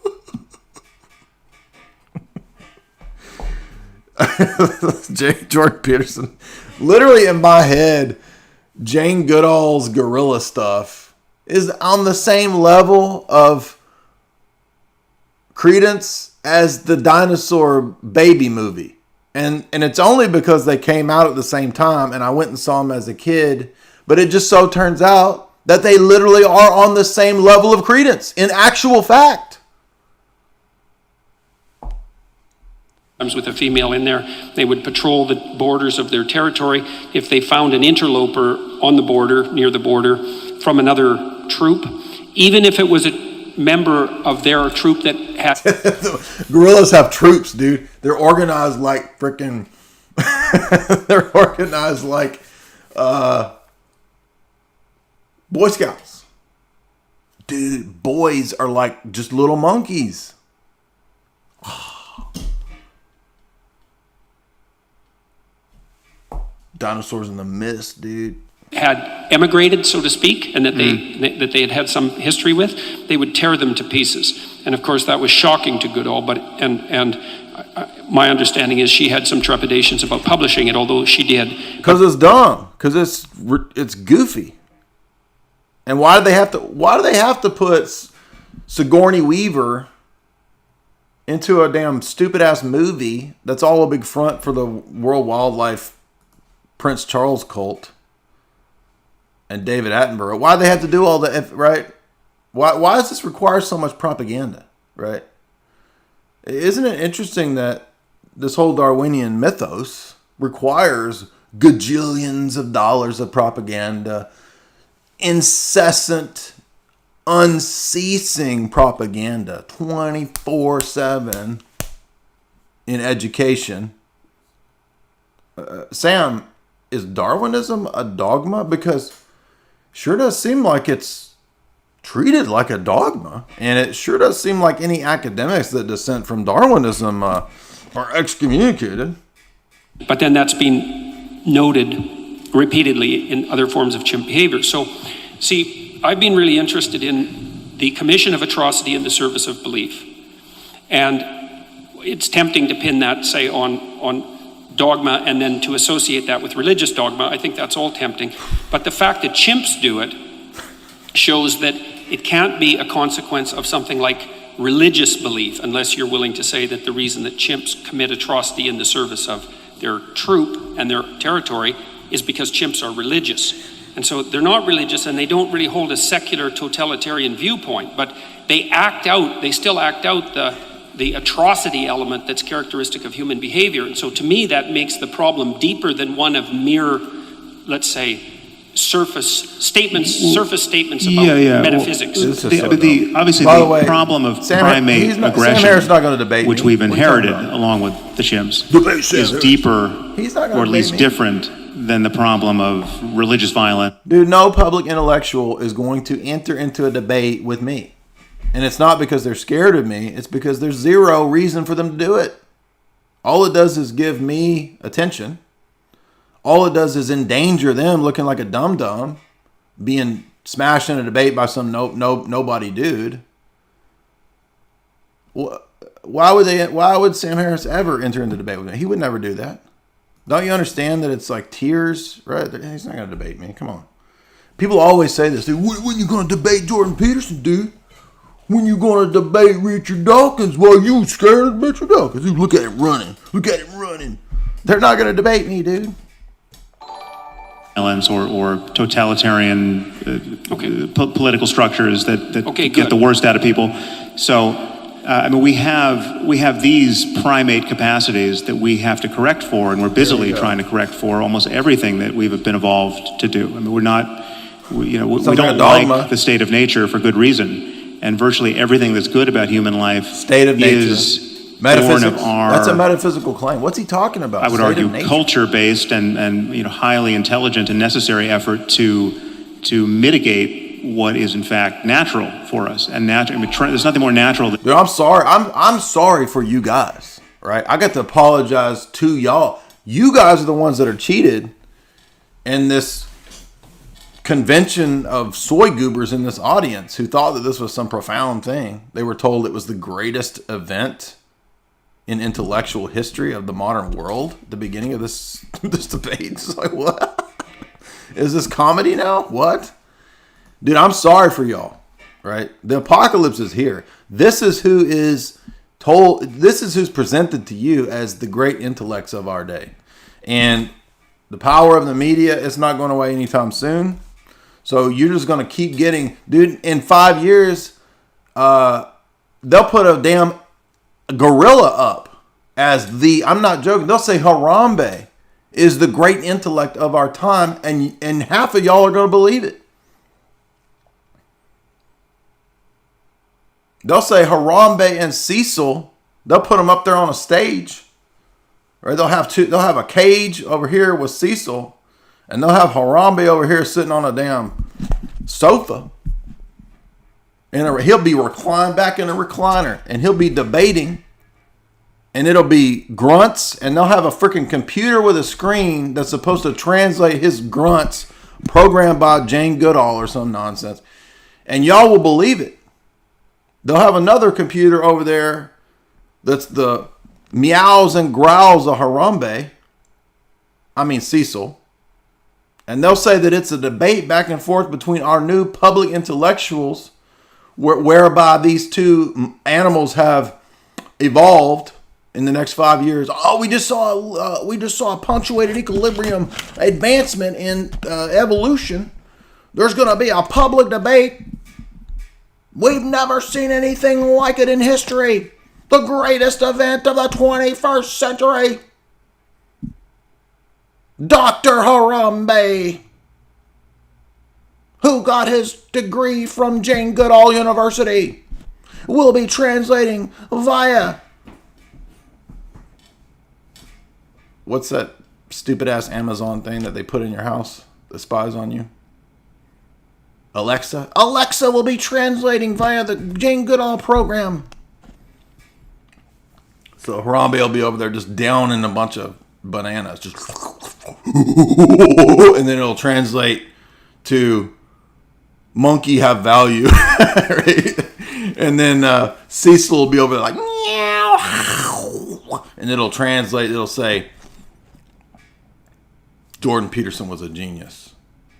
Jordan Peterson. Literally in my head, Jane Goodall's gorilla stuff is on the same level of credence as the dinosaur Baby movie. And it's only because they came out at the same time and I went and saw them as a kid. But it just so turns out that they literally are on the same level of credence in actual fact. With a female in there, they would patrol the borders of their territory. If they found an interloper on the border, near the border, from another troop, even if it was a member of their troop that had... Gorillas have troops, dude. They're organized like freaking... They're organized like Boy Scouts. Dude, boys are like just little monkeys. Dinosaurs in the mist, dude. Had emigrated, so to speak, and that they had some history with, they would tear them to pieces. And of course, that was shocking to Goodall. But my understanding is she had some trepidations about publishing it, although she did. Because it's dumb. Because it's goofy. And why do they have to put Sigourney Weaver into a damn stupid ass movie that's all a big front for the World Wildlife Prince Charles cult? And David Attenborough. Why do they have to do all that, right? Why does this require so much propaganda, right? Isn't it interesting that this whole Darwinian mythos requires gajillions of dollars of propaganda, incessant, unceasing propaganda, 24/7 in education? Sam, is Darwinism a dogma? Because sure does seem like it's treated like a dogma. And it sure does seem like any academics that dissent from Darwinism are excommunicated. But then that's been noted repeatedly in other forms of chimp behavior. So, see, I've been really interested in the commission of atrocity in the service of belief. And it's tempting to pin that, say, on dogma and then to associate that with religious dogma. I think that's all tempting. But the fact that chimps do it shows that it can't be a consequence of something like religious belief, unless you're willing to say that the reason that chimps commit atrocity in the service of their troop and their territory is because chimps are religious. And so they're not religious, and they don't really hold a secular totalitarian viewpoint, but they still act out the atrocity element that's characteristic of human behavior. And so to me, that makes the problem deeper than one of mere, let's say, surface statements about metaphysics. Obviously, By the the way, problem of Sam primate Harris's aggression, not going to debate which me. we've What are you talking inherited about? along with the chimps, Debate Sam is Harris. deeper, He's not gonna or at least debate me. different than the problem of religious violence. Dude, no public intellectual is going to enter into a debate with me. And it's not because they're scared of me. It's because there's zero reason for them to do it. All it does is give me attention. All it does is endanger them looking like a dum-dum, being smashed in a debate by some nobody dude. Why would Sam Harris ever enter into debate with me? He would never do that. Don't you understand that it's like tears, right? He's not going to debate me. Come on. People always say this, dude. When you going to debate Jordan Peterson, dude? When you going to debate Richard Dawkins? Well, you scared of Richard Dawkins. Dude, look at him running. Look at him running. They're not going to debate me, dude. Violence or totalitarian political structures that get the worst out of people. So, I mean, we have these primate capacities that we have to correct for, and we're busily trying to correct for almost everything that we've been evolved to do. I mean, we don't like the state of nature for good reason. And virtually everything that's good about human life is born of our... That's a metaphysical claim. What's he talking about? I would argue culture-based and highly intelligent and necessary effort to mitigate what is in fact natural for us. And there's nothing more natural than... Dude, I'm sorry. I'm sorry for you guys, right? I got to apologize to y'all. You guys are the ones that are cheated in this convention of soy goobers in this audience who thought that this was some profound thing. They were told it was the greatest event in intellectual history of the modern world at the beginning of this debate. It's like, what? Is this comedy now? What? Dude, I'm sorry for y'all, right? The apocalypse is here. This is who's presented to you as the great intellects of our day. And the power of the media is not going away anytime soon. So you're just going to keep getting, dude, in 5 years, they'll put a damn gorilla up as I'm not joking, they'll say Harambe is the great intellect of our time, and half of y'all are going to believe it. They'll say Harambe and Cecil, they'll put them up there on a stage. Right? They'll have a cage over here with Cecil, and they'll have Harambe over here sitting on a damn sofa. And he'll be reclined back in a recliner, and he'll be debating, and it'll be grunts, and they'll have a freaking computer with a screen that's supposed to translate his grunts, programmed by Jane Goodall or some nonsense. And y'all will believe it. They'll have another computer over there that's the meows and growls of Cecil. And they'll say that it's a debate back and forth between our new public intellectuals, whereby these two animals have evolved in the next 5 years. Oh, we just saw a punctuated equilibrium advancement in evolution. There's going to be a public debate. We've never seen anything like it in history. The greatest event of the 21st century. Dr. Harambe, who got his degree from Jane Goodall University, will be translating via... What's that stupid-ass Amazon thing that they put in your house that spies on you? Alexa? Alexa will be translating via the Jane Goodall program. So Harambe will be over there just downing a bunch of bananas. Just... and then it'll translate to monkey have value. Right? And then Cecil will be over there like... meow. And it'll translate, it'll say... Jordan Peterson was a genius.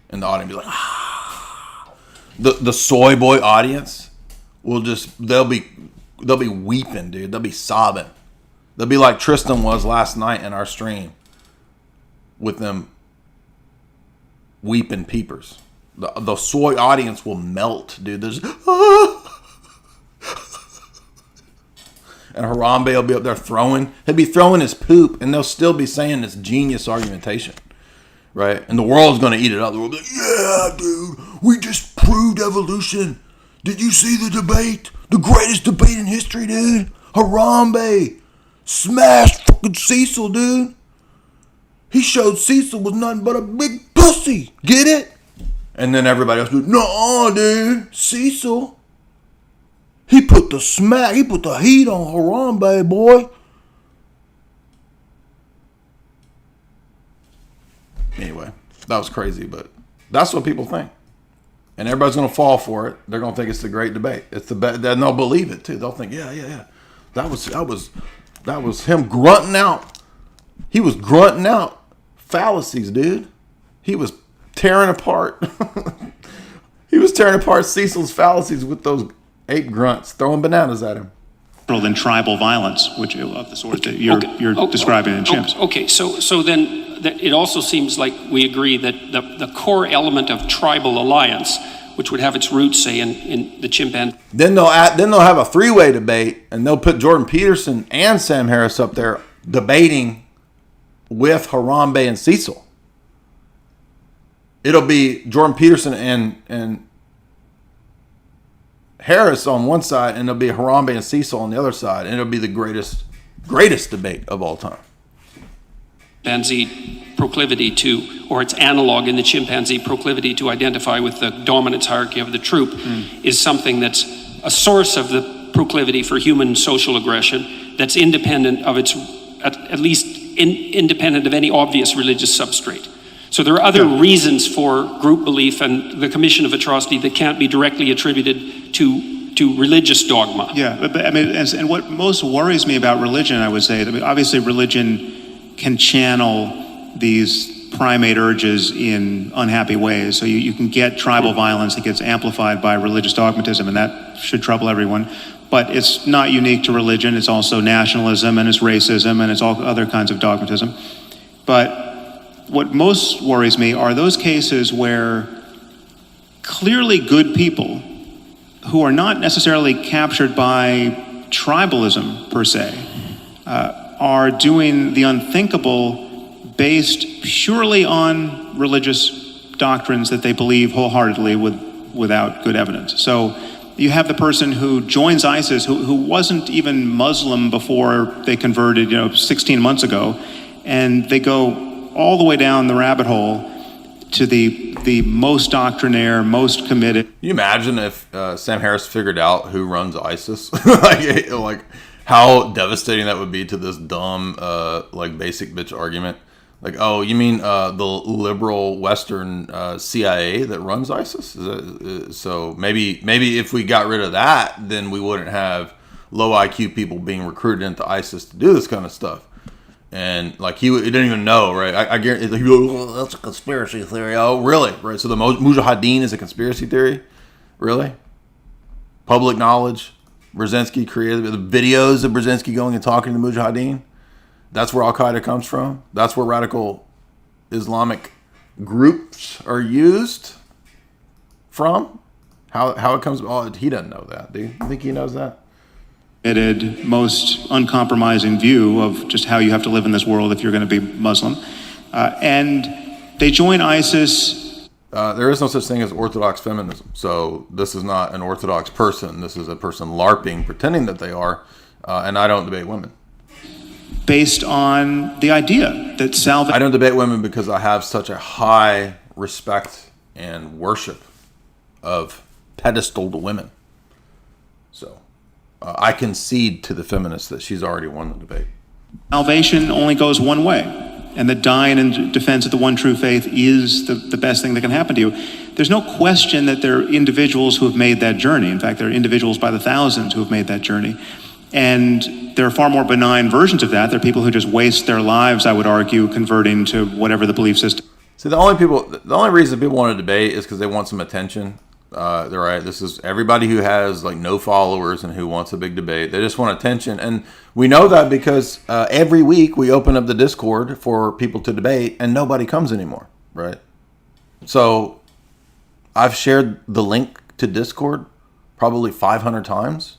And the audience will be like... ah. The soy boy audience will just... they'll be they'll be weeping, dude. They'll be sobbing. They'll be like Tristan was last night in our stream with them weeping peepers. The soy audience will melt, dude. There's and Harambe will be up there throwing. He'll be throwing his poop, and they'll still be saying this genius argumentation, right? And the world's going to eat it up. They'll be like, yeah, dude, we just proved evolution. Did you see the debate? The greatest debate in history, dude. Harambe smashed fucking Cecil, dude. He showed Cecil was nothing but a big pussy. Get it? And then everybody else goes, no, dude. Cecil. He put the heat on Harambe, boy. Anyway, that was crazy, but that's what people think. And everybody's going to fall for it. They're going to think it's the great debate. It's the best. And they'll believe it, too. They'll think, yeah. That was him grunting out. He was grunting out fallacies, dude. He was tearing apart. He was tearing apart Cecil's fallacies with those ape grunts, throwing bananas at him. Than tribal violence, which of the sort that you're describing in chimps. Okay, so then it also seems like we agree that the core element of tribal alliance, which would have its roots, say, in the chimpanzee. Then they'll have a three-way debate, and they'll put Jordan Peterson and Sam Harris up there debating with Harambe and Cecil. It'll be Jordan Peterson and Harris on one side, and it'll be Harambe and Cecil on the other side, and it'll be the greatest debate of all time. Chimpanzee proclivity to, or its analog in the chimpanzee proclivity to identify with the dominance hierarchy of the troop is something that's a source of the proclivity for human social aggression that's independent of its, at least independent of any obvious religious substrate. So there are other reasons for group belief and the commission of atrocity that can't be directly attributed to religious dogma. Yeah, but I mean, and what most worries me about religion, I would say, obviously religion can channel these primate urges in unhappy ways. So you can get tribal violence that gets amplified by religious dogmatism, and that should trouble everyone. But it's not unique to religion. It's also nationalism, and it's racism, and it's all other kinds of dogmatism. But what most worries me are those cases where clearly good people who are not necessarily captured by tribalism per se are doing the unthinkable based purely on religious doctrines that they believe wholeheartedly without good evidence. So you have the person who joins ISIS who wasn't even Muslim before they converted, 16 months ago, and they go all the way down the rabbit hole to the most doctrinaire, most committed. Can you imagine if Sam Harris figured out who runs ISIS? like how devastating that would be to this dumb, basic bitch argument. Like, oh, you mean the liberal Western CIA that runs ISIS? So maybe if we got rid of that, then we wouldn't have low IQ people being recruited into ISIS to do this kind of stuff. And like he didn't even know, right? I guarantee he'd be like, oh, that's a conspiracy theory. Oh, really? Right? So the Mujahideen is a conspiracy theory? Really? Public knowledge? Brzezinski created the videos of Brzezinski going and talking to the Mujahideen? That's where Al-Qaeda comes from? That's where radical Islamic groups are used from? How it comes? Oh, he doesn't know that. Do you think he knows that? Most uncompromising view of just how you have to live in this world if you're going to be Muslim. And they join ISIS. There is no such thing as orthodox feminism. So this is not an orthodox person. This is a person LARPing, pretending that they are. And I don't debate women. Based on the idea that salvation... I don't debate women because I have such a high respect and worship of pedestaled women. So... I concede to the feminists that she's already won the debate. Salvation only goes one way, and that dying in defense of the one true faith is the best thing that can happen to you. There's no question that there are individuals who have made that journey. In fact, there are individuals by the thousands who have made that journey. And there are far more benign versions of that. There are people who just waste their lives, I would argue, converting to whatever the belief system. See, the only reason people want to debate is because they want some attention. They're right. This is everybody who has like no followers and who wants a big debate. They just want attention, and we know that because every week we open up the Discord for people to debate, and nobody comes anymore. Right. So I've shared the link to Discord probably 500 times,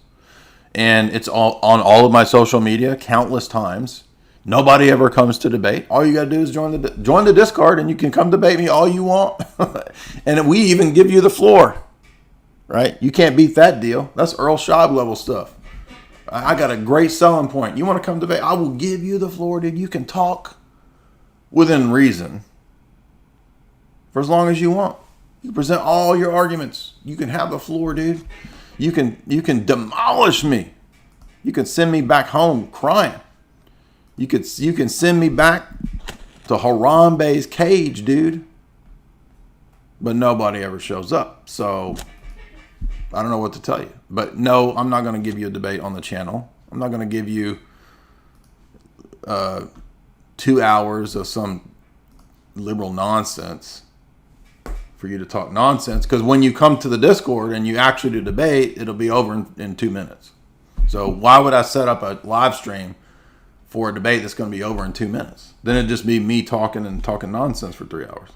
and it's all on all of my social media countless times. Nobody ever comes to debate. All you got to do is join the Discord, and you can come debate me all you want. And we even give you the floor, right? You can't beat that deal. That's Earl Schaub level stuff. I got a great selling point. You want to come debate? I will give you the floor, dude. You can talk within reason for as long as you want. You can present all your arguments. You can have the floor, dude. You can demolish me. You can send me back home crying. You can send me back to Harambe's cage, dude. But nobody ever shows up. So I don't know what to tell you. But no, I'm not going to give you a debate on the channel. I'm not going to give you 2 hours of some liberal nonsense for you to talk nonsense. Because when you come to the Discord and you actually do debate, it'll be over in 2 minutes. So why would I set up a live stream for a debate that's going to be over in 2 minutes? Then it'd just be me talking nonsense for 3 hours.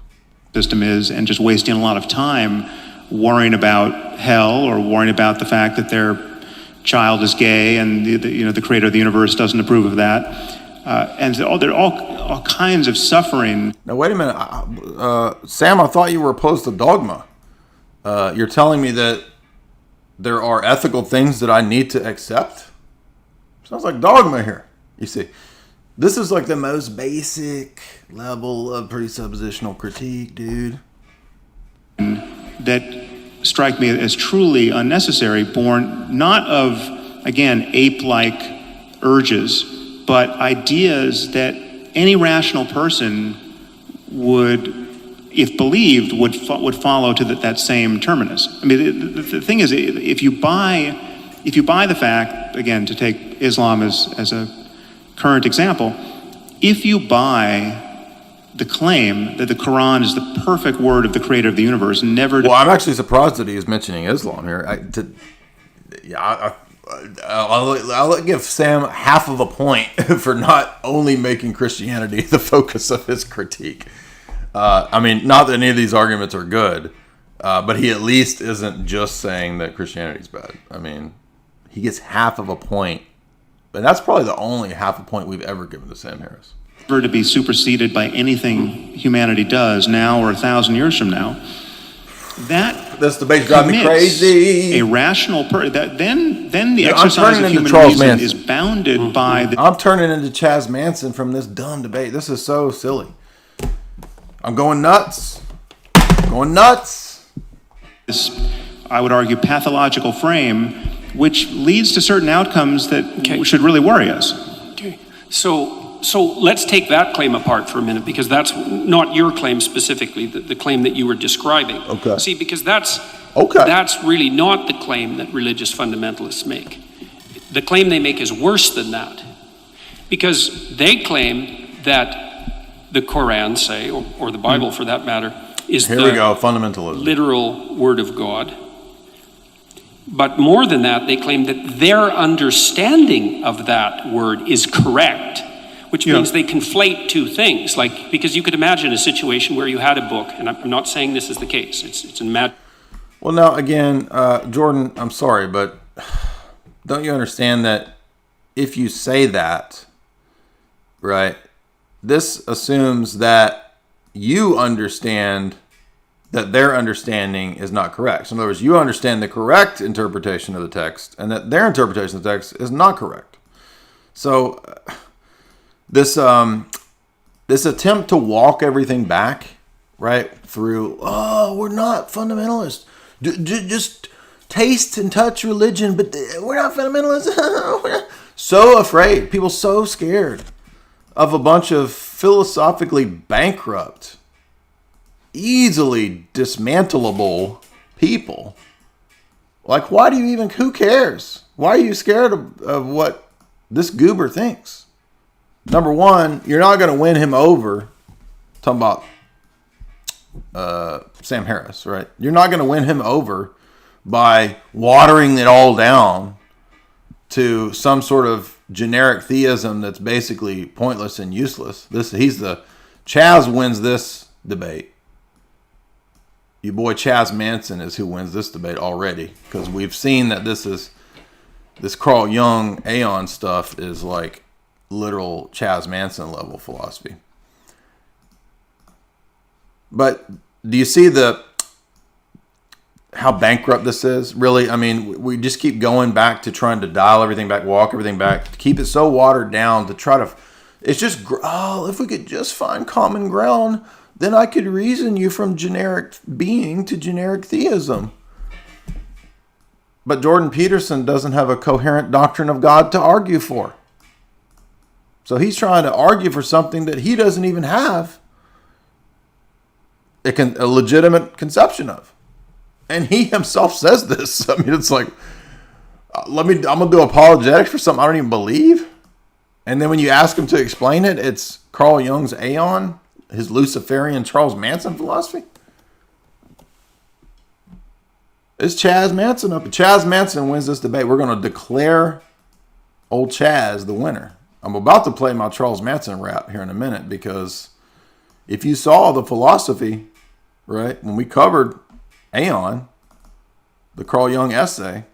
System is, and just wasting a lot of time worrying about hell or worrying about the fact that their child is gay and the creator of the universe doesn't approve of that. And there are all kinds of suffering. Now, wait a minute. Sam, I thought you were opposed to dogma. You're telling me that there are ethical things that I need to accept? Sounds like dogma here. You see, this is like the most basic level of presuppositional critique, dude. That strike me as truly unnecessary, born not of, again, ape-like urges, but ideas that any rational person would, if believed, would follow to that same terminus. I mean, the thing is, if you buy the fact, again, to take Islam as a current example, if you buy the claim that the Quran is the perfect word of the creator of the universe, Well, I'm actually surprised that he is mentioning Islam here. I'll give Sam half of a point for not only making Christianity the focus of his critique. I mean, not that any of these arguments are good, but he at least isn't just saying that Christianity is bad. I mean, he gets half of a point. And that's probably the only half a point we've ever given to Sam Harris. To be superseded by anything humanity does now or 1,000 years from now, this debate's driving me crazy. A rational then the exercise of human reason is bounded by the... I'm turning into Chaz Manson from this dumb debate. This is so silly. I'm going nuts. This, I would argue, pathological frame, which leads to certain outcomes that should really worry us. Okay. So let's take that claim apart for a minute, because that's not your claim specifically, the claim that you were describing. Okay. See, because that's really not the claim that religious fundamentalists make. The claim they make is worse than that, because they claim that the Quran, say, or the Bible for that matter, is fundamentalism, literal word of God. But more than that, they claim that their understanding of that word is correct, which means they conflate two things. Like, because you could imagine a situation where you had a book, and I'm not saying this is the case. It's an imagine. Well, now again, Jordan, I'm sorry, but don't you understand that if you say that, right, this assumes that you understand that their understanding is not correct. So in other words, you understand the correct interpretation of the text and that their interpretation of the text is not correct. So this attempt to walk everything back, right, through, we're not fundamentalists. Just taste and touch religion, but we're not fundamentalists. We're not. So afraid. People so scared of a bunch of philosophically bankrupt, easily dismantleable people. Like, why do you even, who cares? Why are you scared of what this goober thinks? Number one, you're not going to win him over talking about Sam Harris, right? You're not going to win him over by watering it all down to some sort of generic theism that's basically pointless and useless. Chaz wins this debate. Your boy Chaz Manson is who wins this debate already, because we've seen that this Carl Jung Aeon stuff is like literal Chaz Manson level philosophy. But do you see how bankrupt this is? Really, I mean, we just keep going back to trying to dial everything back, walk everything back, to keep it so watered down to try to. It's just, if we could just find common ground, then I could reason you from generic being to generic theism. But Jordan Peterson doesn't have a coherent doctrine of God to argue for. So he's trying to argue for something that he doesn't even have a legitimate conception of. And he himself says this. I mean, it's like, I'm going to do apologetics for something I don't even believe. And then when you ask him to explain it, it's Carl Jung's Aeon, his Luciferian Charles Manson philosophy. It's Chaz Manson up. Chaz Manson wins this debate. We're going to declare old Chaz the winner. I'm about to play my Charles Manson rap here in a minute, because if you saw the philosophy, right, when we covered Aeon, the Carl Jung essay,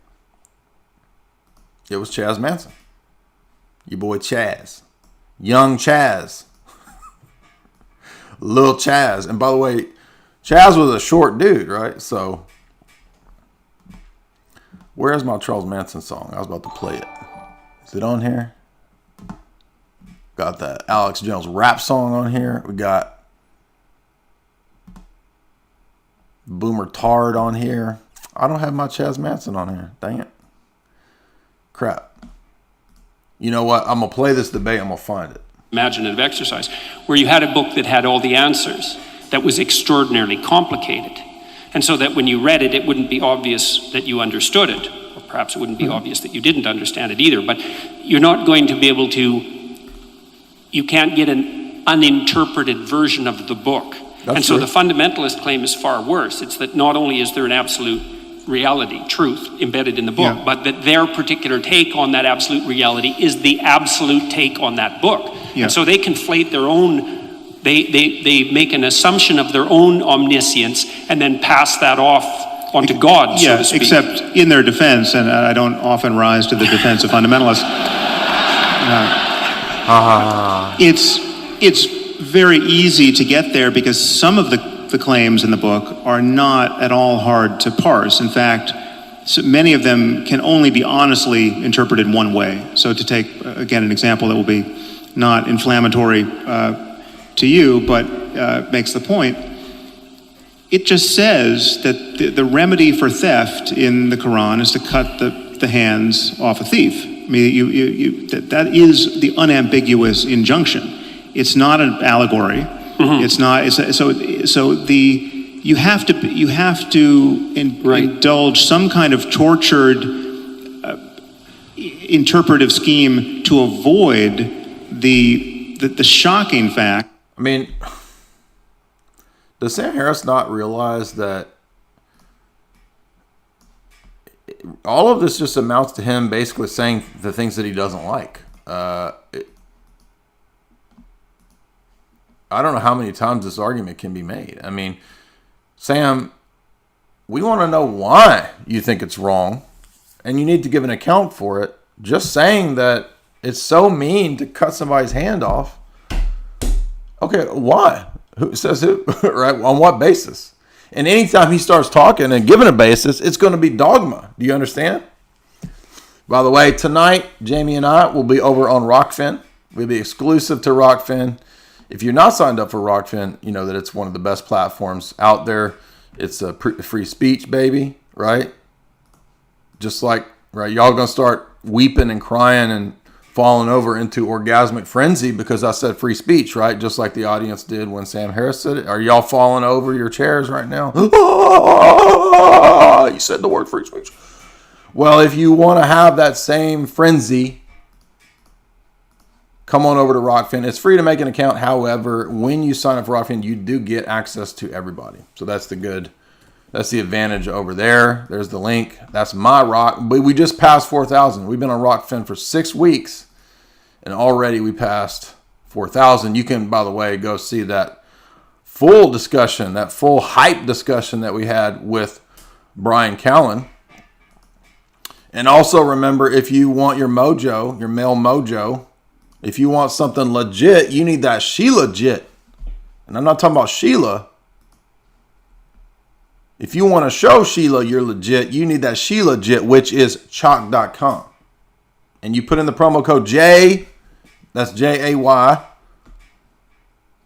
it was Chaz Manson. Your boy Chaz. Young Chaz. Little Chaz. And by the way, Chaz was a short dude, right? So, where's my Charles Manson song? I was about to play it. Is it on here? Got that Alex Jones rap song on here. We got Boomer Tard on here. I don't have my Chaz Manson on here. Dang it. Crap. You know what? I'm going to play this debate. I'm going to find it. Imaginative exercise, where you had a book that had all the answers, that was extraordinarily complicated. And so that when you read it, it wouldn't be obvious that you understood it. Or perhaps it wouldn't be obvious that you didn't understand it either. But you're not going to be able to, you can't get an uninterpreted version of the book. And so the fundamentalist claim is far worse. It's that not only is there an absolute reality, truth, embedded in the book, but that their particular take on that absolute reality is the absolute take on that book. Yeah. And so they conflate their own, they make an assumption of their own omniscience and then pass that off onto God, so to speak. Except in their defense, and I don't often rise to the defense of fundamentalists, it's very easy to get there because some of the claims in the book are not at all hard to parse. In fact, so many of them can only be honestly interpreted one way. So to take, again, an example that will be not inflammatory to you, but makes the point, it just says that the remedy for theft in the Quran is to cut the hands off a thief. I mean, that is the unambiguous injunction. It's not an allegory. Mm-hmm. It's not. You have to indulge some kind of tortured interpretive scheme to avoid the shocking fact. I mean, does Sam Harris not realize that all of this just amounts to him basically saying the things that he doesn't like? I don't know how many times this argument can be made. I mean, Sam, we want to know why you think it's wrong, and you need to give an account for it. Just saying that it's so mean to cut somebody's hand off. Okay, why? Who says it? Right? On what basis? And anytime he starts talking and giving a basis, it's going to be dogma. Do you understand? By the way, tonight, Jamie and I will be over on Rockfin. We'll be exclusive to Rockfin. If you're not signed up for Rockfin, you know that it's one of the best platforms out there. It's a free speech, baby, right? Just like, right, y'all going to start weeping and crying and falling over into orgasmic frenzy because I said free speech, right? Just like the audience did when Sam Harris said it. Are y'all falling over your chairs right now? You said the word free speech. Well, if you want to have that same frenzy come on over to Rockfin. It's free to make an account. However, when you sign up for Rockfin, you do get access to everybody. So that's the advantage over there. There's the link. That's my Rock. But we just passed 4,000. We've been on Rockfin for 6 weeks, and already we passed 4,000. You can, by the way, go see that full discussion, that full hype discussion that we had with Brian Callen. And also remember, if you want your mojo, your male mojo, if you want something legit, you need that She Legit. And I'm not talking about Sheila. If you want to show Sheila you're legit, you need that She Legit, which is chalk.com. And you put in the promo code J, that's J-A-Y,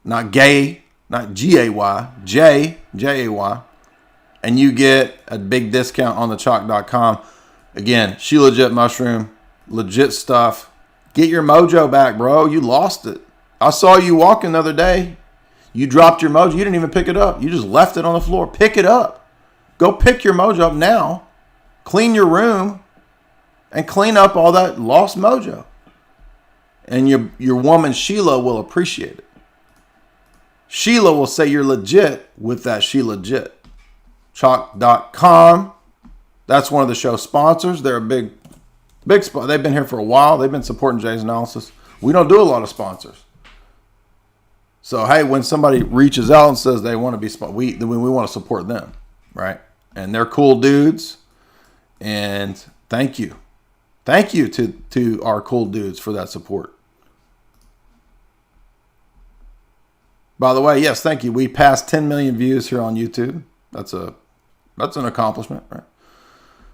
not gay, not G-A-Y, J, J-A-Y. And you get a big discount on the chalk.com. Again, She Legit mushroom, legit stuff. Get your mojo back, bro. You lost it. I saw you walking the other day. You dropped your mojo. You didn't even pick it up. You just left it on the floor. Pick it up. Go pick your mojo up now. Clean your room and clean up all that lost mojo. And your woman, Sheila, will appreciate it. Sheila will say you're legit with that She Legit. Chalk.com. That's one of the show's sponsors. They're a big spot. They've been here for a while. They've been supporting Jay's analysis. We don't do a lot of sponsors. So, hey, when somebody reaches out and says they want to be we want to support them, right? And they're cool dudes. And thank you. Thank you to our cool dudes for that support. By the way, yes, thank you. We passed 10 million views here on YouTube. That's an accomplishment, right?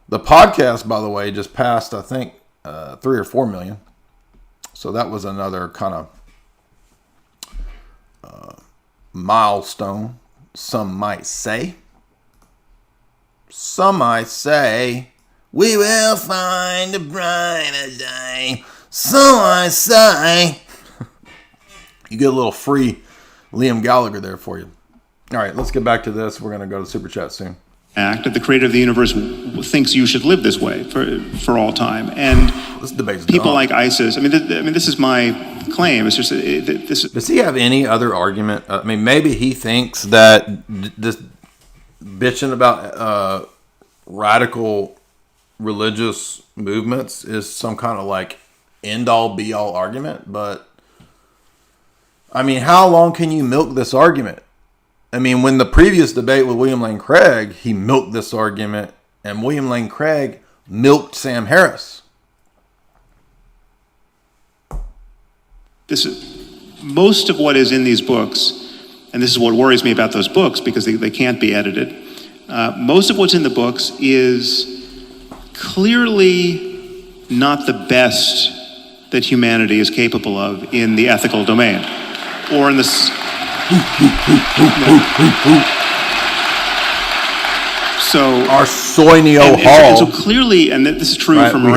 The podcast, by the way, just passed, I think, 3 or 4 million. So that was another kind of milestone, some might say. Some might say, we will find a brighter day. So I say. You get a little free Liam Gallagher there for you. All right, let's get back to this. We're going to go to Super Chat soon. Act that the creator of the universe thinks you should live this way for all time, and this debate's people dumb. like ISIS. I mean, this is my claim. It's just this. Does he have any other argument? I mean, maybe he thinks that this bitching about radical religious movements is some kind of like end all be all argument. But I mean, how long can you milk this argument? I mean, when the previous debate with William Lane Craig, he milked this argument, and William Lane Craig milked Sam Harris. Most of what is in these books, and this is what worries me about those books because they can't be edited. Most of what's in the books is clearly not the best that humanity is capable of in the ethical domain, or in the. So Arsenio Hall. And so clearly, and this is true right, from we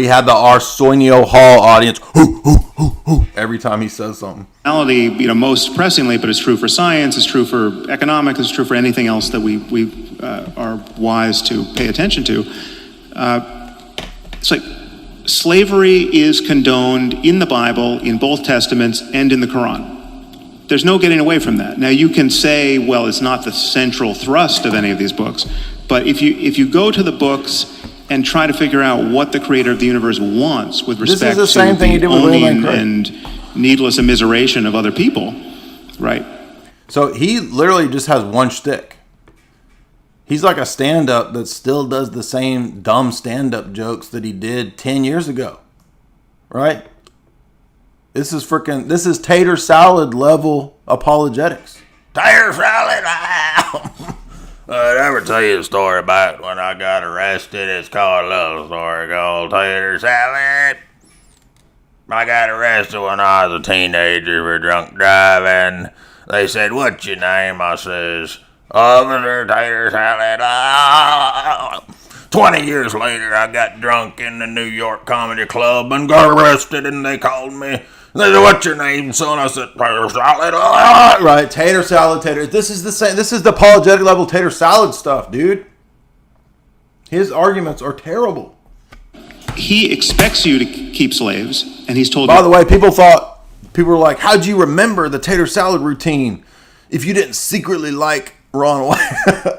had the Arsenio Hall audience every time he says something. Reality, most pressingly, but it's true for science, it's true for economics, it's true for anything else that we are wise to pay attention to. It's like slavery is condoned in the Bible, in both Testaments, and in the Quran. There's no getting away from that. Now you can say, well, it's not the central thrust of any of these books, but if you go to the books and try to figure out what the creator of the universe wants with respect to the owning and needless immiseration of other people, right? So he literally just has one shtick. He's like a stand-up that still does the same dumb stand-up jokes that he did 10 years ago, right? This is tater salad level apologetics. Tater salad. I'd ever tell you a story about when I got arrested. It's called a little story called Tater Salad. I got arrested when I was a teenager for drunk driving. They said, "What's your name?" I says, "Officer Tater Salad." 20 years later, I got drunk in the New York Comedy Club and got arrested, and they called me. They said, "What's your name, son?" I said, "Tater Salad." Right, tater salad, tater. This is the same. This is the apologetic level tater salad stuff, dude. His arguments are terrible. He expects you to keep slaves, and he's told By you. the way, people thought People were like, how'd you remember the tater salad routine if you didn't secretly like Ron White?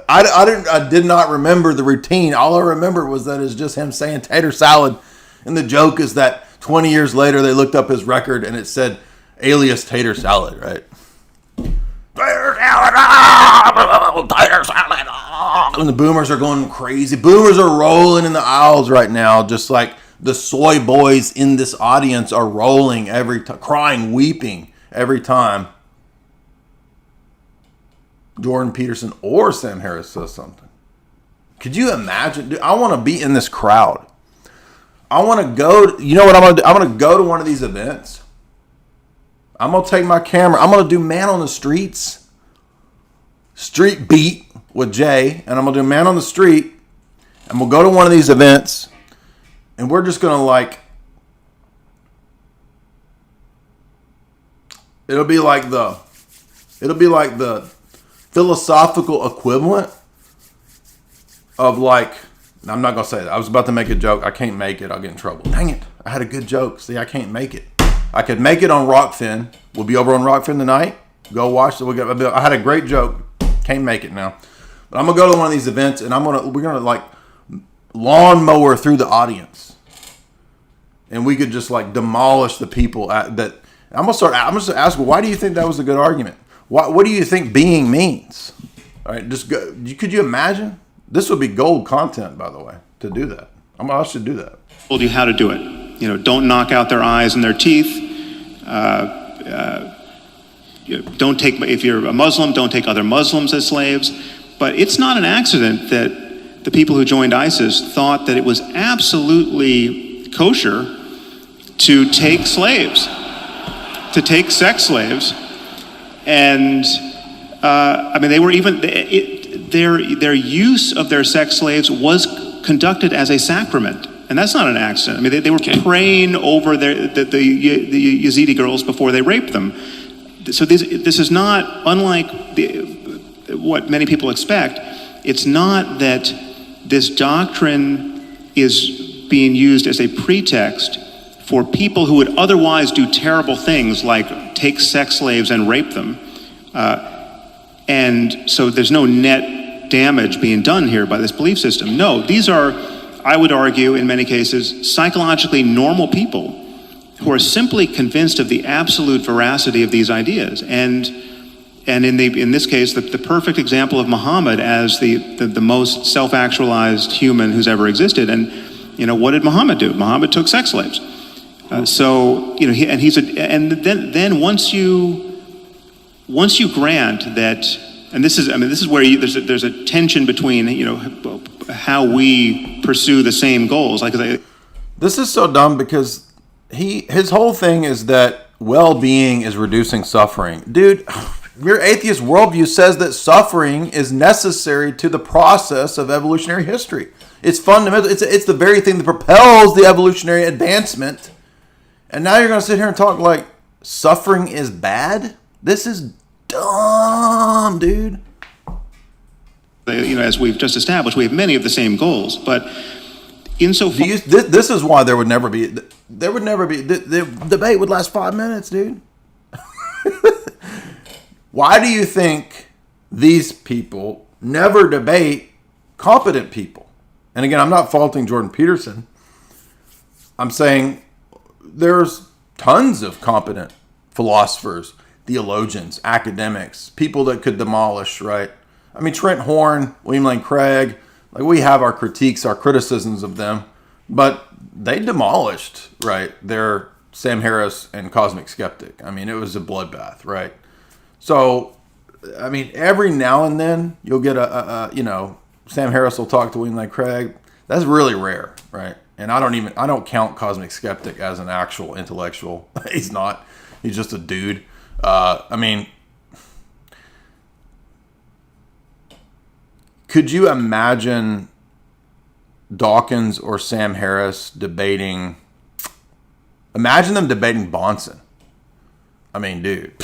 I did not remember the routine. All I remember was that it's just him saying tater salad. And the joke is that 20 years later, they looked up his record and it said alias tater salad, right? Tater salad, tater salad. And the boomers are going crazy. Boomers are rolling in the aisles right now, just like the soy boys in this audience are rolling every time, crying, weeping every time Jordan Peterson or Sam Harris says something. Could you imagine? Dude, I want to be in this crowd. I want to go. You know what I'm going to do? I'm going to go to one of these events. I'm going to take my camera. I'm going to do Man on the Streets, Street Beat with Jay, and I'm going to do Man on the Street, and we'll go to one of these events, and we're just going to like, it'll be like the philosophical equivalent of like, I'm not going to say that. I was about to make a joke. I can't make it. I'll get in trouble. Dang it. I had a good joke. See, I can't make it. I could make it on Rockfin. We'll be over on Rockfin tonight. Go watch it. I had a great joke. Can't make it now. But I'm going to go to one of these events and we're going to like lawnmower through the audience. And we could just like demolish the people that. I'm going to ask, why do you think that was a good argument? What do you think being means? All right, just go. Could you imagine? This would be gold content, by the way, to do that. I should do that. Told you how to do it. You know, don't knock out their eyes and their teeth. Don't take, if you're a Muslim, don't take other Muslims as slaves. But it's not an accident that the people who joined ISIS thought that it was absolutely kosher to take slaves, to take sex slaves. And I mean, they were even their use of their sex slaves was conducted as a sacrament, and that's not an accident. I mean, they were praying over the Yazidi girls before they raped them. So this is not unlike what many people expect. It's not that this doctrine is being used as a pretext for people who would otherwise do terrible things like take sex slaves and rape them. And so there's no net damage being done here by this belief system. No, these are, I would argue, in many cases, psychologically normal people who are simply convinced of the absolute veracity of these ideas. And in this case, the perfect example of Muhammad as the most self-actualized human who's ever existed. And, you know, what did Muhammad do? Muhammad took sex slaves. So, you know, then once you grant that, and this is where there's a tension between, you know, how we pursue the same goals. This is so dumb because his whole thing is that well-being is reducing suffering. Dude, your atheist worldview says that suffering is necessary to the process of evolutionary history. It's fundamental. It's the very thing that propels the evolutionary advancement. And now you're going to sit here and talk like suffering is bad? This is dumb, dude. You know, as we've just established, we have many of the same goals, but insofar... This is why there would never be... The debate would last 5 minutes, dude. Why do you think these people never debate competent people? And again, I'm not faulting Jordan Peterson. I'm saying there's tons of competent philosophers, theologians, academics, people that could demolish, right? I mean, Trent Horn, William Lane Craig, like we have our critiques, our criticisms of them, but they demolished, right, their Sam Harris and Cosmic Skeptic. I mean, it was a bloodbath, right? So, I mean, every now and then you'll get Sam Harris will talk to William Lane Craig. That's really rare, right? And I don't count Cosmic Skeptic as an actual intellectual. He's not. He's just a dude. I mean, could you imagine Dawkins or Sam Harris debating? Imagine them debating Bonson. I mean, dude.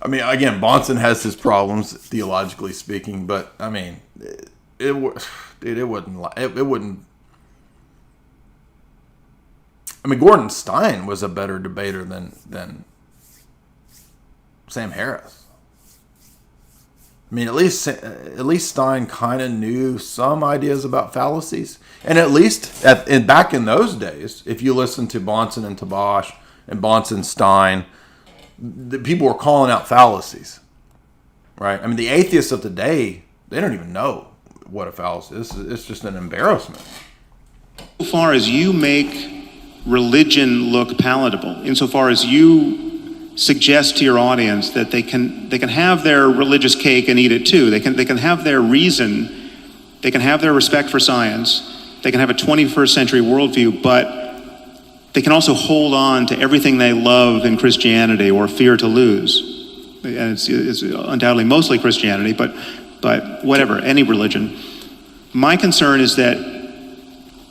I mean, again, Bonson has his problems theologically speaking, but I mean, it wouldn't. I mean, Gordon Stein was a better debater than Sam Harris. I mean, at least Stein kind of knew some ideas about fallacies, and at least back in those days, if you listen to Bahnsen and Tabash and Bahnsen Stein, the people were calling out fallacies, right? I mean, the atheists of today, they don't even know what a fallacy is. It's just an embarrassment. Insofar as you make religion look palatable, insofar as you suggest to your audience that they can have their religious cake and eat it too. They can have their reason, they can have their respect for science, they can have a 21st century worldview, but they can also hold on to everything they love in Christianity or fear to lose. And it's undoubtedly mostly Christianity, but whatever, any religion. My concern is that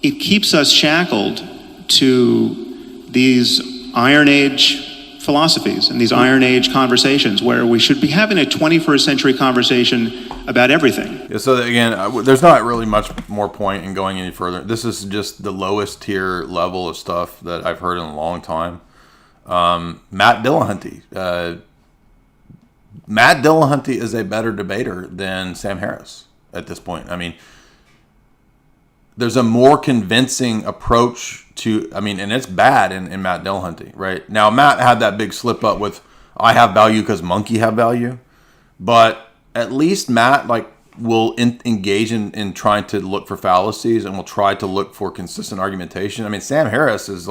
it keeps us shackled to these Iron Age philosophies and these Iron Age conversations where we should be having a 21st century conversation about everything. Yeah, so again, there's not really much more point in going any further. This is just the lowest tier level of stuff that I've heard in a long time. Matt Dillahunty. Matt Dillahunty is a better debater than Sam Harris at this point. I mean, there's a more convincing approach to, and it's bad in Matt Dillahunty, right? Now, Matt had that big slip up with, I have value because monkey have value. But at least Matt, will engage in trying to look for fallacies and will try to look for consistent argumentation. I mean, Sam Harris is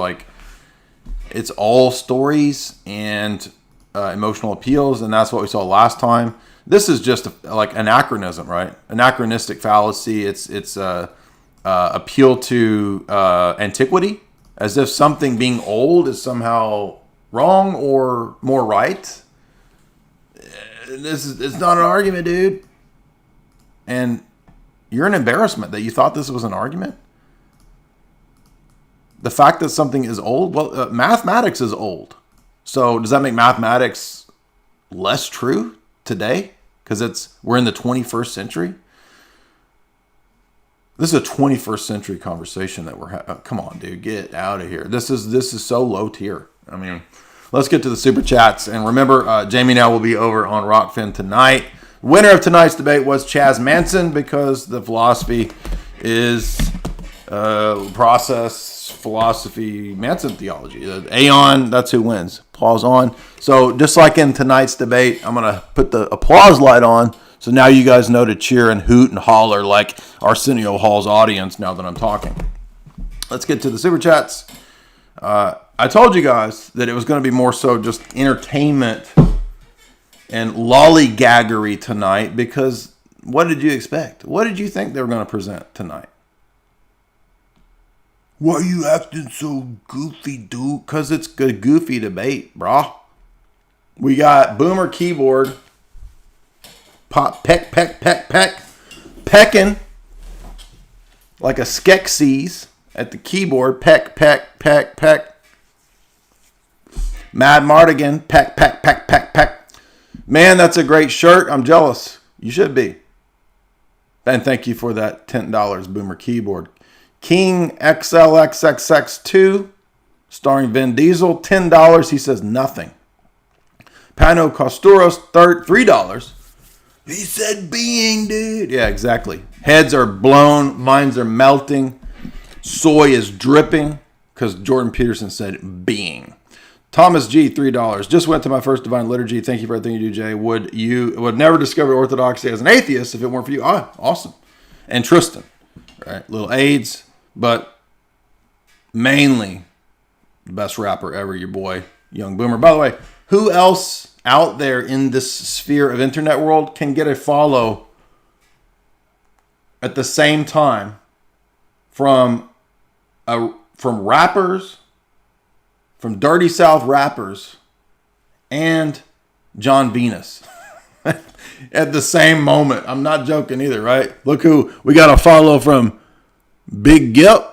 it's all stories and emotional appeals, and that's what we saw last time. This is just anachronism, right? Anachronistic fallacy. It's appeal to antiquity, as if something being old is somehow wrong or more right. It's not an argument, dude. And you're an embarrassment that you thought this was an argument. The fact that something is old, mathematics is old. So does that make mathematics less true today? Because we're in the 21st century. This is a 21st century conversation that we're having. Come on, dude, get out of here. This is so low tier. I mean, let's get to the super chats. And remember, Jamie now will be over on Rockfin tonight. Winner of tonight's debate was Chaz Manson, because the philosophy is process philosophy, Manson theology. Aeon, that's who wins. Applause on. So just like in tonight's debate, I'm going to put the applause light on. So now you guys know to cheer and hoot and holler like Arsenio Hall's audience now that I'm talking. Let's get to the super chats. I told you guys that it was going to be more so just entertainment and lollygaggery tonight, because what did you expect? What did you think they were going to present tonight? Why are you acting so goofy, dude? Because it's a goofy debate, brah. We got Boomer Keyboard. Pop, peck, pecking like a Skeksis at the keyboard. Peck. Mad Mardigan, peck. Man, that's a great shirt. I'm jealous. You should be. And thank you for that $10, Boomer Keyboard. King XLXXX2, starring Vin Diesel, $10. He says nothing. Pano Costuros, $3. He said being, dude. Yeah, exactly. Heads are blown. Minds are melting. Soy is dripping, because Jordan Peterson said being. Thomas G, $3. Just went to my first Divine Liturgy. Thank you for everything you do, Jay. Would never discover Orthodoxy as an atheist if it weren't for you. Awesome. And Tristan. Right? Little AIDS, but mainly the best rapper ever, your boy, Young Boomer. By the way, who else out there in this sphere of internet world can get a follow at the same time from rappers, from Dirty South rappers, and John Venus at the same moment? I'm not joking either, right? Look who we got a follow from. Big Gip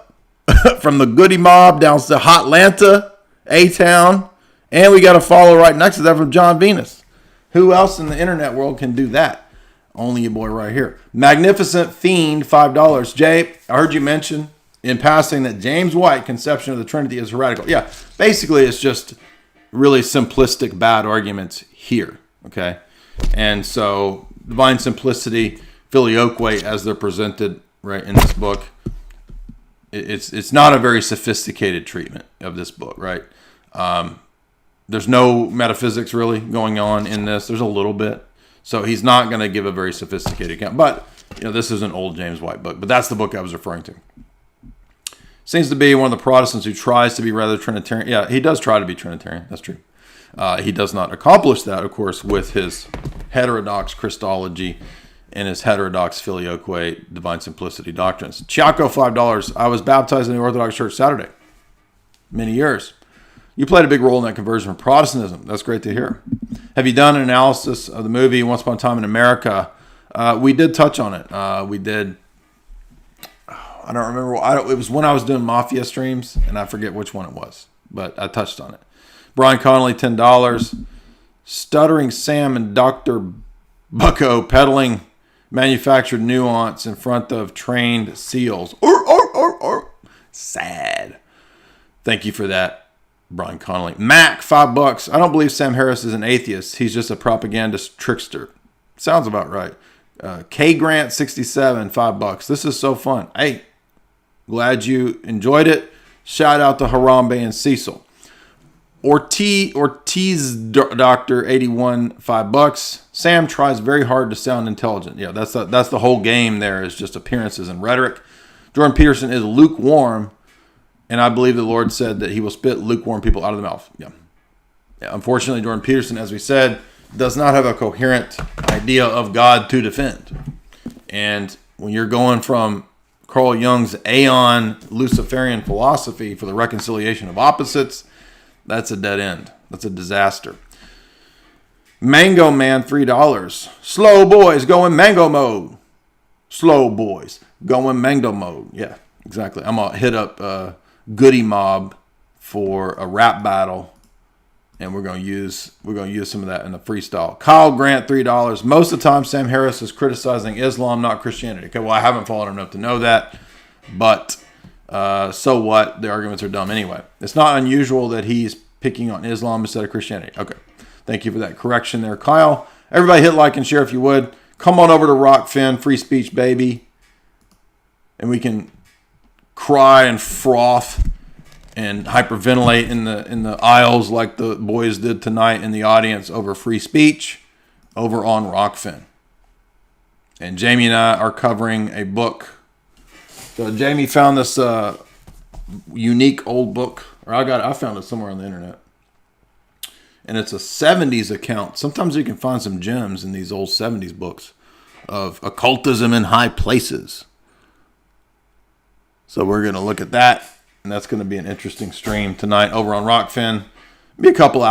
from the Goody Mob down to Hotlanta, A-Town. And we got a follow right next to that from John Venus. Who else in the internet world can do that? Only your boy right here. Magnificent Fiend, $5. Jay, I heard you mention in passing that James White's conception of the Trinity is heretical. Yeah, basically it's just really simplistic bad arguments here, okay? And so divine simplicity, filioque, as they're presented right in this book, it's not a very sophisticated treatment of this book, right? There's no metaphysics really going on in this. There's a little bit. So he's not going to give a very sophisticated account. But, this is an old James White book. But that's the book I was referring to. Seems to be one of the Protestants who tries to be rather Trinitarian. Yeah, he does try to be Trinitarian. That's true. He does not accomplish that, of course, with his heterodox Christology and his heterodox filioque divine simplicity doctrines. Chiaco, $5. I was baptized in the Orthodox Church Saturday. Many years. You played a big role in that conversion from Protestantism. That's great to hear. Have you done an analysis of the movie Once Upon a Time in America? We did touch on it. We did. I don't remember. It was when I was doing Mafia streams, and I forget which one it was, but I touched on it. Brian Connolly, $10. Stuttering Sam and Dr. Bucko peddling manufactured nuance in front of trained seals. Sad. Thank you for that, Brian Connolly. Mac, $5. I don't believe Sam Harris is an atheist. He's just a propagandist trickster. Sounds about right. K Grant, 67, $5. This is so fun. Hey, glad you enjoyed it. Shout out to Harambe and Cecil. Ortiz Doctor, 81, $5. Sam tries very hard to sound intelligent. Yeah, that's the whole game there, is just appearances and rhetoric. Jordan Peterson is lukewarm, and I believe the Lord said that he will spit lukewarm people out of the mouth. Yeah. Unfortunately, Jordan Peterson, as we said, does not have a coherent idea of God to defend. And when you're going from Carl Jung's Aeon Luciferian philosophy for the reconciliation of opposites, that's a dead end. That's a disaster. Mango Man, $3. Slow boys going mango mode. Slow boys going mango mode. Yeah, exactly. I'm gonna hit up Goody Mob for a rap battle, and we're gonna use some of that in the freestyle. Kyle Grant, $3. Most of the time, Sam Harris is criticizing Islam, not Christianity. Okay, well, I haven't followed him enough to know that, but so what? The arguments are dumb anyway. It's not unusual that he's picking on Islam instead of Christianity. Okay, thank you for that correction there, Kyle. Everybody hit like and share if you would. Come on over to Rockfin, free speech, baby, and we can cry and froth and hyperventilate in the aisles like the boys did tonight in the audience over free speech over on Rockfin. And Jamie and I are covering a book. So Jamie found this unique old book, or I found it somewhere on the internet. And it's a 70s account. Sometimes you can find some gems in these old 70s books of occultism in high places. So we're going to look at that. And that's going to be an interesting stream tonight over on Rockfin. Be a couple hours.